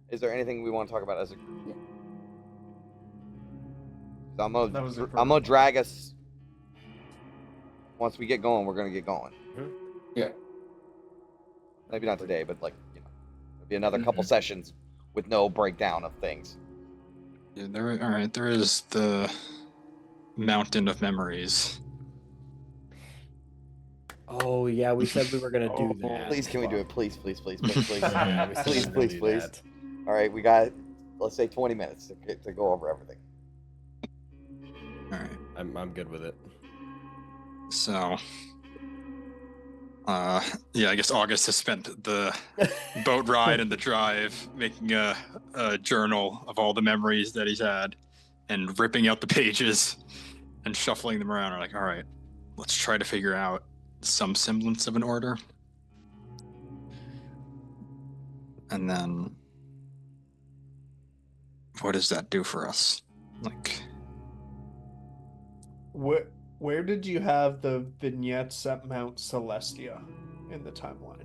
Is there anything we want to talk about as a group? So I'm gonna drag us. Once we get going, we're gonna get going. Yeah. Maybe not today, but maybe another couple sessions with no breakdown of things. Yeah, there is the mountain of memories. Oh yeah, we said we were gonna do that. Please, can we do it? Please, please, please, please, please, Yeah, we said we please, were gonna please, do please. that. All right, we got, let's say 20 minutes to go over everything. All right. I'm good with it. So, yeah, I guess August has spent the boat ride and the drive making a journal of all the memories that he's had and ripping out the pages and shuffling them around. We're like, all right, let's try to figure out some semblance of an order. And then, what does that do for us? Like, where did you have the vignettes at Mount Celestia in the timeline?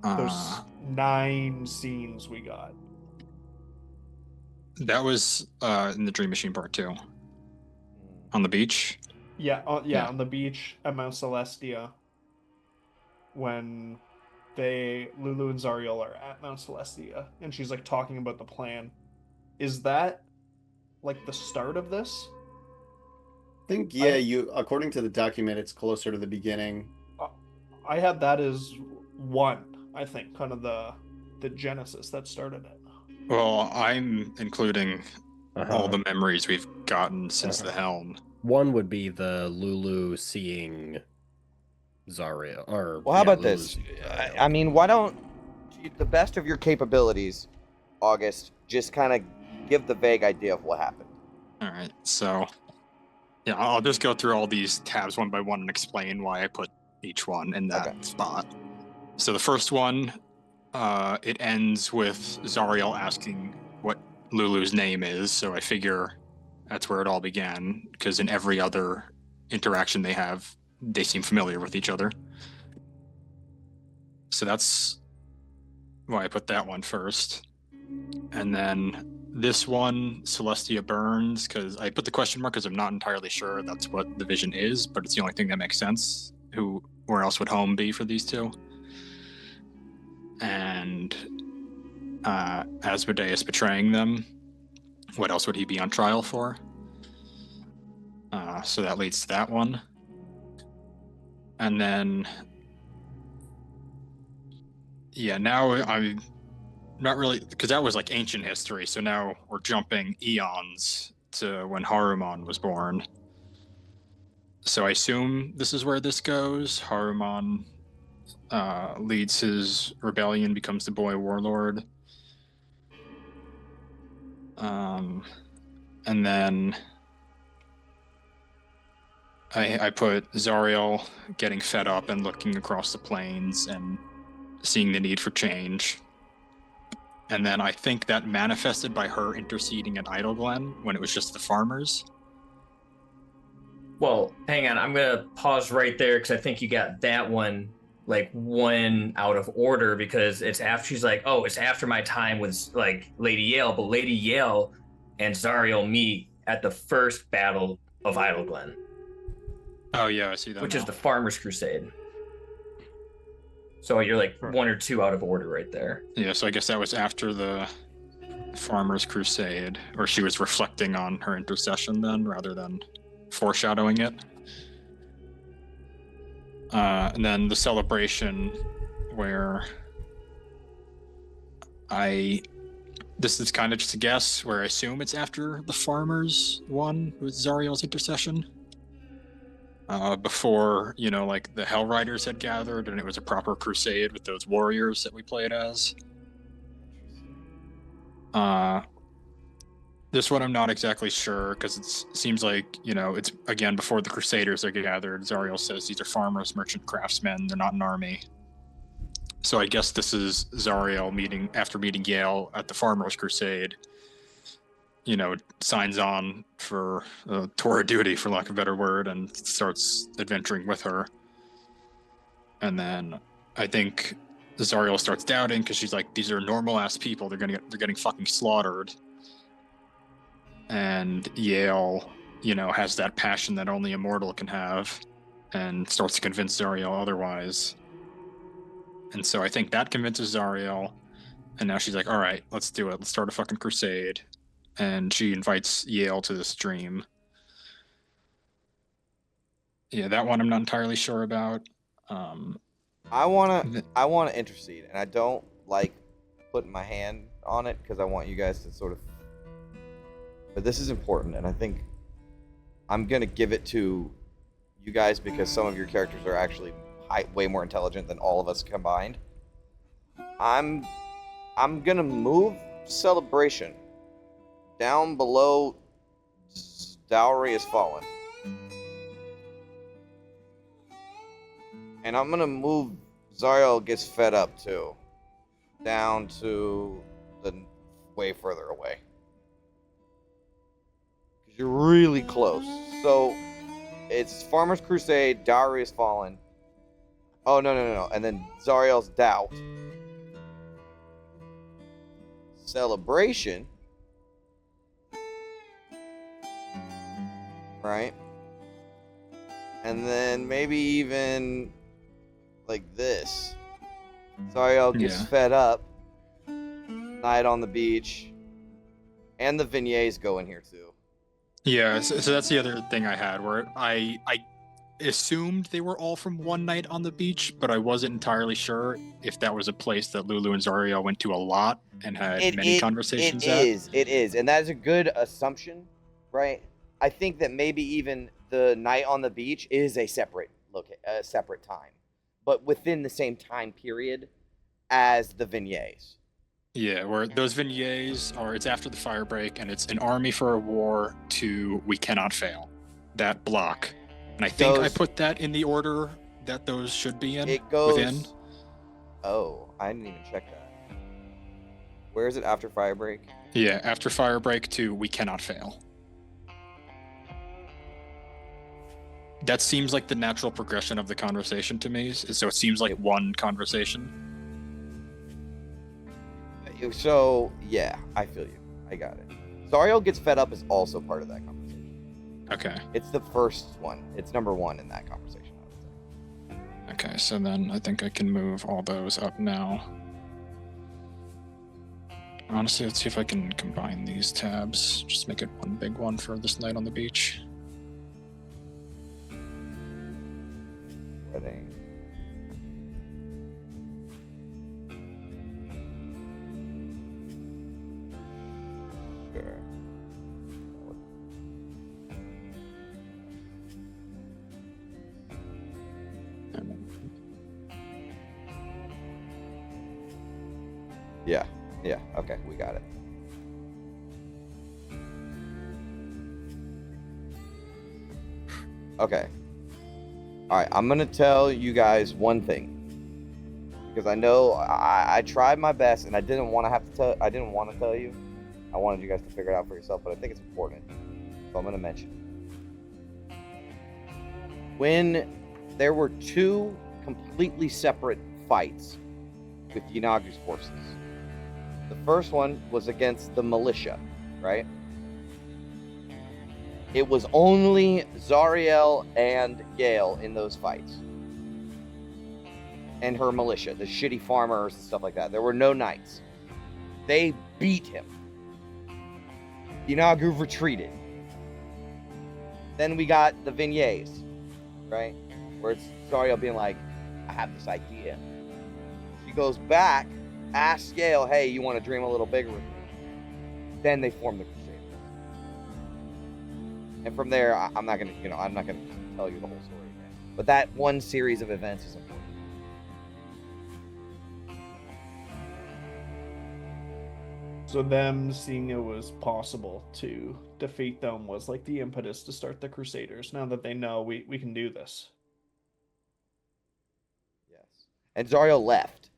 Those 9 scenes we got. That was in the Dream Machine Part 2. On the beach? Yeah, on the beach at Mount Celestia. When Lulu and Zariel are at Mount Celestia, and she's talking about the plan. Is that the start of this? I think you according to the document, it's closer to the beginning. I had that as 1. I think kind of the genesis that started it. Well, I'm including all the memories we've gotten since the helm. 1 would be the Lulu seeing Zariel. Well, how about this? I mean, why don't, to the best of your capabilities, August, just kind of give the vague idea of what happened. All right, so yeah, I'll just go through all these tabs one by one and explain why I put each one in that spot. So the first one, it ends with Zariel asking what Lulu's name is, so I figure that's where it all began, because in every other interaction they have, they seem familiar with each other. So that's why I put that one first. And then this one, Celestia Burns, because I put the question mark because I'm not entirely sure that's what the vision is, but it's the only thing that makes sense. Where else would home be for these two? And Asmodeus betraying them. What else would he be on trial for? So that leads to that one. And then, yeah, now I'm not really, because that was ancient history, so now we're jumping eons to when Haruman was born. So I assume this is where this goes. Haruman leads his rebellion, becomes the boy warlord. And then I put Zariel getting fed up and looking across the plains and seeing the need for change. And then I think that manifested by her interceding at Idleglen when it was just the farmers. Well, hang on. I'm going to pause right there because I think you got that one, one out of order, because it's after she's like, oh, it's after my time with, Lady Yale. But Lady Yale and Zariel meet at the first battle of Idleglen. Oh, yeah, I see that. Which is the Farmers' Crusade. So you're 1 or 2 out of order right there. Yeah, so I guess that was after the Farmers' Crusade, or she was reflecting on her intercession then, rather than foreshadowing it. And then the celebration where this is kind of just a guess, where I assume it's after the Farmers one with Zariel's intercession. Before, the Hell Riders had gathered and it was a proper crusade with those warriors that we played as. This one I'm not exactly sure, because it seems like, it's, again, before the Crusaders are gathered. Zariel says these are farmers, merchant, craftsmen, they're not an army. So I guess this is Zariel after meeting Yale at the Farmers' Crusade, signs on for tour of duty, for lack of a better word, and starts adventuring with her. And then I think Zariel starts doubting because she's like, these are normal ass people. They're getting fucking slaughtered. And Yale, has that passion that only a mortal can have, and starts to convince Zariel otherwise. And so I think that convinces Zariel, and now she's like, all right, let's do it. Let's start a fucking crusade. And she invites Yale to this dream. Yeah, that one I'm not entirely sure about. I wanna intercede, and I don't like putting my hand on it because I want you guys to sort of. But this is important, and I think I'm gonna give it to you guys because some of your characters are actually way more intelligent than all of us combined. I'm gonna move Celebration down below Dowry has Fallen. And I'm gonna move Zariel Gets Fed Up too. Down to the way further away. Because you're really close. So it's Farmer's Crusade, Dowry has Fallen. Oh, no. And then Zariel's Doubt. Celebration. Right? And then maybe even like this. Zariel gets fed up. Night on the beach. And the vignettes go in here too. Yeah, so that's the other thing I had, where I assumed they were all from one night on the beach, but I wasn't entirely sure if that was a place that Lulu and Zariel went to a lot and had many conversations at. It is. And that is a good assumption, right? I think that maybe even the night on the beach is a separate time, but within the same time period as the vignettes. Yeah, where those vignettes it's after the fire break, and it's an army for a war to We Cannot Fail. That block. And I think I put that in the order that those should be in. It goes within. Oh, I didn't even check that. Where is it after fire break? Yeah, after fire break to We Cannot Fail. That seems like the natural progression of the conversation to me. So it seems like one conversation. So, yeah, I feel you. I got it. Zariel Gets Fed Up is also part of that conversation. Okay. It's the first one. It's number one in that conversation, I would say. Okay, so then I think I can move all those up now. Honestly, let's see if I can combine these tabs. Just make it one big one for this night on the beach. Wedding. Sure. Yeah, okay, we got it. Okay. Alright, I'm gonna tell you guys one thing. Because I know I tried my best and I didn't want to tell you. I wanted you guys to figure it out for yourself, but I think it's important. So I'm gonna mention it. When there were two completely separate fights with Yanagu's forces. The first one was against the militia, right? It was only Zariel and Gale in those fights. And her militia, the shitty farmers and stuff like that. There were no knights. They beat him. Yanagu retreated. Then we got the vignettes, right? Where it's Zariel being like, I have this idea. She goes back, asks Gale, hey, you want to dream a little bigger with me? Then they form the Crusaders. And from there, I'm not gonna tell you the whole story again. But that one series of events is important. So them seeing it was possible to defeat them was like the impetus to start the Crusaders. Now that they know we can do this. Yes. And Zariel left.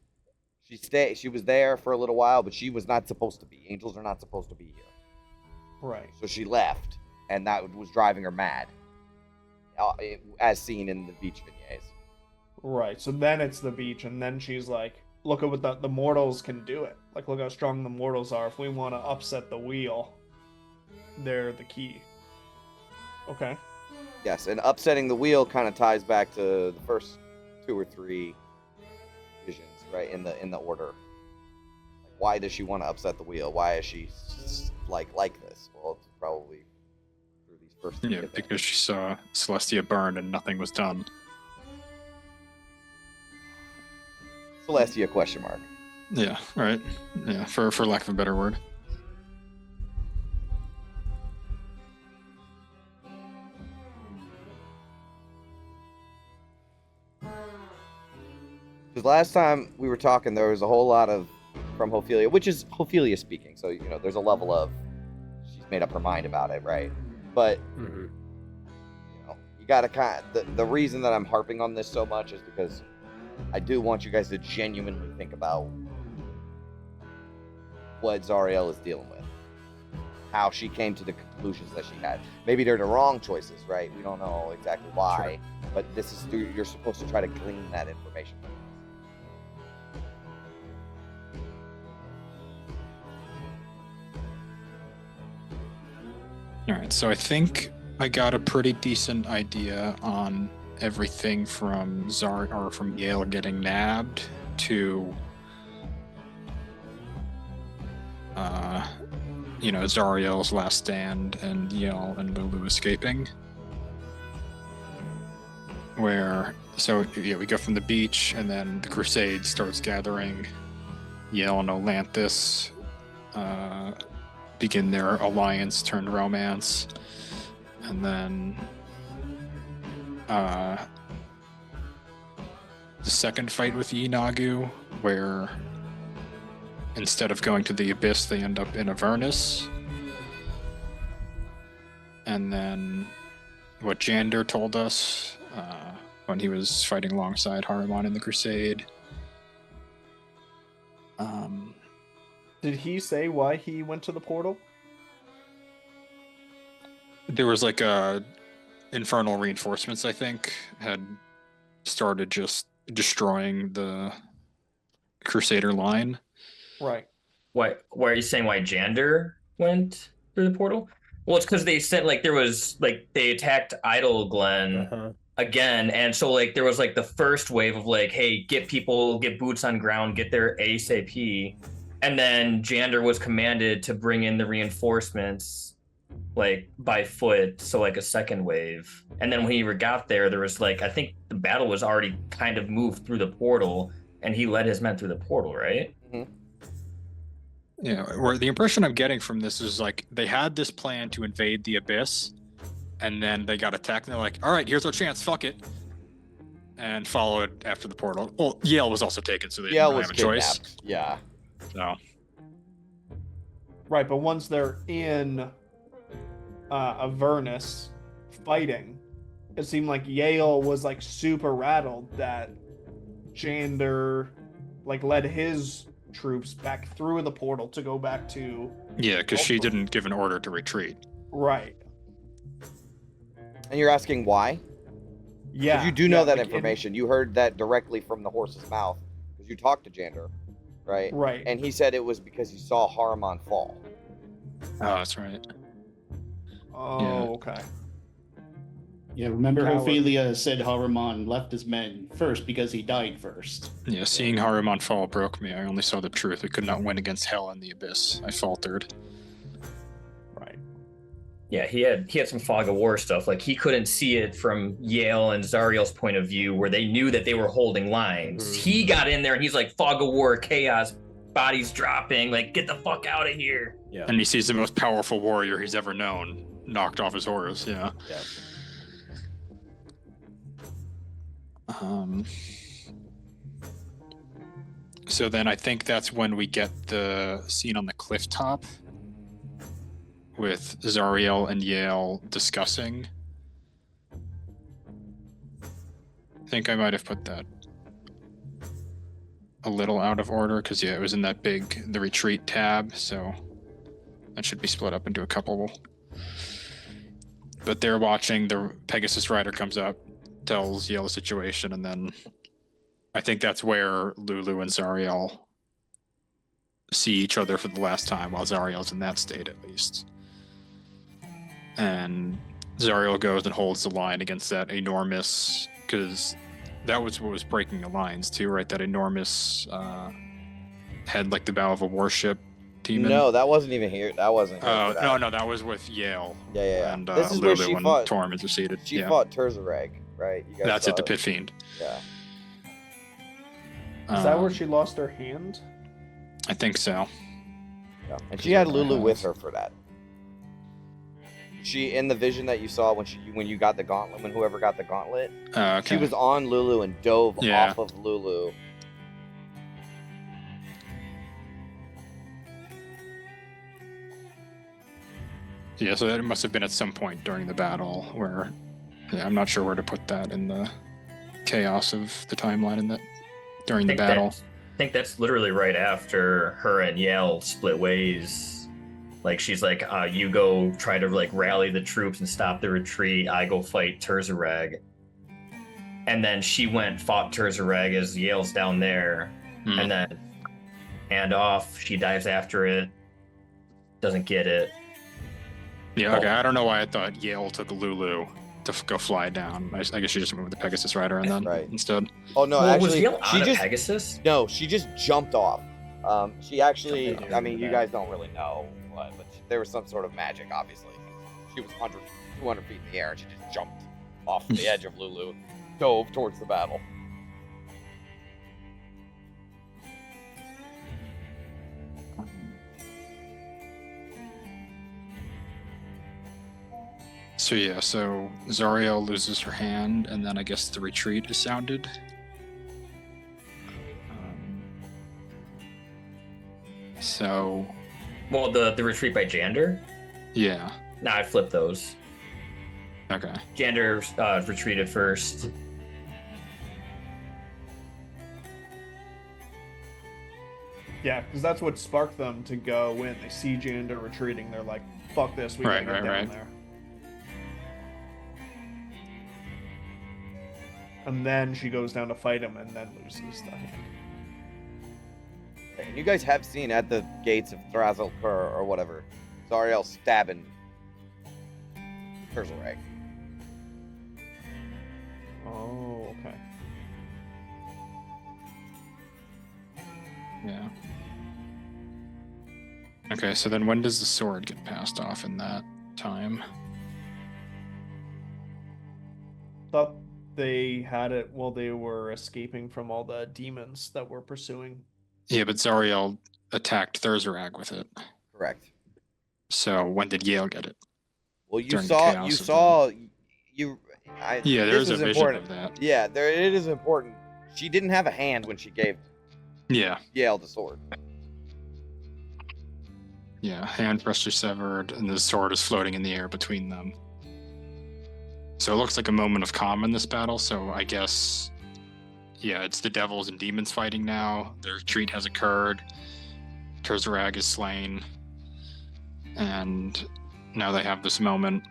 She was there for a little while, but she was not supposed to be. Angels are not supposed to be here. Right. So she left, and that was driving her mad, as seen in the beach vignettes. Right. So then it's the beach, and then she's like, look at what the mortals can do it. Like, look how strong the mortals are. If we want to upset the wheel, they're the key. Okay. Yes, and upsetting the wheel kind of ties back to the first 2 or 3 visions, right? In the order. Like, why does she want to upset the wheel? Why is she like this? Well, it's probably through these first 3 events. Because she saw Celestia burn and nothing was done. Celestia question mark. Yeah, right. Yeah, for lack of a better word. Because last time we were talking, there was a whole lot of from Ophelia, which is Ophelia speaking. So, there's a level of she's made up her mind about it, right? But, you gotta the reason that I'm harping on this so much is because I do want you guys to genuinely think about what Zariel is dealing with. How she came to the conclusions that she had. Maybe they're the wrong choices, right? We don't know exactly why, but this is you're supposed to try to glean that information. Alright, so I think I got a pretty decent idea on everything from from Yale getting nabbed to Zariel's last stand and Yale and Lulu escaping. We go from the beach and then the Crusade starts gathering. Yale and Olanthus begin their alliance turned romance, and then the second fight with Yinagu, where instead of going to the Abyss, they end up in Avernus. And then what Jander told us when he was fighting alongside Haruman in the Crusade. Did he say why he went to the portal? There was infernal reinforcements, I think, had started just destroying the Crusader line. Right. Why are you saying why Jander went through the portal? Well, it's because they said they attacked Idle Glen again, and so there was the first wave of hey, get boots on ground, get their ASAP, and then Jander was commanded to bring in the reinforcements by foot, so a second wave. And then when he got there, there was I think the battle was already kind of moved through the portal, and he led his men through the portal, right? Mm-hmm. Yeah, where the impression I'm getting from this is they had this plan to invade the Abyss, and then they got attacked, and they're like, all right, here's our chance, fuck it. And followed after the portal. Well, Yale was also taken, so they didn't really have a choice. Yeah. So. Right, but once they're in Avernus fighting, it seemed like Yale was super rattled that Jander led his troops back through the portal to go back to... Yeah, because she didn't give an order to retreat. Right. And you're asking why? Yeah. You do know that information. You heard that directly from the horse's mouth, because you talked to Jander, right? Right. And he said it was because he saw Haruman fall. Oh, that's right. Oh, yeah. Okay. Yeah, remember Ophelia said Haruman left his men first because he died first. Yeah, seeing Haruman fall broke me. I only saw the truth. We could not win against Hell and the Abyss. I faltered. Right. Yeah, he had some fog of war stuff. He couldn't see it from Yale and Zariel's point of view, where they knew that they were holding lines. Mm-hmm. He got in there and he's fog of war, chaos, bodies dropping, get the fuck out of here. Yeah. And he sees the most powerful warrior he's ever known knocked off his horse. Yeah. Yeah. So then I think that's when we get the scene on the cliff top with Zariel and Yale discussing. I think I might have put that a little out of order because it was in the retreat tab. So That should be split up into a couple. But they're watching. The Pegasus rider comes up, tells Yale the situation, and then I think that's where Lulu and Zariel see each other for the last time, while Zariel's in that state at least. And Zariel goes and holds the line against that enormous, because that was what was breaking the lines too, right? That enormous head like the bow of a warship demon. No, that wasn't even here. That wasn't here. For that. No, that was with Yale. Yeah. And This is Lulu where she when fought. Torm interceded. She yeah. fought Terzareg, right? You guys That's saw it, the Pit Fiend. Yeah. Is that where she lost her hand? I think so. Yeah. And she had Lulu with her for that. She, in the vision that you saw when you got the gauntlet, when whoever got the gauntlet, Okay. she was on Lulu and dove Yeah. off of Lulu. Yeah, so that must have been at some point during the battle where, I'm not sure where to put that in the chaos of the timeline in that during the battle. I think that's literally right after her and Yale split ways. Like she's like, you go try to like rally the troops and stop the retreat. I go fight Terzareg. And then she fought Terzareg as Yale's down there. And then hand off, she dives after it. Doesn't get it. Yeah, okay. I don't know why I thought Yale took Lulu to go fly down. I guess she just went with the Pegasus rider and then instead. Oh no, Well, actually, was Yale she on a just Pegasus? no, she just jumped off. She actually, I mean, you guys don't really know what, but there was some sort of magic, obviously. She was 200 feet in the air, and she just jumped off the edge of Lulu, dove towards the battle. So yeah, so Zariel loses her hand, and then I guess the retreat is sounded. So. Well, the retreat by Jander? Yeah. Nah, I flipped those. Okay. Jander retreated first. Yeah, because that's what sparked them to go in. They see Jander retreating. They're like, fuck this, we gotta get down there. And then she goes down to fight him and then loses the hand. And you guys have seen at the gates of Thrasil Kur or whatever, Zariel stabbing Terzareg. Oh, okay. Yeah. Okay, so then when does the sword get passed off in that time? Thought they had it while they were escaping from all the demons that were pursuing. Yeah, but Zariel attacked Terzareg with it. Correct. So when did Yale get it? Well, Yeah, there's a vision of that. Yeah, it is important. She didn't have a hand when she gave Yale the sword. Yeah, hand freshly severed, and the sword is floating in the air between them. So it looks like a moment of calm in this battle, so I guess, yeah, it's the devils and demons fighting now. The retreat has occurred. Terzareg is slain. And now they have this moment.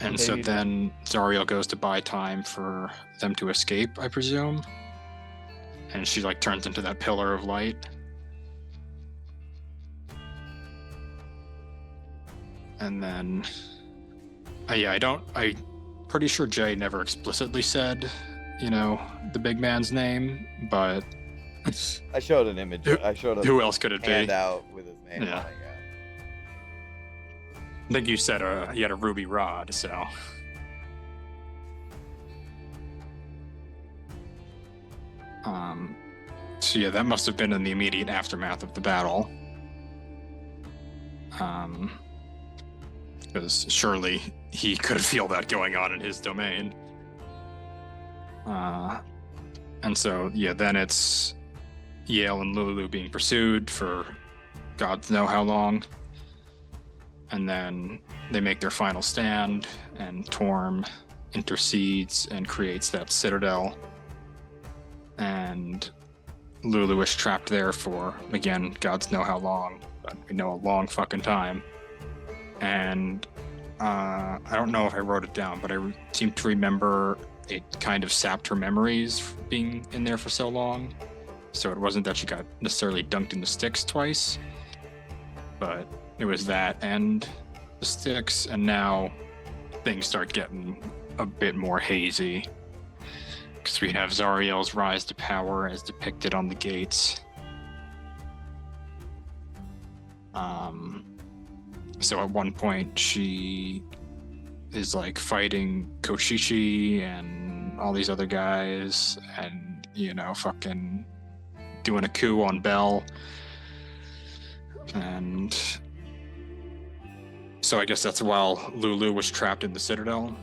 And so then Zariel goes to buy time for them to escape, I presume. And she like turns into that pillar of light. And then, I'm pretty sure Jay never explicitly said, the big man's name, but I showed an image. I showed a who else could it be? handout with his name Yeah. on it. I think you said he had a ruby rod, so. So yeah, that must have been in the immediate aftermath of the battle. Because surely he could feel that going on in his domain. And so, yeah, then it's Yale and Lulu being pursued for God knows how long. And then they make their final stand, and Torm intercedes and creates that citadel. And Lulu was trapped there for, again, gods know how long, but we know a long fucking time. And I don't know if I wrote it down, but I seem to remember it kind of sapped her memories being in there for so long. So it wasn't that she got necessarily dunked in the Styx twice, but it was that and the Styx, and now things start getting a bit more hazy. Because we have Zariel's rise to power as depicted on the gates. So at one point she is like fighting Koshishi and all these other guys and, you know, fucking doing a coup on Bell. And so I guess that's while Lulu was trapped in the Citadel.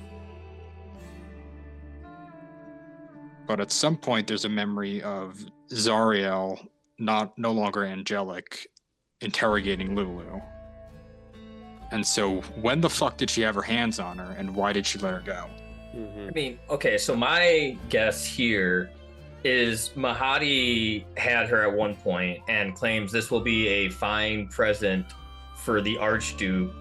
But at some point there's a memory of Zariel, no longer angelic, interrogating Lulu. And so when the fuck did she have her hands on her, and why did she let her go? I mean, okay, so my guess here is Mahadi had her at one point and claims this will be a fine present for the Archduke.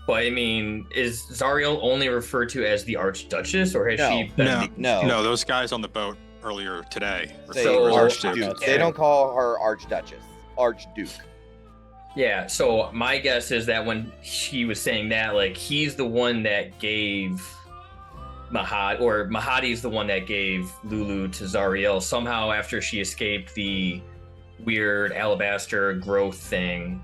But I mean, is Zariel only referred to as the Archduchess, or has she been? No, those guys on the boat earlier today. They, So- Archduke. They don't call her Archduchess. Archduke. Yeah, so my guess is that when she was saying that, like, he's the one that gave Mahadi, or Mahadi's the one that gave Lulu to Zariel. Somehow after she escaped the weird alabaster growth thing,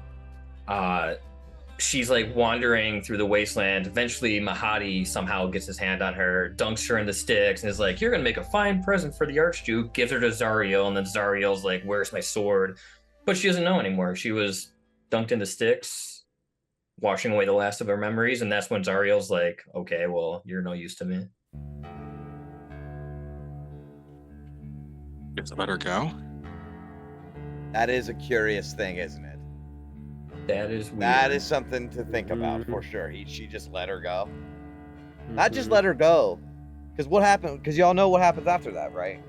she's like wandering through the wasteland. Eventually Mahadi somehow gets his hand on her, dunks her in the Styx, and is like, you're gonna make a fine present for the Archduke, gives her to Zariel, and then Zariel's like, where's my sword? But she doesn't know anymore. She was dunked in the Styx, washing away the last of her memories, and that's when Zariel's like, okay, well, you're no use to me. You have to let her go? That is a curious thing, isn't it? That is weird. That is something to think about for sure. She just let her go. Not just let her go. Because what happened? Because y'all know what happens after that, right?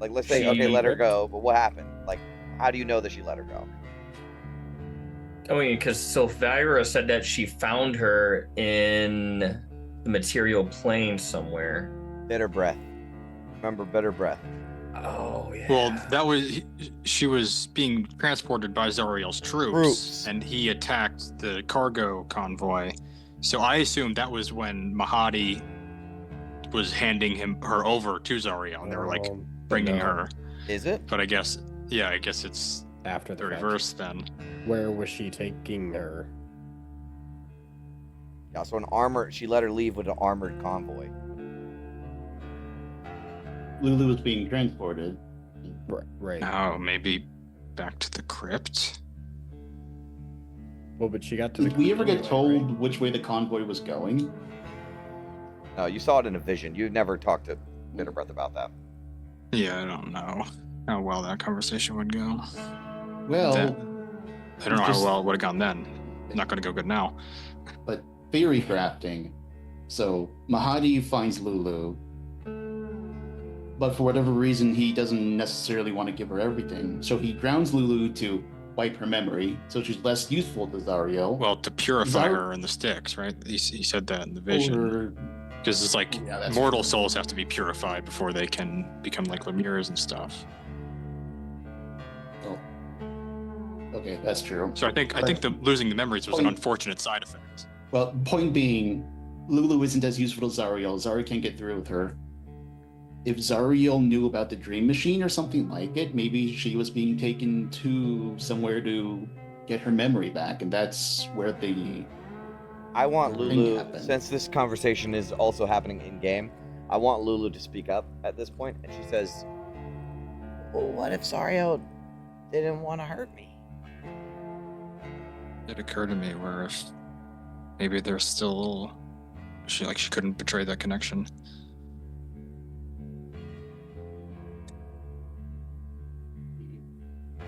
Like, let's say, okay, let her go, but what happened? Like, how do you know that she let her go? I mean, because Sylvira said that she found her in the material plane somewhere. Bitter breath. Remember bitter breath. Oh, yeah. Well, she was being transported by Zariel's troops, and he attacked the cargo convoy. So I assume that was when Mahadi was handing her over to Zariel, and they were like bringing her. Is it? But I guess it's after the reverse then. Where was she taking her? Yeah, so she let her leave with an armored convoy. Lulu was being transported. Right. Oh, maybe back to the crypt? Well, but she got to the Did we ever get convoy, told right? which way the convoy was going? No, you saw it in a vision. You never talked to Bitter Breath about that. Yeah, I don't know how well that conversation would go. Well, I don't know how well it would have gone then. Not going to go good now. But theory crafting. So Mahadi finds Lulu, but for whatever reason, he doesn't necessarily want to give her everything. So he drowns Lulu to wipe her memory, so she's less useful to Zariel. Well, to purify her in the Styx, right? He said that in the vision. Because it's like mortal souls have to be purified before they can become like Lemire's and stuff. Oh. Okay, that's true. So I think losing the memories was an unfortunate side effect. Well, point being, Lulu isn't as useful to Zariel. Zariel can't get through with her. If Zariel knew about the dream machine or something like it, maybe she was being taken to somewhere to get her memory back, and that's where I want Lulu, since this conversation is also happening in game, I want Lulu to speak up at this point, and she says, well, what if Zariel didn't want to hurt me? It occurred to me where if maybe there's still she couldn't betray that connection.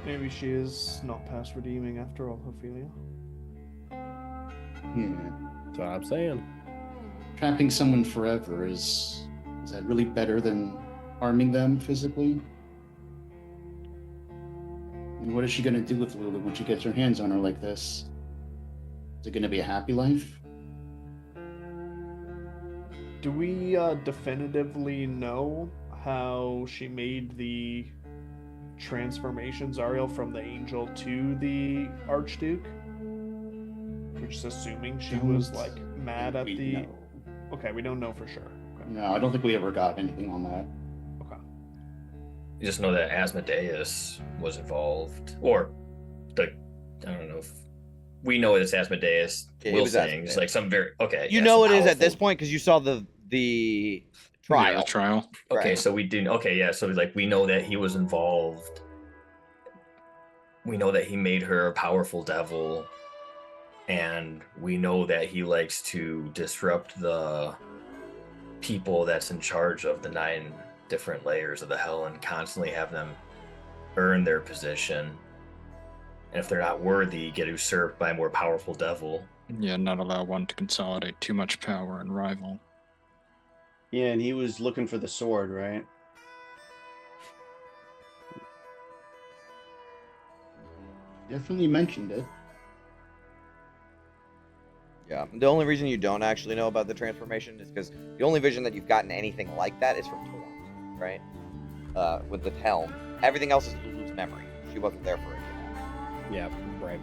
Maybe she is not past redeeming after all, Ophelia. That's what I'm saying. Trapping someone forever is that really better than harming them physically? And what is she going to do with Lulu when she gets her hands on her like this? Is it going to be a happy life? Do we definitively know how she made the transformations, Ariel, from the angel to the Archduke? We're just assuming she was like mad at the. No. Okay, we don't know for sure. Okay. No, I don't think we ever got anything on that. Okay. You just know that Asmodeus was involved, or I don't know if we know it's Asmodeus. It Will was saying Asmodeus. like some very okay. You yeah, know some it is at this powerful- point because you saw the trial. Yeah, the trial. Okay, Right. so we didn't. Okay, yeah. So like we know that he was involved. We know that he made her a powerful devil, and we know that he likes to disrupt the people that's in charge of the 9 different layers of the hell and constantly have them earn their position. And if they're not worthy, get usurped by a more powerful devil. Yeah, not allow one to consolidate too much power and rival. Yeah, and he was looking for the sword, right? Definitely mentioned it. Yeah. The only reason you don't actually know about the transformation is because the only vision that you've gotten anything like that is from Torm, right? With the helm. Everything else is Lulu's memory. She wasn't there for it. Yeah, right.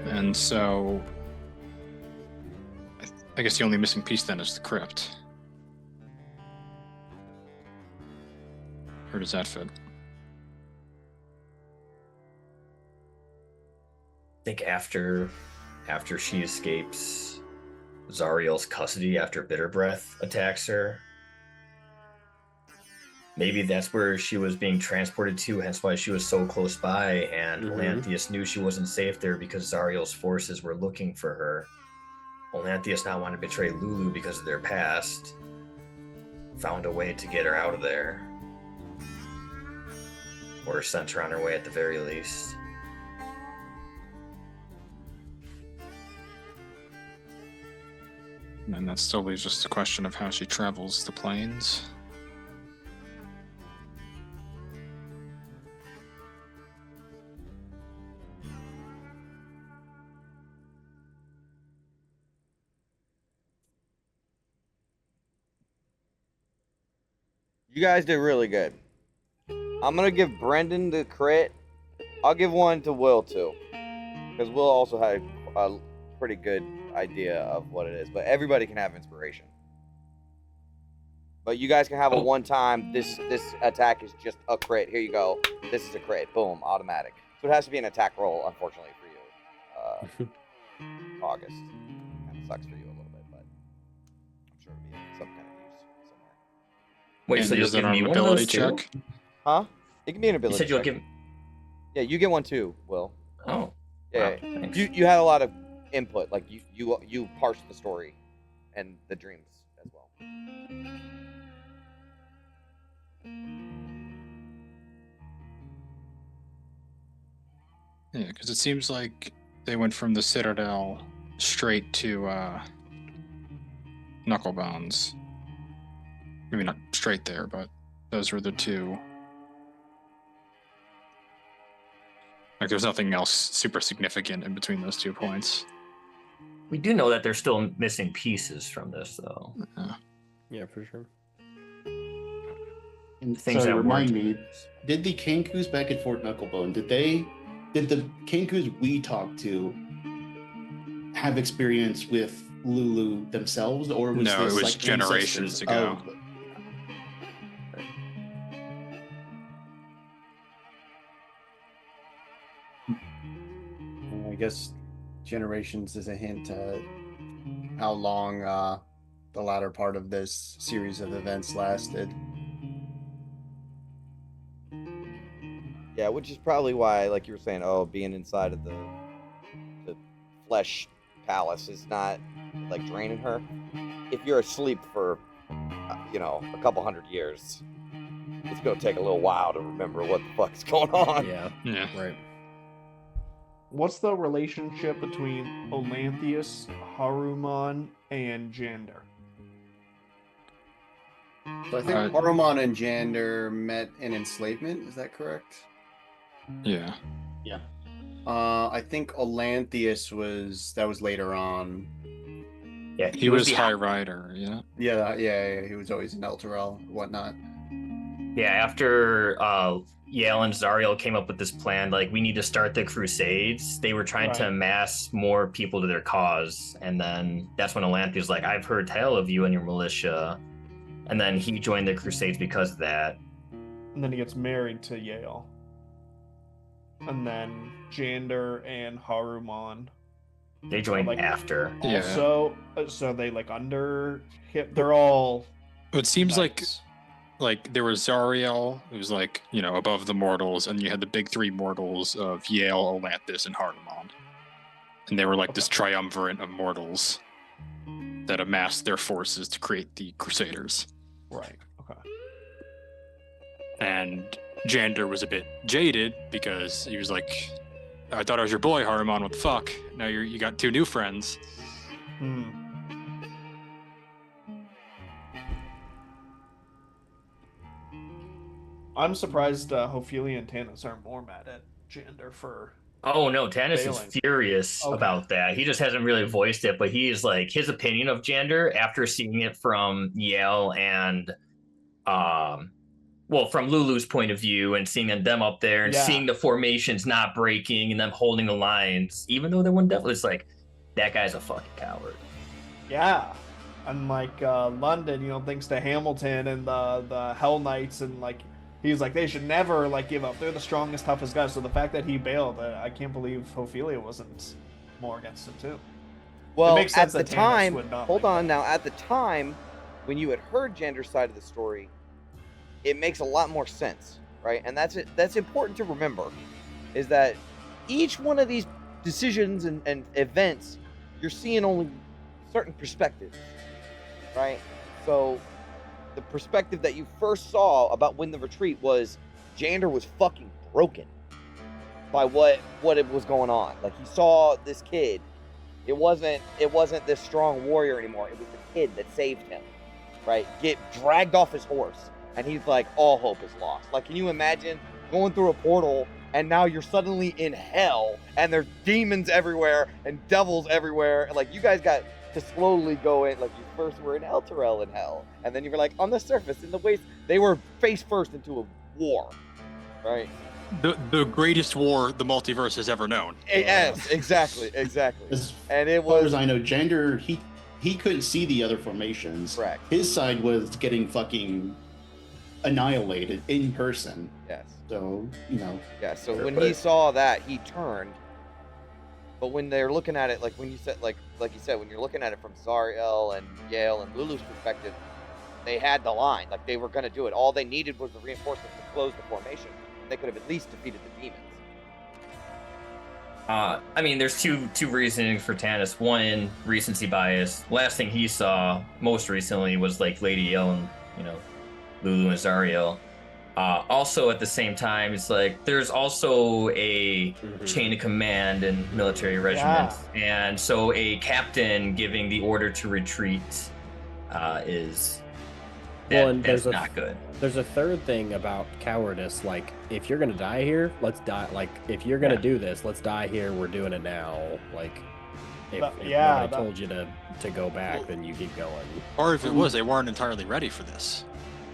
And so, I guess the only missing piece then is the crypt. Or does that fit? I think after she escapes Zariel's custody after Bitter Breath attacks her, maybe that's where she was being transported to, hence why she was so close by, and Olanthius knew she wasn't safe there because Zariel's forces were looking for her. Olanthius not wanting to betray Lulu because of their past, found a way to get her out of there. Or sent her on her way at the very least. And that still leaves just the question of how she travels the plains. You guys did really good. I'm gonna give Brendan the crit. I'll give one to Will too, because Will also had a pretty good idea of what it is. But everybody can have inspiration. But you guys can have a one-time. This attack is just a crit. Here you go. This is a crit. Boom, automatic. So it has to be an attack roll, unfortunately for you. August. Kind of sucks for you a little bit, but I'm sure it'll be some kind of use somewhere. Wait, And so you'll is that give an me one of ability those two? check? Huh? It can be an You ability. said you'll check. give. Yeah, you get one too, Will. Oh. Yeah, Wow, thanks. you had a lot of input, like you parsed the story and the dreams as well. Yeah, because it seems like they went from the Citadel straight to Knucklebones. Maybe not straight there, but those were the two. Like, there's nothing else super significant in between those 2 points. We do know that they're still missing pieces from this, though. Yeah, for sure. And Things sorry, that remind weren't- me, did the Kankus back at Fort Knucklebone, did the Kankus we talked to have experience with Lulu themselves, or was No, this it was like generations ancestors ago. of- I guess generations is a hint at how long the latter part of this series of events lasted. Yeah, which is probably why, like you were saying, being inside of the flesh palace is not like draining her. If you're asleep for, a couple hundred years, it's gonna take a little while to remember what the fuck's going on. Yeah, Yeah. right. What's the relationship between Olanthius, Haruman, and Jander? So I think Haruman and Jander met in enslavement. Is that correct? Yeah. I think Olanthius was later on. Yeah, He was High Rider, yeah. Yeah, he was always in Elturel, whatnot. Yeah, after Yale and Zariel came up with this plan, like, we need to start the Crusades, they were trying to Right. amass more people to their cause. And then that's when Olanthius was like, I've heard tell of you and your militia. And then he joined the Crusades because of that. And then he gets married to Yale. And then Jander and Haruman They joined like, after. Yeah. also, so they like under him. They're all. It seems knights. like there was Zariel, who was like, you know, above the mortals, and you had the big three mortals of Yale, Olanthus, and Hardamon. And they were like this triumvirate of mortals that amassed their forces to create the Crusaders. Right. Okay. And Jander was a bit jaded because he was like, I thought I was your boy, Haruman, what the fuck? Now you got two new friends. Hmm. I'm surprised Ophelia and Tanis aren't more mad at Jander for. Oh no, Tanis Failing. is furious Okay. about that. He just hasn't really voiced it, but he is like, his opinion of Jander after seeing it from Yale and from Lulu's point of view and seeing them up there and Yeah. seeing the formations not breaking and them holding the lines, even though they weren't definitely, it's like, that guy's a fucking coward. Yeah. And like London, thanks to Hamilton and the Hell Knights, and like he's like, they should never like give up. They're the strongest, toughest guys. So the fact that he bailed, I can't believe Ophelia wasn't more against him too. Well, makes at sense the that Tanis time, would not hold like on that. now. At the time, when you had heard Jander's side of the story, it makes a lot more sense, right? And that's it. That's important to remember, is that each one of these decisions and events, you're seeing only certain perspectives, right? So the perspective that you first saw about when the retreat was Jander was fucking broken by what it was going on. Like, he saw this kid. It wasn't this strong warrior anymore. It was the kid that saved him, right? Get dragged off his horse, and he's like, all hope is lost. Like, can you imagine going through a portal and now you're suddenly in hell and there's demons everywhere and devils everywhere? Like, you guys got to slowly go in. Like, you first were in Elturel in hell, and then you were like on the surface in the waste. They were face first into a war, right? The greatest war the multiverse has ever known. Yes, exactly. As And it far as was I know, Jander, he couldn't see the other formations. correct. His side was getting fucking annihilated in person. Yes. So, Yeah. So Sure, when but- he saw that, he turned. But when they're looking at it, like when you said, like you said, when you're looking at it from Zariel and Yale and Lulu's perspective, they had the line. Like, they were going to do it. All they needed was the reinforcements to close the formation. They could have at least defeated the demons. I mean, there's two reasonings for Tanis. One, recency bias. Last thing he saw most recently was like Lady Yale and Lulu and Zariel. Also, at the same time, it's like there's also a chain of command and military regiment, and so a captain giving the order to retreat that's not good. There's a third thing about cowardice. Like, if you're gonna die here, let's die. Like, if you're gonna do this, let's die here. We're doing it now. Like, if nobody told you to go back, then you keep going. Or if it was, they weren't entirely ready for this.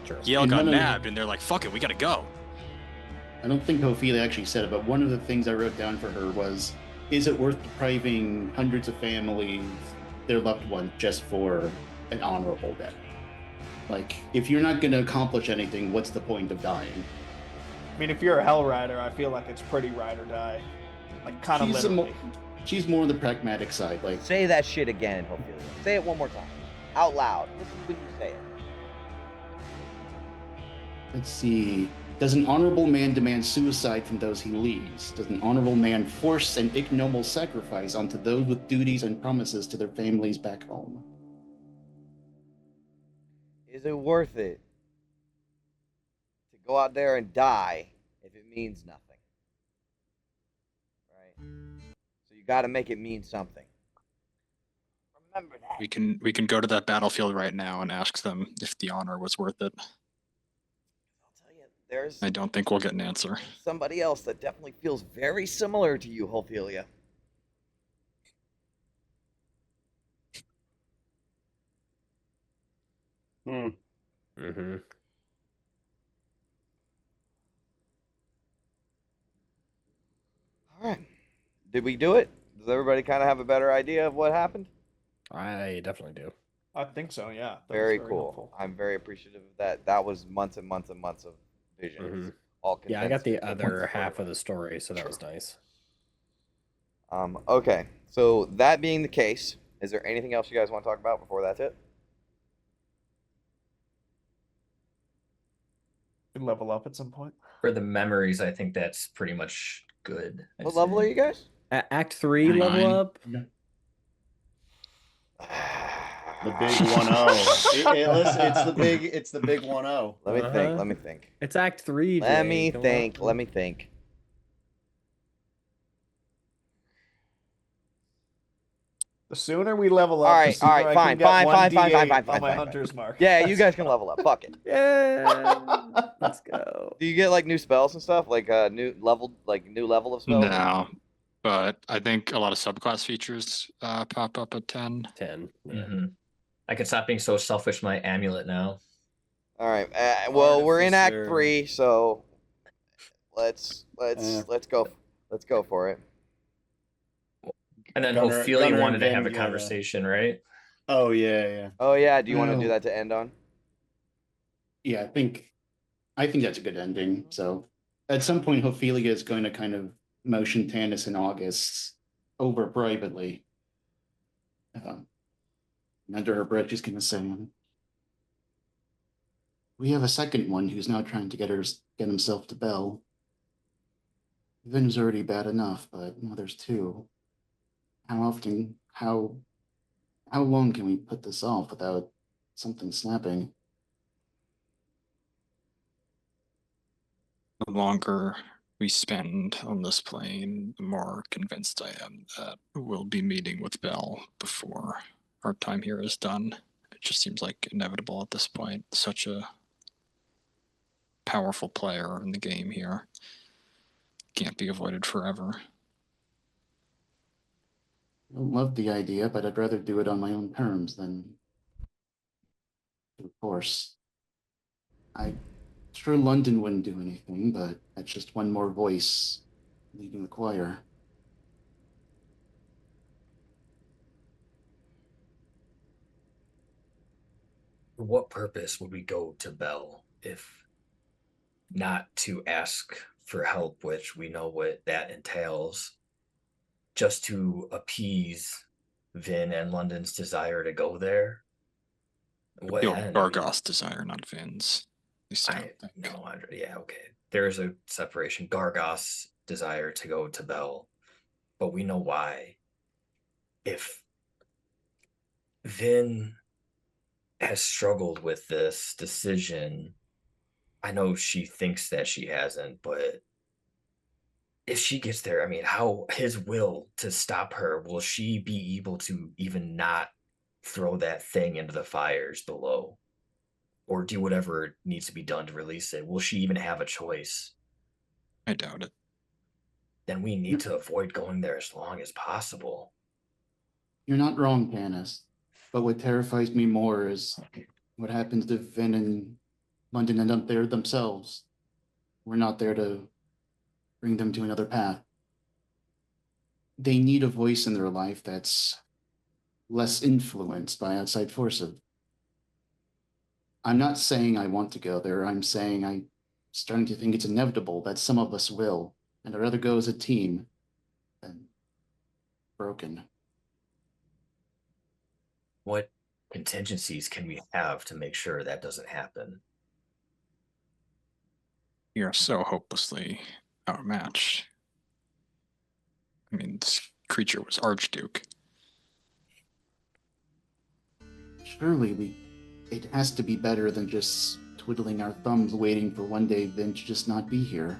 Sure. Yale And got none of- nabbed, and they're like, fuck it, we gotta go. I don't think Ophelia actually said it, but one of the things I wrote down for her was, is it worth depriving hundreds of families, their loved ones, just for an honorable death? Like, if you're not going to accomplish anything, what's the point of dying? I mean, if you're a Hell Rider, I feel like it's pretty ride or die. Like, kind of literally. She's more on the pragmatic side. Like, Say that shit again, Ophelia. Say it one more time, out loud. Listen when you say it. let's see. Does an honorable man demand suicide from those he leads? Does an honorable man force an ignoble sacrifice onto those with duties and promises to their families back home? Is it worth it to go out there and die if it means nothing? Right? So you got to make it mean something. Remember that. We can go to that battlefield right now and ask them if the honor was worth it. I'll tell you, there's I don't think we'll get an answer. somebody else that definitely feels very similar to you, Ophelia. Mm-hmm. All right. Did we do it? Does everybody kind of have a better idea of what happened? I definitely do. I think so. Yeah. That was Very cool. helpful. I'm very appreciative of that. That was months and months and months of visions. Mhm. All Yeah, I got condensed the into one other story. half of the story, so that was nice. Okay. So that being the case, is there anything else you guys want to talk about before that's it? We level up at some point. For the memories, I think that's pretty much good. What level are you guys? Act 3 9. level up. The big 1-0. Listen, it's the big 1-0. Let me think. Let me think. It's Act 3. Let Jay. me Come think. on. Let me think. The sooner we level up, All the right, sooner all right, I fine, can get fine, one fine, fine, D8 fine, fine, on fine, my fine. hunter's mark. Yeah, you guys can level up. Fuck it. Yeah. Let's go. Do you get like new spells and stuff, like new level of spells? No, but I think a lot of subclass features pop up at 10. 10. Yeah. Mm-hmm. I can stop being so selfish. My amulet now. All right. Well, we're in Act Artificer. 3, so let's go for it. And then Gunner- Ophelia Gunner and wanted to Vin have a get conversation, right? Oh yeah. Oh yeah. Do you want to do Well- that to end on? Yeah, I think that's a good ending. So at some point, Ophelia is going to kind of motion Tannis and August over privately. And under her breath, she's going to say, "We have a second one who's now trying to get himself to Bell. Vin's already bad enough, but now there's two. How long can we put this off without something snapping?" The longer we spend on this plane, the more convinced I am that we'll be meeting with Bell before our time here is done. It just seems like inevitable at this point. Such a powerful player in the game here. Can't be avoided forever. I love the idea, but I'd rather do it on my own terms than through force. I'm sure London wouldn't do anything, but that's just one more voice leading the choir. For what purpose would we go to Bell if not to ask for help, which we know what that entails, just to appease Vin and London's desire to go there? What Your end? Gargos desire, not Vin's. At least I don't think. No, yeah, okay. There is a separation. Gargos' desire to go to Bell, but we know why. If Vin has struggled with this decision, I know she thinks that she hasn't, but if she gets there, I mean, how his will to stop her, will she be able to even not throw that thing into the fires below? Or do whatever needs to be done to release it? Will she even have a choice? I doubt it. Then we need to avoid going there as long as possible. You're not wrong, Tannis. But what terrifies me more is what happens if Vin and London end up there themselves. We're not there to bring them to another path. They need a voice in their life that's less influenced by outside forces. I'm not saying I want to go there. I'm saying I'm starting to think it's inevitable that some of us will, and I'd rather go as a team than broken. What contingencies can we have to make sure that doesn't happen? You're so hopelessly outmatched. I mean, this creature was Archduke. Surely it has to be better than just twiddling our thumbs waiting for one day Vin to just not be here.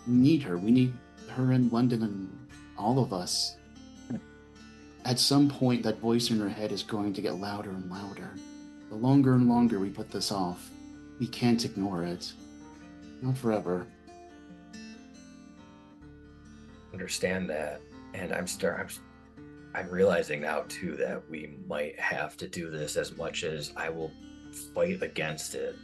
We need her. We need her in London and all of us. At some point, that voice in her head is going to get louder and louder. The longer and longer we put this off, we can't ignore it. Not forever. Understand that, and I'm realizing now too that we might have to do this. As much as I will fight against it,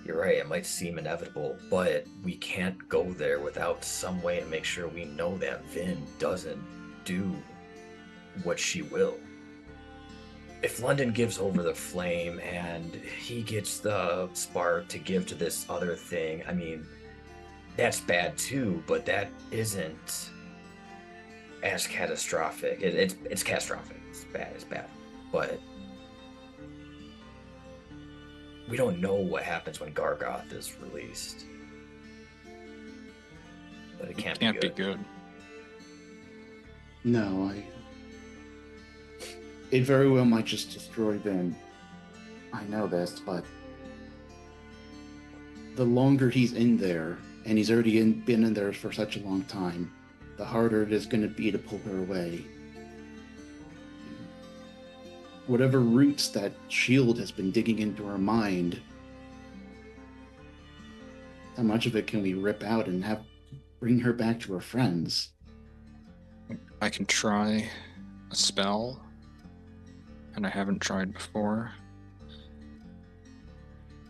you're right, it might seem inevitable, but we can't go there without some way to make sure we know that Vin doesn't do what she will. If London gives over the flame and he gets the spark to give to this other thing, I mean, that's bad too, but that isn't as catastrophic. It's catastrophic. It's bad. But we don't know what happens when Gargoth is released. But it can't be good. No, it very well might just destroy Vin. I know this, but the longer he's in there, and he's already been in there for such a long time, the harder it is going to be to pull her away. Whatever roots that shield has been digging into her mind, how much of it can we rip out and bring her back to her friends? I can try a spell, and I haven't tried before.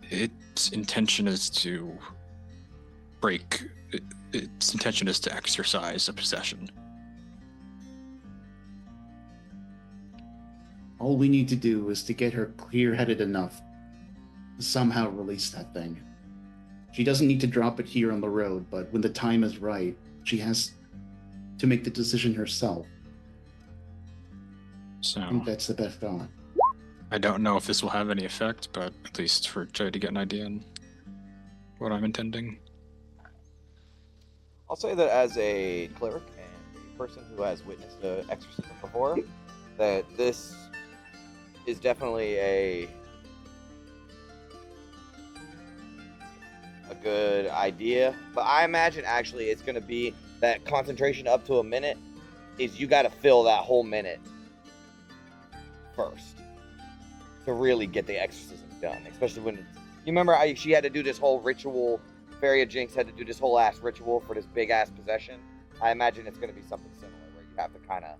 Its intention is to its intention is to exercise a possession. All we need to do is to get her clear-headed enough to somehow release that thing. She doesn't need to drop it here on the road, but when the time is right, she has to make the decision herself. So I think that's the best thought. I don't know if this will have any effect, but at least for Jay to get an idea on what I'm intending. I'll say that as a cleric and a person who has witnessed an exorcism before, that this is definitely a good idea. But I imagine actually it's going to be that concentration up to a minute is you got to fill that whole minute first to really get the exorcism done. Especially when you remember she had to do this whole ritual. Feria Jinx had to do this whole ass ritual for this big ass possession. I imagine it's going to be something similar where you have to kind of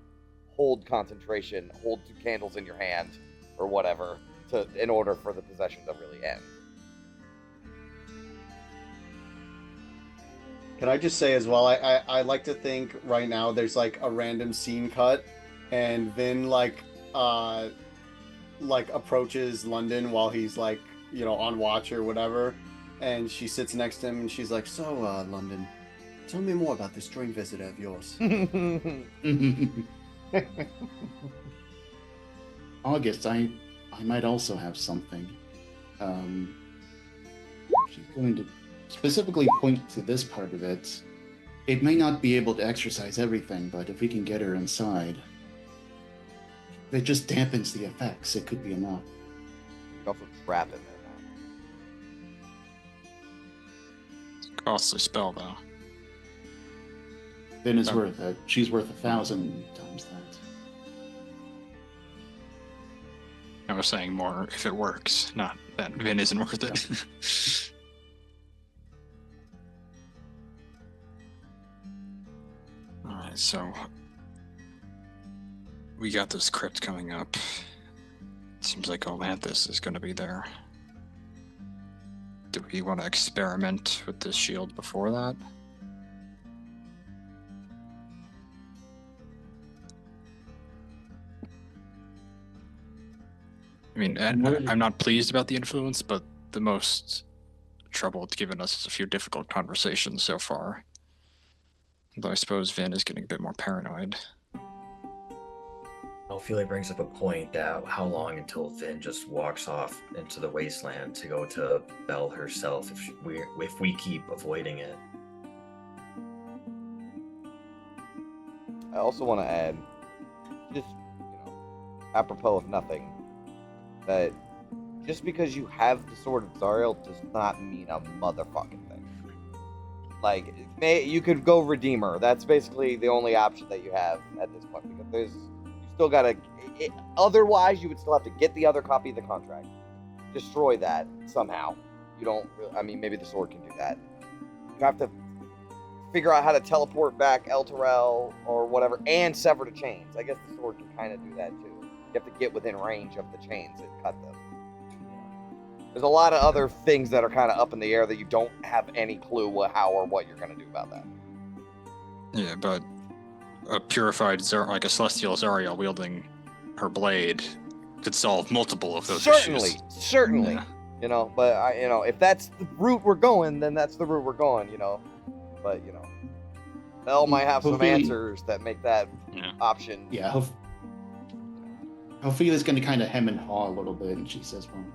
hold concentration, hold 2 candles in your hand or whatever in order for the possession to really end. Can I just say as well, I like to think right now there's like a random scene cut and Vin like approaches London while he's like, you know, on watch or whatever, and she sits next to him and she's like, so London, tell me more about this strange visitor of yours. August, I might also have something. She's going to specifically point to this part of it. It may not be able to exercise everything, but if we can get her inside, if it just dampens the effects, it could be enough. You can also trap in there now. It's a costly spell, though. Vin is worth it. She's worth 1,000 times that. I was saying more if it works, not that Vin isn't worth it. Alright, so we got this crypt coming up. Seems like Olanthus is going to be there. Do we want to experiment with this shield before that? I mean, I'm not pleased about the influence, but the most trouble it's given us is a few difficult conversations so far. Though I suppose Vin is getting a bit more paranoid. Ophelia brings up a point that how long until Vin just walks off into the wasteland to go to Belle herself if we keep avoiding it. I also want to add, just, apropos of nothing, that just because you have the Sword of Zariel does not mean a motherfucking thing. Like, you could go Redeemer. That's basically the only option that you have at this point, because you still gotta. Otherwise, you would still have to get the other copy of the contract. destroy that somehow. You don't really, I mean, maybe the sword can do that. You have to figure out how to teleport back Elturel or whatever and sever the chains. I guess the sword can kind of do that too. You have to get within range of the chains and cut them. There's a lot of other things that are kind of up in the air that you don't have any clue how or what you're going to do about that. Yeah, but a purified, like a celestial Zariel wielding her blade could solve multiple of those issues. Certainly. Yeah. You know, but if that's the route we're going, then that's the route we're going, But, Bell might have some Hopefully- answers that make that option. Yeah, Ophelia's going to kind of hem and haw a little bit, and she says, well,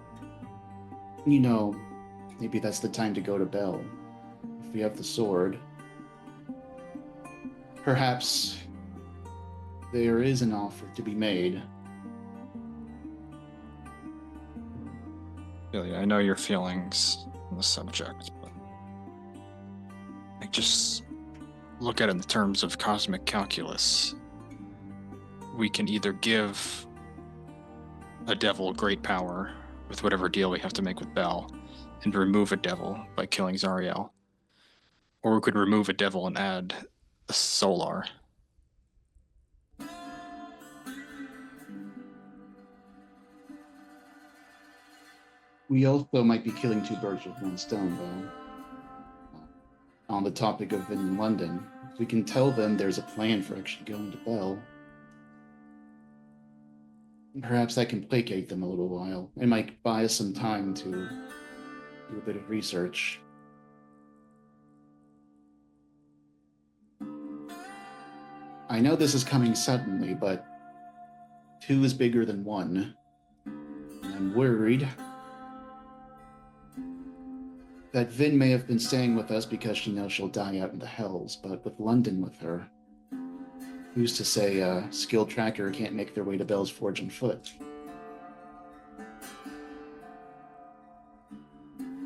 maybe that's the time to go to Bell. If we have the sword, perhaps there is an offer to be made. Really, I know your feelings on the subject, but just look at it in terms of cosmic calculus. We can either give a devil great power with whatever deal we have to make with Bell, and remove a devil by killing Zariel, or we could remove a devil and add a Solar. We also might be killing two birds with one stone, though. On the topic of in London, if we can tell them there's a plan for actually going to Bell, perhaps that can placate them a little while. It might buy us some time to do a bit of research. I know this is coming suddenly, but 2 is bigger than 1. And I'm worried that Vin may have been staying with us because she knows she'll die out in the hells, but with London with her, who's to say a skilled tracker can't make their way to Bell's Forge on foot?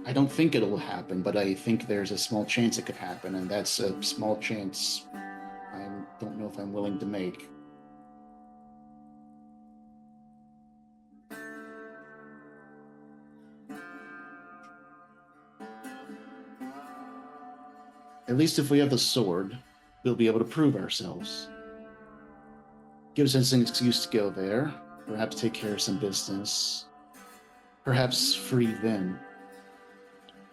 I don't think it'll happen, but I think there's a small chance it could happen, and that's a small chance I don't know if I'm willing to make. At least if we have the sword, we'll be able to prove ourselves. Gives us an excuse to go there, perhaps take care of some business, perhaps free Vin.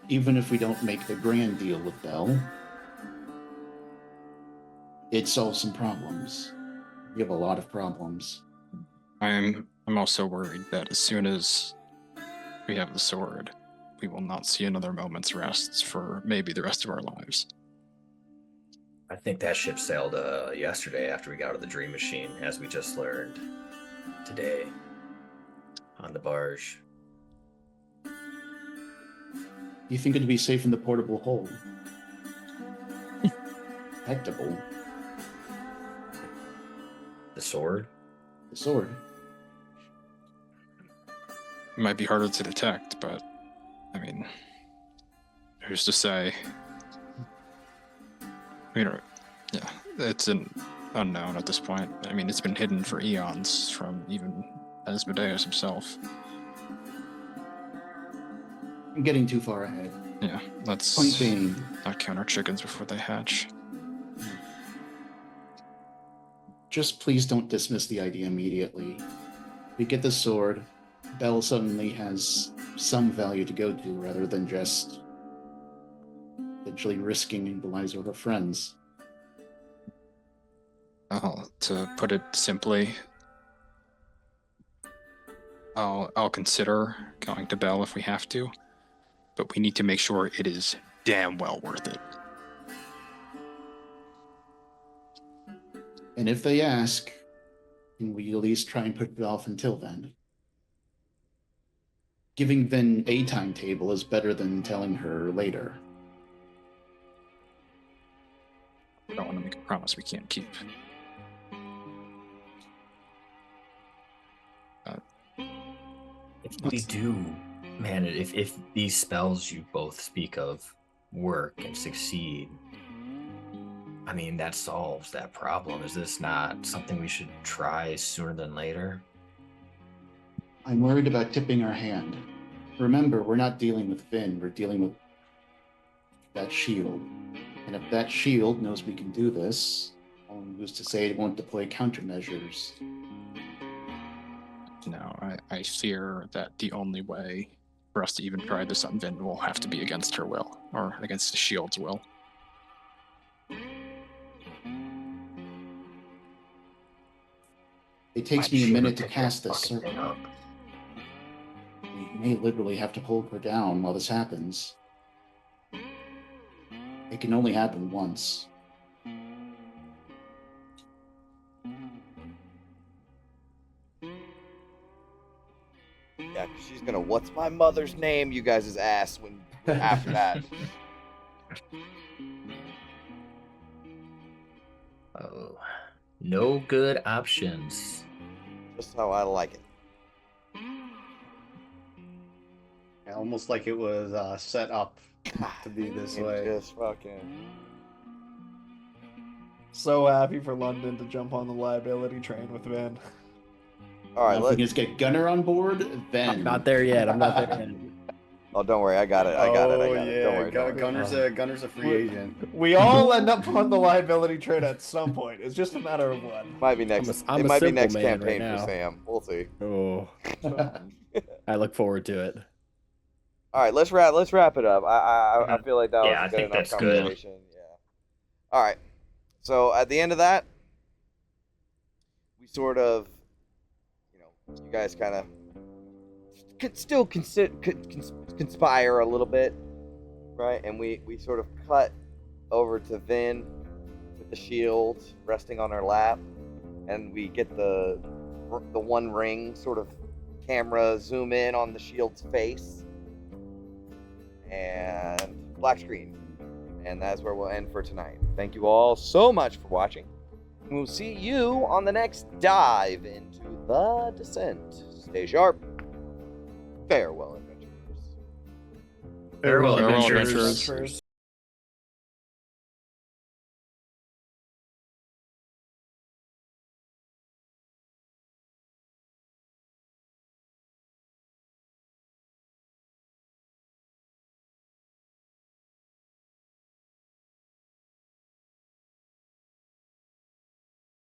Even if we don't make the grand deal with Bell, it solves some problems. We have a lot of problems. I'm also worried that as soon as we have the sword, we will not see another moment's rest for maybe the rest of our lives. I think that ship sailed yesterday after we got out of the Dream Machine, as we just learned today on the barge. You think it'd be safe in the portable hold? Detectable. The sword? The sword. It might be harder to detect, but I mean, who's to say? Yeah, it's an unknown at this point. I mean, it's been hidden for eons from even Asmodeus himself. I'm getting too far ahead. Yeah, let's Point being, not count our chickens before they hatch. just please don't dismiss the idea immediately. We get the sword, Bell suddenly has some value to go to rather than just potentially risking the lives of her friends. To put it simply, I'll consider going to Bell if we have to, but we need to make sure it is damn well worth it. And if they ask, can we at least try and put it off until then? Giving Vin a timetable is better than telling her later. I don't want to make a promise we can't keep. If we do, man, if these spells you both speak of work and succeed, I mean, that solves that problem. Is this not something we should try sooner than later? I'm worried about tipping our hand. remember, we're not dealing with Finn. We're dealing with that shield. And if that shield knows we can do this, who's to say it won't deploy countermeasures? No, I fear that the only way for us to even try this on Vin will have to be against her will, or against the shield's will. It takes me a minute to cast this circle. We may literally have to hold her down while this happens. It can only happen once. Yeah, 'cause she's gonna, what's my mother's name, you guys' ass when after that. Oh, no good options. Just how I like it. Yeah, almost like it was set up to be this way. Just fucking. So happy for London to jump on the liability train with Vin. All right, If we can just get Gunner on board, then I'm not there yet. I'm not there yet. Oh, don't worry, I got it. I got it. Don't worry. Gunner's a free agent. We all end up on the liability train at some point. It's just a matter of when. Might be next. I'm it a might be simple next man campaign right for now. Sam. We'll see. Oh, I look forward to it. All right, let's wrap it up. I feel like that was Yeah, a I good think enough that's good. conversation. Yeah. All right. So at the end of that, we sort of, you guys kind of could still conspire a little bit, right? And we sort of cut over to Vin with the shield resting on her lap, and we get the One Ring sort of camera zoom in on the shield's face, and black screen. And that's where we'll end for tonight. Thank you all so much for watching. We'll see you on the next dive into the descent. Stay sharp. Farewell, adventurers. Farewell, Farewell, adventurers. adventurers.